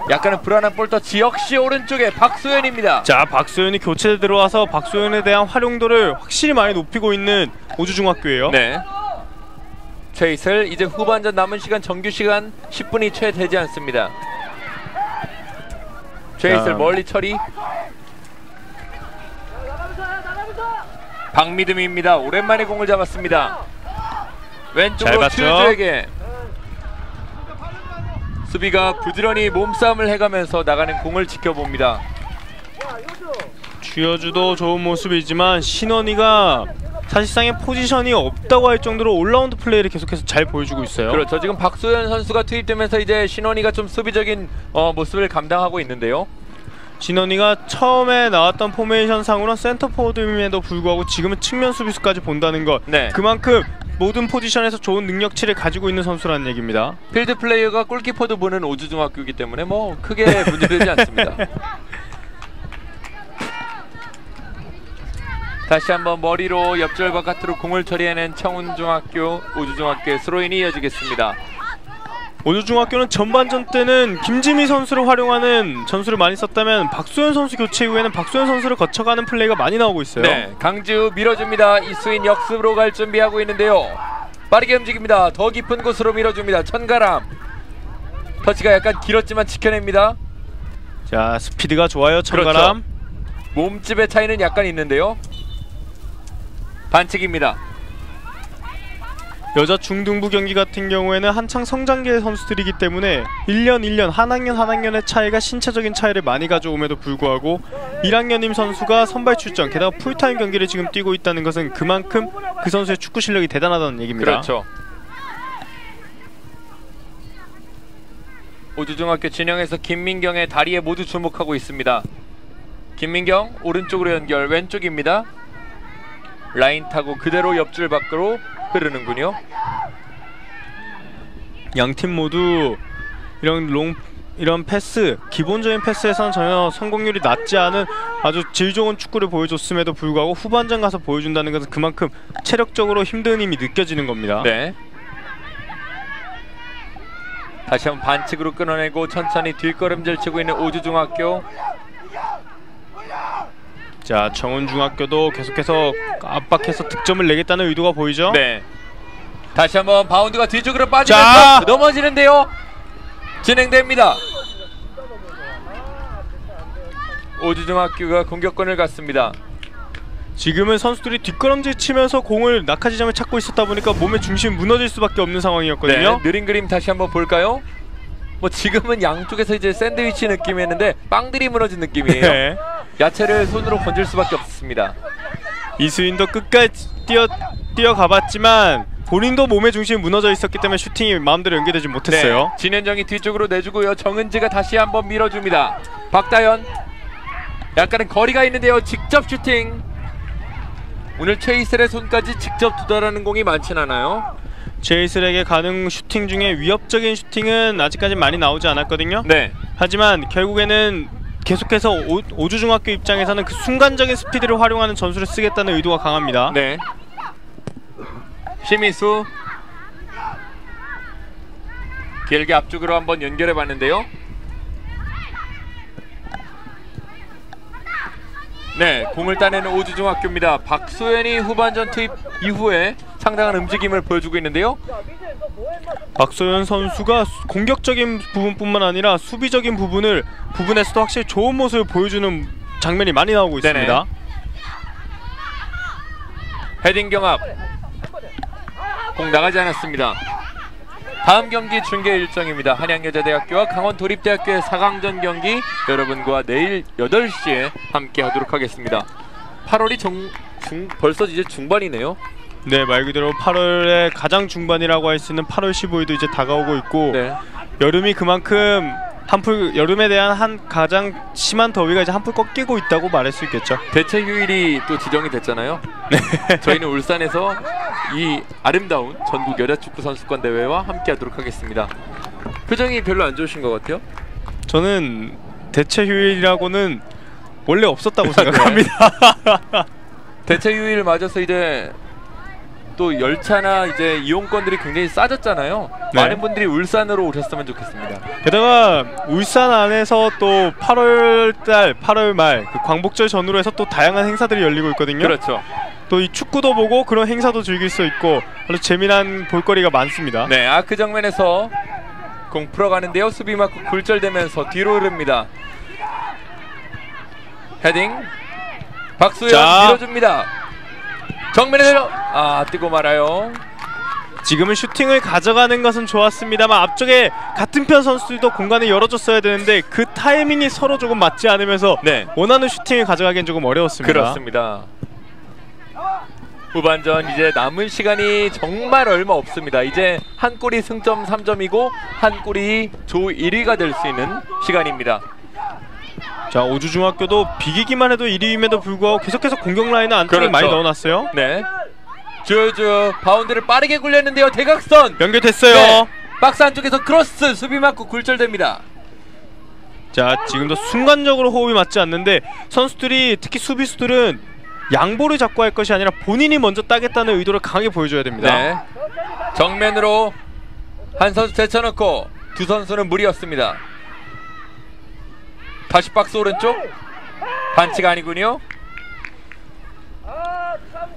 약간은 불안한 볼터치 역시 오른쪽에 박소연입니다. 자, 박소연이 교체에 들어와서 박소연에 대한 활용도를 확실히 많이 높이고 있는 오주중학교예요. 네. 최이슬 이제 후반전 남은 시간 정규 시간 10분이 채 되지 않습니다. 최이슬 멀리 처리. 박미듬입니다. 오랜만에 공을 잡았습니다. 왼쪽으로 최효조에게 수비가 부지런히 몸싸움을 해가면서 나가는 공을 지켜봅니다. 추여주도 좋은 모습이지만 신원이가 사실상의 포지션이 없다고 할 정도로 올라운드 플레이를 계속해서 잘 보여주고 있어요. 그렇죠. 지금 박소연 선수가 투입되면서 이제 신원이가 좀 수비적인 모습을 감당하고 있는데요. 신원이가 처음에 나왔던 포메이션 상으로는 센터 포워드임에도 불구하고 지금은 측면 수비수까지 본다는 것. 네. 그만큼 모든 포지션에서 좋은 능력치를 가지고 있는 선수라는 얘기입니다. 필드 플레이어가 골키퍼도 보는 오주중학교이기 때문에 뭐 크게 문제되지 않습니다. 다시 한번 머리로 옆절 바깥으로 공을 처리해낸 청운중학교, 오주중학교의 스로인이 이어지겠습니다. 오주중학교는 전반전 때는 김지미 선수를 활용하는 전술을 많이 썼다면 박소연 선수 교체 이후에는 박소연 선수를 거쳐가는 플레이가 많이 나오고 있어요. 네, 강지우 밀어줍니다. 이수인 역습으로 갈 준비하고 있는데요. 빠르게 움직입니다. 더 깊은 곳으로 밀어줍니다. 천가람 터치가 약간 길었지만 지켜냅니다. 자, 스피드가 좋아요. 천가람. 그렇죠. 몸집의 차이는 약간 있는데요. 반칙입니다. 여자 중등부 경기 같은 경우에는 한창 성장기의 선수들이기 때문에 1년 한 학년의 차이가 신체적인 차이를 많이 가져옴에도 불구하고 1학년임 선수가 선발 출전 게다가 풀타임 경기를 지금 뛰고 있다는 것은 그만큼 그 선수의 축구 실력이 대단하다는 얘기입니다. 그렇죠. 오주중학교 진영에서 김민경의 다리에 모두 주목하고 있습니다. 김민경 오른쪽으로 연결, 왼쪽입니다. 라인 타고 그대로 옆줄 밖으로 흐르는군요. 양팀 모두 이런 패스, 기본적인 패스에서는 전혀 성공률이 낮지 않은 아주 질 좋은 축구를 보여줬음에도 불구하고 후반전 가서 보여준다는 것은 그만큼 체력적으로 힘든 힘이 느껴지는 겁니다. 네. 다시 한번 반칙으로 끊어내고 천천히 뒷걸음질 치고 있는 오주중학교. 자, 청운중학교도 계속해서 압박해서 득점을 내겠다는 의도가 보이죠? 네. 다시 한번 바운드가 뒤쪽으로 빠지면서 넘어지는데요. 진행됩니다. 오주중학교가 공격권을 갖습니다. 지금은 선수들이 뒷걸음질 치면서 공을 낙하지점에 찾고 있었다 보니까 몸의 중심이 무너질 수밖에 없는 상황이었거든요. 네, 느린 그림 다시 한번 볼까요? 뭐 지금은 양쪽에서 이제 샌드위치 느낌이었는데 빵들이 무너진 느낌이에요. 네. 야채를 손으로 건질 수밖에 없습니다. 이수인도 끝까지 뛰어가봤지만 본인도 몸의 중심이 무너져 있었기 때문에 슈팅이 마음대로 연계되지 못했어요. 네, 진현정이 뒤쪽으로 내주고요. 정은지가 다시 한번 밀어줍니다. 박다현 약간은 거리가 있는데요. 직접 슈팅. 오늘 최이슬의 손까지 직접 도달하는 공이 많진 않아요. 최이슬에게 가는 슈팅 중에 위협적인 슈팅은 아직까지 많이 나오지 않았거든요. 네. 하지만 결국에는 계속해서 오주중학교 입장에서는 그 순간적인 스피드를 활용하는 전술을 쓰겠다는 의도가 강합니다. 네. 심희수 길게 앞쪽으로 한번 연결해 봤는데요. 네, 공을 따내는 오주중학교입니다. 박소연이 후반전 투입 이후에 상당한 움직임을 보여주고 있는데요. 박소연 선수가 공격적인 부분뿐만 아니라 수비적인 부분에서도 확실히 좋은 모습을 보여주는 장면이 많이 나오고 있습니다. 네네. 헤딩 경합. 공 나가지 않았습니다. 다음 경기 중계 일정입니다. 한양여자대학교와 강원도립대학교의 4강전 경기 여러분과 내일 8시에 함께 하도록 하겠습니다. 8월이 벌써 이제 중반이네요. 네, 말 그대로 8월의 가장 중반이라고 할 수 있는 8월 15일도 이제 다가오고 있고 네. 여름이 그만큼 여름에 대한 가장 심한 더위가 이제 한풀 꺾이고 있다고 말할 수 있겠죠. 대체 휴일이 또 지정이 됐잖아요. 네. 저희는 울산에서 이 아름다운 전국 여자축구 선수권 대회와 함께 하도록 하겠습니다. 표정이 별로 안 좋으신 것 같아요? 저는 대체 휴일이라고는 원래 없었다고 생각합니다. 대체 휴일 맞아서 이제 또 열차나 이제 이용권들이 굉장히 싸졌잖아요. 네. 많은 분들이 울산으로 오셨으면 좋겠습니다. 게다가 울산 안에서 또 8월 말 그 광복절 전후로 해서 또 다양한 행사들이 열리고 있거든요. 그렇죠. 또 이 축구도 보고 그런 행사도 즐길 수 있고 아주 재미난 볼거리가 많습니다. 네, 아크 정면에서 공 풀어가는데요. 수비 맞고 굴절되면서 뒤로 흐릅니다. 헤딩 박수현 밀어줍니다. 정면에 내려 뛰고 말아요. 지금은 슈팅을 가져가는 것은 좋았습니다만 앞쪽에 같은 편 선수들도 공간을 열어줬어야 되는데 그 타이밍이 서로 조금 맞지 않으면서 네. 원하는 슈팅을 가져가기엔 조금 어려웠습니다. 그렇습니다. 후반전 이제 남은 시간이 정말 얼마 없습니다. 이제 한 골이 승점 3점이고 한 골이 조 1위가 될 수 있는 시간입니다. 자, 오주중학교도 비기기만 해도 1위임에도 불구하고 계속해서 공격 라인을 안쪽에 그렇죠. 많이 넣어놨어요. 네. 쭉 바운드를 빠르게 굴렸는데요. 대각선 연결됐어요. 네. 박스 안쪽에서 크로스 수비 맞고 굴절됩니다. 자, 지금도 순간적으로 호흡이 맞지 않는데 선수들이 특히 수비수들은 양보를 잡고 할 것이 아니라 본인이 먼저 따겠다는 의도를 강하게 보여줘야 됩니다. 네. 정면으로 한 선수 제쳐놓고 두 선수는 무리였습니다. 다시 박스 오른쪽 반칙 아니군요.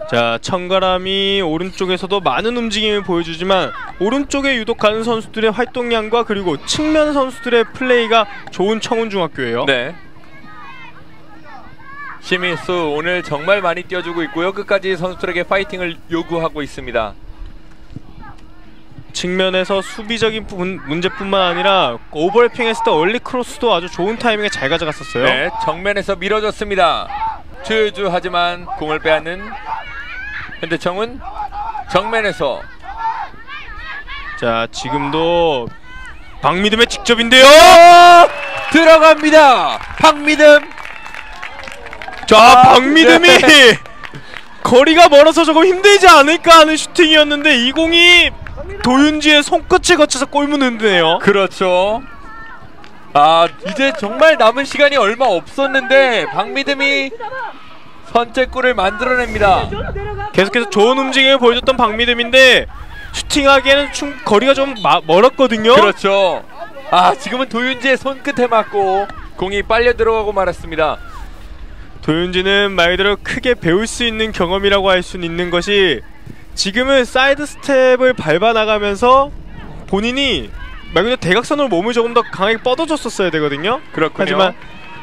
자, 청가람이 오른쪽에서도 많은 움직임을 보여주지만 오른쪽에 유독 가는 선수들의 활동량과 그리고 측면 선수들의 플레이가 좋은 청운중학교예요. 네. 심희수 오늘 정말 많이 뛰어주고 있고요. 끝까지 선수들에게 파이팅을 요구하고 있습니다. 측면에서 수비적인 문제뿐만 아니라 오버래핑했을 때 얼리 크로스도 아주 좋은 타이밍에 잘 가져갔었어요. 네, 정면에서 밀어줬습니다. 하지만 공을 빼앗는 현대청운. 정면에서 자, 지금도 박미듬의 직접인데요. 들어갑니다. 박미듬. 자, 박미듬이 거리가 멀어서 조금 힘들지 않을까 하는 슈팅이었는데 이 공이 도윤지의 손끝을 거쳐서 골문 흔드네요. 그렇죠. 이제 정말 남은 시간이 얼마 없었는데 박미듬이 선제골을 만들어냅니다. 계속해서 좋은 움직임을 보여줬던 박미듬인데 슈팅하기에는 거리가 좀 멀었거든요. 그렇죠. 아, 지금은 도윤지의 손끝에 맞고 공이 빨려 들어가고 말았습니다. 도윤지는 말 그대로 크게 배울 수 있는 경험이라고 할 수 있는 것이 지금은 사이드 스텝을 밟아 나가면서 본인이 말 그대로 대각선으로 몸을 조금 더 강하게 뻗어줬었어야 되거든요. 그렇군요. 하지만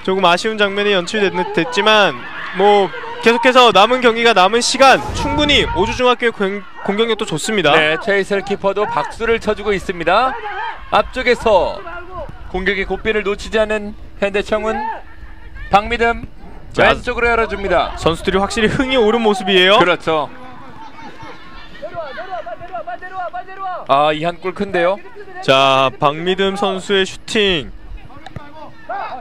조금 아쉬운 장면이 연출됐지만 뭐 계속해서 남은 경기가 남은 시간 충분히 오주중학교의 공격력도 좋습니다. 네, 최이슬 키퍼도 박수를 쳐주고 있습니다. 앞쪽에서 공격의 고삐를 놓치지 않은 현대청운. 박미듬 왼쪽으로 열어줍니다. 선수들이 확실히 흥이 오른 모습이에요. 그렇죠. 아, 이 한 골 큰데요. 자, 박미듬 선수의 슈팅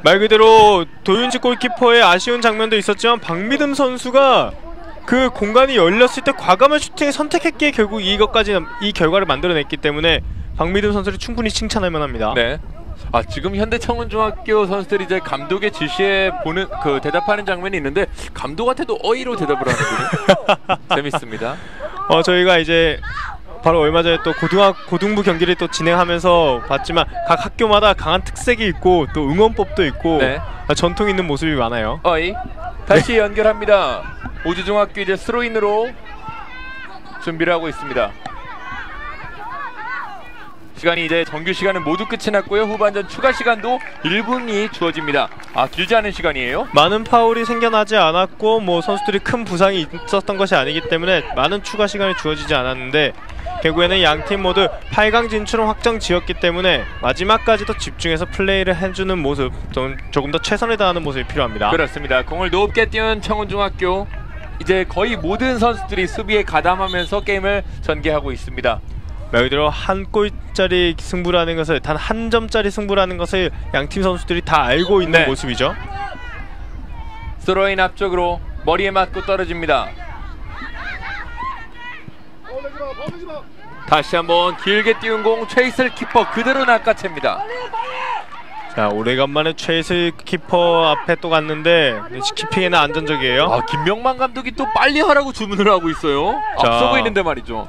말 그대로 도윤지 골키퍼의 아쉬운 장면도 있었지만 박미듬 선수가 그 공간이 열렸을 때 과감한 슈팅을 선택했기에 결국 이 결과를 만들어냈기 때문에 박미듬 선수를 충분히 칭찬할 만합니다. 네. 아, 지금 현대청운중학교 선수들이 이제 감독의 지시에 대답하는 장면이 있는데 감독한테도 어이로 대답을 하는군요. 재밌습니다. 저희가 이제 바로 얼마 전에 또 고등부 경기를 또 진행하면서 봤지만 각 학교마다 강한 특색이 있고 또 응원법도 있고 네. 전통 있는 모습이 많아요. 어이 다시 연결합니다. 오주중학교 이제 스로인으로 준비를 하고 있습니다. 시간이 이제 정규 시간은 모두 끝이 났고요. 후반전 추가 시간도 1분이 주어집니다. 아, 길지 않은 시간이에요? 많은 파울이 생겨나지 않았고 뭐 선수들이 큰 부상이 있었던 것이 아니기 때문에 많은 추가 시간이 주어지지 않았는데 결국에는 양팀 모두 8강 진출은 확정 지었기 때문에 마지막까지도 집중해서 플레이를 해주는 모습, 조금 더 최선을 다하는 모습이 필요합니다. 그렇습니다. 공을 높게 띄운 청운중학교, 이제 거의 모든 선수들이 수비에 가담하면서 게임을 전개하고 있습니다. 말 그대로 한 골짜리 승부라는 것을, 단 한 점짜리 승부라는 것을 양팀 선수들이 다 알고 있는 모습이죠. 스로인 앞쪽으로 머리에 맞고 떨어집니다. 다시 한번 길게 띄운 공, 최이슬 키퍼 그대로 낚아챕니다. 자, 오래간만에 최이슬 키퍼 앞에 또 갔는데 키핑에는 안전적이에요. 아, 김명만 감독이 또 빨리 하라고 주문을 하고 있어요. 앞서 보이는데 말이죠.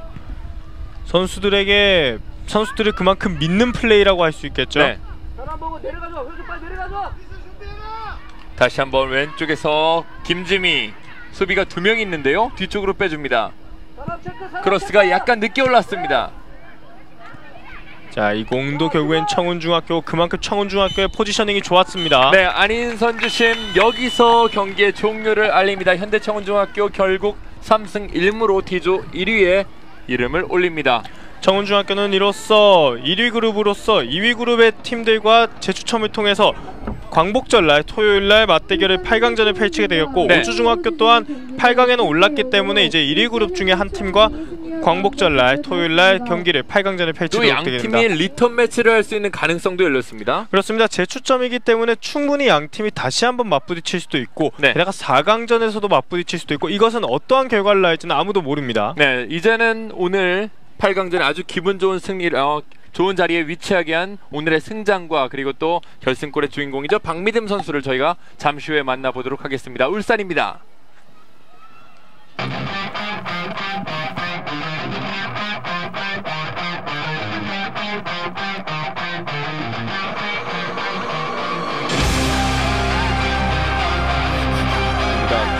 선수들을 그만큼 믿는 플레이라고 할 수 있겠죠. 네. 다시 한번 왼쪽에서 김지미, 수비가 2명 있는데요. 뒤쪽으로 빼줍니다. 크로스가 약간 늦게 올랐습니다. 자, 이 공도 결국엔 청운중학교, 그만큼 청운중학교의 포지셔닝이 좋았습니다. 네, 안인선 주심 여기서 경기의 종료를 알립니다. 현대청운중학교 결국 3승 1무로 D조 1위에 이름을 올립니다. 청운중학교는 이로써 1위 그룹으로서 2위 그룹의 팀들과 재추첨을 통해서 광복절날 토요일날 맞대결을 8강전을 펼치게 되었고, 네. 오주중학교 또한 8강에는 올랐기 때문에 이제 1위 그룹 중에 한 팀과 광복절날 토요일날 경기를 8강전을 펼치게 됩니다. 또 양팀이 리턴 매치를 할 수 있는 가능성도 열렸습니다. 그렇습니다. 재추첨이기 때문에 충분히 양팀이 다시 한번 맞부딪힐 수도 있고, 게다가 4강전에서도 맞부딪힐 수도 있고, 이것은 어떠한 결과를 낳을지는 아무도 모릅니다. 네, 이제는 오늘 8강전에 아주 기분 좋은 승리를 좋은 자리에 위치하게 한 오늘의 승장과 그리고 또 결승골의 주인공이죠, 박미듬 선수를 저희가 잠시 후에 만나보도록 하겠습니다. 울산입니다.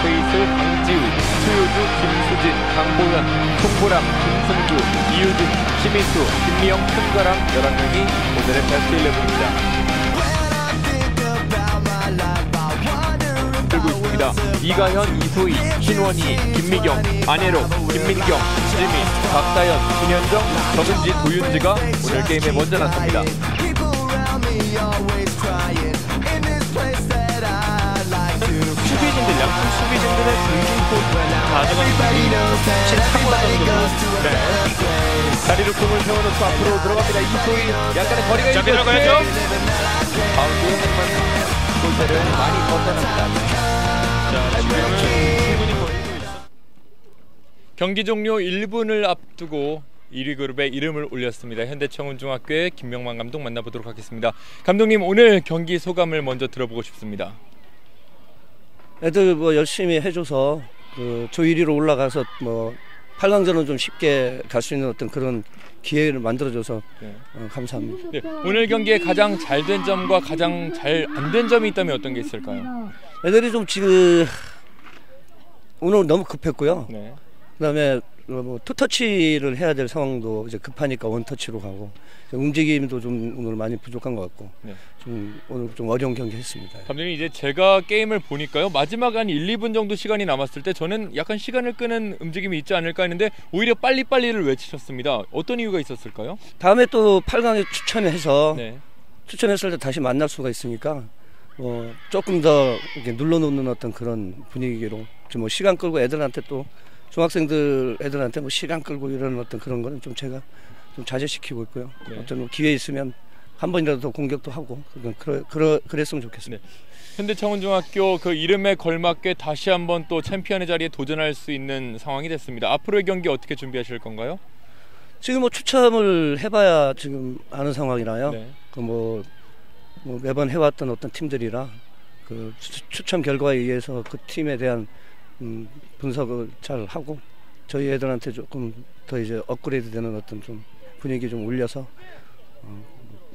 최이슬, 강지우, 최효주, 김수진, 강보현, 송보람, 김승규, 이유진, 심희수, 김미영, 큰가람 11명이 오늘의 베스트 11입니다. 들고 있습니다. 이가현, 이소희, 신원희, 김미경, 안혜록, 김민경, 지미, 박다현, 신현정, 정은지, 도윤지가 오늘 게임에 먼저 나섭니다. 수비진들, 양팀 수비진들의 공중포 가져가는 침착과 정도. 다리로 공을 세워놓고 앞으로 들어갑니다. 이소희, 약간의 거리가 있는 들어가야죠. 가운데에 하지만 골대를 많이 벗어납니다. 자, 지금은 충분히 거리고 있어. 경기 종료 1분을 앞두고 1위 그룹에 이름을 올렸습니다. 현대청운중학교의 김명만 감독 만나보도록 하겠습니다. 감독님, 오늘 경기 소감을 먼저 들어보고 싶습니다. 애들 뭐 열심히 해줘서 그 조 1위로 올라가서 뭐 8강전은 좀 쉽게 갈 수 있는 어떤 그런 기회를 만들어줘서 감사합니다. 네, 오늘 경기에 가장 잘 된 점과 가장 잘 안 된 점이 있다면 어떤 게 있을까요? 애들이 좀 지금 오늘 너무 급했고요. 네. 그다음에 뭐 투터치를 해야 될 상황도 이제 급하니까 원터치로 가고 움직임도 좀 오늘 많이 부족한 것 같고 네. 좀 오늘 좀 어려운 경기 했습니다. 감독님 이제 제가 게임을 보니까요 마지막 한 1, 2분 정도 시간이 남았을 때 저는 약간 시간을 끄는 움직임이 있지 않을까 했는데 오히려 빨리빨리를 외치셨습니다. 어떤 이유가 있었을까요? 다음에 또 8강에 추천해서 네. 추천했을 때 다시 만날 수가 있으니까 조금 더 이렇게 눌러놓는 어떤 그런 분위기로 좀 뭐 시간 끌고 애들한테 또 중학생들 애들한테 뭐 시간 끌고 이런 어떤 그런 거는 좀 제가 좀 자제시키고 있고요. 네. 어떤 기회 있으면 한 번이라도 더 공격도 하고 그랬으면 좋겠습니다. 네. 현대청운중학교 그 이름에 걸맞게 다시 한번 또 챔피언의 자리에 도전할 수 있는 상황이 됐습니다. 앞으로의 경기 어떻게 준비하실 건가요? 지금 뭐 추첨을 해봐야 지금 아는 상황이라요. 네. 뭐 매번 해왔던 어떤 팀들이라 그 추첨 결과에 의해서 그 팀에 대한 분석을 잘 하고 저희 애들한테 조금 더 이제 업그레이드되는 어떤 좀 분위기 좀 올려서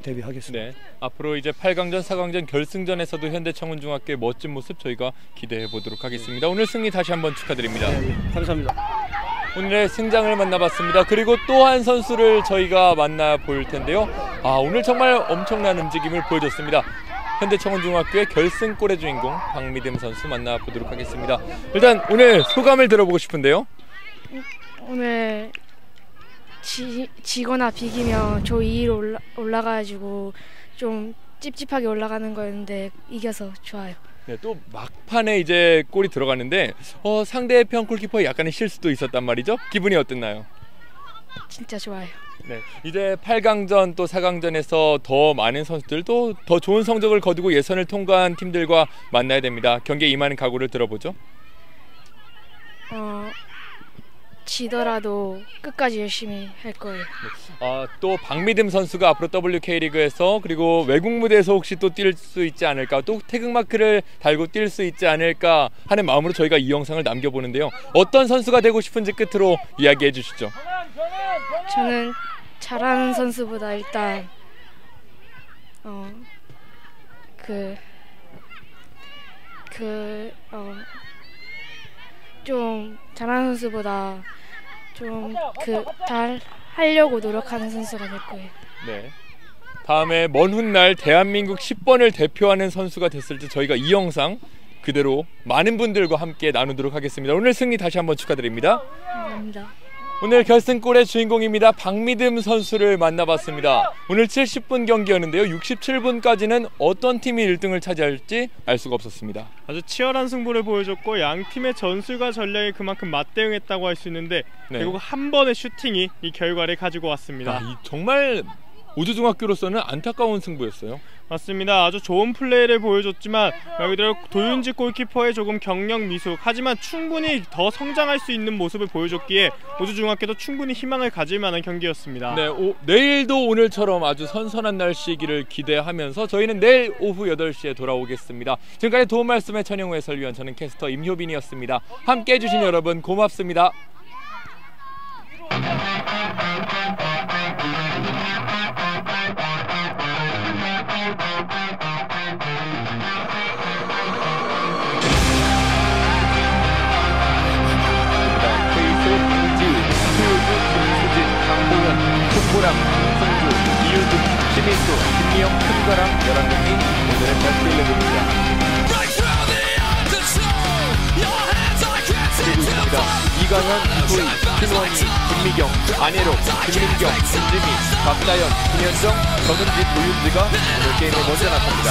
데뷔하겠습니다. 네. 앞으로 이제 8강전, 4강전 결승전에서도 현대청운중학교의 멋진 모습 저희가 기대해 보도록 하겠습니다. 오늘 승리 다시 한번 축하드립니다. 네, 감사합니다. 오늘의 승장을 만나봤습니다. 그리고 또 한 선수를 저희가 만나볼 텐데요. 오늘 정말 엄청난 움직임을 보여줬습니다. 현대청운중학교의 결승골의 주인공 박미듬 선수 만나보도록 하겠습니다. 일단 오늘 소감을 들어보고 싶은데요. 오늘 지거나 비기면 조 2위로 올라가가지고 좀 찝찝하게 올라가는 거였는데 이겨서 좋아요. 네, 또 막판에 이제 골이 들어가는데 상대편 골키퍼에 약간의 실수도 있었단 말이죠. 기분이 어땠나요? 진짜 좋아요. 네, 이제 8강전 또 4강전에서 더 많은 선수들도 더 좋은 성적을 거두고 예선을 통과한 팀들과 만나야 됩니다. 경기에 임하는 각오를 들어보죠. 지더라도 끝까지 열심히 할 거예요. 또 박미듬 선수가 앞으로 WK리그에서 그리고 외국 무대에서 혹시 또 뛸 수 있지 않을까, 또 태극마크를 달고 뛸 수 있지 않을까 하는 마음으로 저희가 이 영상을 남겨보는데요. 어떤 선수가 되고 싶은지 끝으로 이야기해 주시죠. 저는 잘하는 선수보다 일단 좀 잘하는 선수보다 좀 잘 하려고 노력하는 선수가 될 거예요. 네. 다음에 먼 훗날 대한민국 10번을 대표하는 선수가 됐을 때 저희가 이 영상 그대로 많은 분들과 함께 나누도록 하겠습니다. 오늘 승리 다시 한번 축하드립니다. 감사합니다. 오늘 결승골의 주인공입니다. 박미듬 선수를 만나봤습니다. 오늘 70분 경기였는데요. 67분까지는 어떤 팀이 1등을 차지할지 알 수가 없었습니다. 아주 치열한 승부를 보여줬고 양 팀의 전술과 전략이 그만큼 맞대응했다고 할 수 있는데 결국 한 번의 슈팅이 이 결과를 가지고 왔습니다. 정말 우주중학교로서는 안타까운 승부였어요. 맞습니다. 아주 좋은 플레이를 보여줬지만 말 그대로 도윤지 골키퍼의 조금 경력 미숙, 하지만 충분히 더 성장할 수 있는 모습을 보여줬기에 우주중학교도 충분히 희망을 가질 만한 경기였습니다. 네, 내일도 오늘처럼 아주 선선한 날씨이기를 기대하면서 저희는 내일 오후 8시에 돌아오겠습니다. 지금까지 도움 말씀의 천영우 해설위원, 저는 캐스터 임효빈이었습니다. 함께해 주신 여러분 고맙습니다. 박보람, 송주, 이유준, 심인수, 김미영, 큰가랑 11명이 오늘의 베스트 11입니다. 그리고 있습니다. 이강현, 이소희, 신원희, 김미경, 안혜록, 김민경, 김지미, 박다현, 김현정, 정은지, 노윤지가 오늘 게임에 먼저 나섭니다.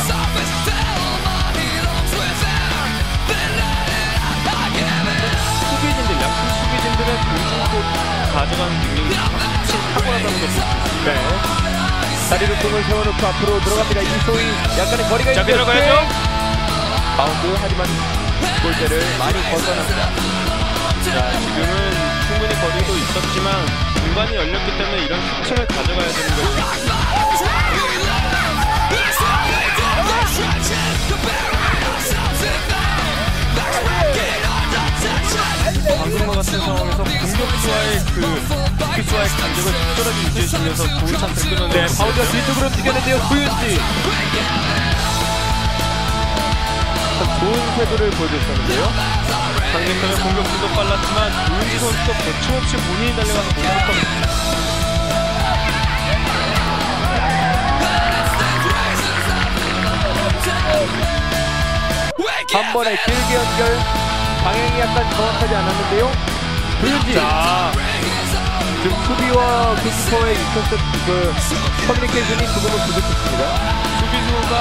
수비진들, 양팀 수비진들은 공격도 가져가는 능력이 확실히 탁월하다는 것을 네. 다리로 공을 세워놓고 앞으로 들어갑니다. 이소희, 약간의 거리가 있는데 들어가야죠. 바운드, 하지만 골대를 많이 벗어납니다. 자, 지금은 충분히 거리도 있었지만 공간이 열렸기 때문에 이런 슈팅을 가져가야 되는 거죠. 방금과 같은 상황에서 공격 선수와의 수비수와의 간격을 적절하게 유지해주면서 좋은 찬스를 끊어내고 네, 바우드가 뒤쪽으로 뛰겨내는데요. 구윤지. 좋은 태도를 보여줬었는데요. 상대편의 공격수도 빨랐지만 조윤지 선수가 거침없이 본인이 달려가서 공격합니다. 한 번에 길게 연결. 방향이 약간 정확하지 않았는데요. 구윤지. 자, 지금 수비와 골키퍼의 커뮤니케이션이 조금은 부족했습니다. 수비수가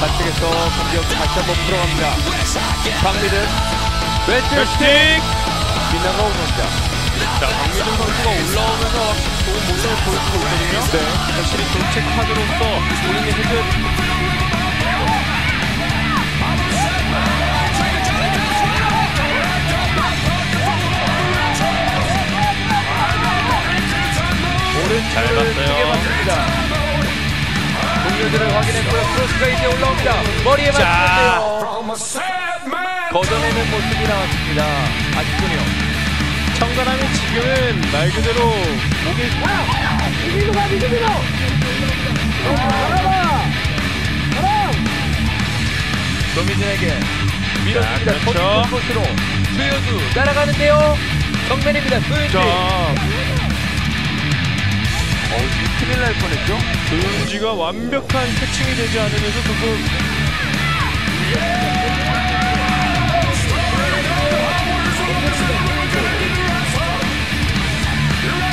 반칙에서 공격 다시 한번 풀어갑니다. 박미든 왼쪽 슈팅 빗나가 오는다. 자, 박미준 선수가 올라오면서 확실히 좋은 모습을 보여주고 있거든요. 네. 확실히 교체 카드로서 본인의 헤드 잘 봤어요. 동료들을 확인했고요. 크로스가 이제 올라옵니다. 머리에 맞추는데요. 걷어내는 모습이 나왔습니다. 아쉽군요. 청가람이 지금은 말 그대로 목에 노민준에게 밀어줍니다. 그렇죠. 곳으로 수효주 날아가는데요. 정면입니다. 수효주. 큰일 날 뻔했죠. 조윤지가 완벽한 캐칭이 되지 않으면서 조금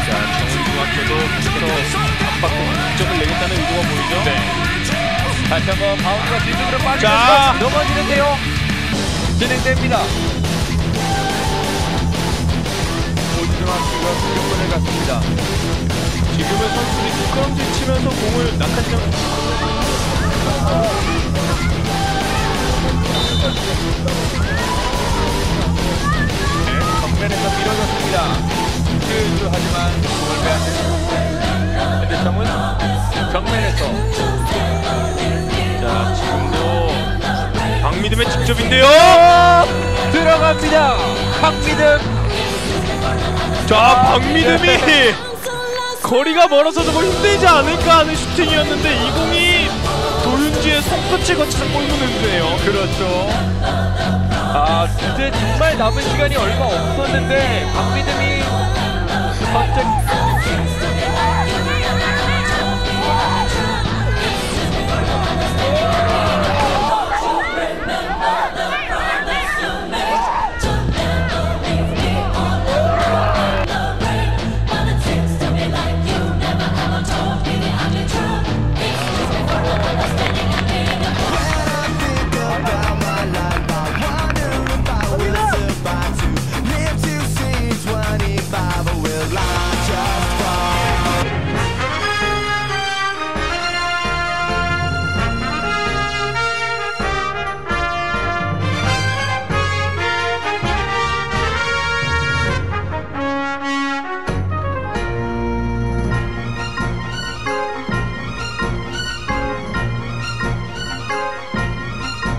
자, 정훈중학교도 계속해서 압박으로 득점을 내겠다는 의도가 보이죠. 네. 다시 한번 바운드가 뒤쪽으로 자. 빠지면서 넘어지는데요. 진행됩니다. 오준학교가 공격권을 갖습니다. 지금은 선수들이 뒷걸음질 치면서 공을 낙하시켜 정면에서 밀어줬습니다. 수요주 하지만 공을 빼앗는 현대청은 정면에서 자, 지금도 박미듬의 직접인데요. 들어갑니다. 박미듬. 자, 박미듬이 거리가 멀어서 뭐 힘들지 않을까 하는 슈팅이었는데 이 공이 도윤지의 손끝을 거쳐서 골문했네요. 그렇죠. 이제 정말 남은 시간이 얼마 없었는데 박미듬이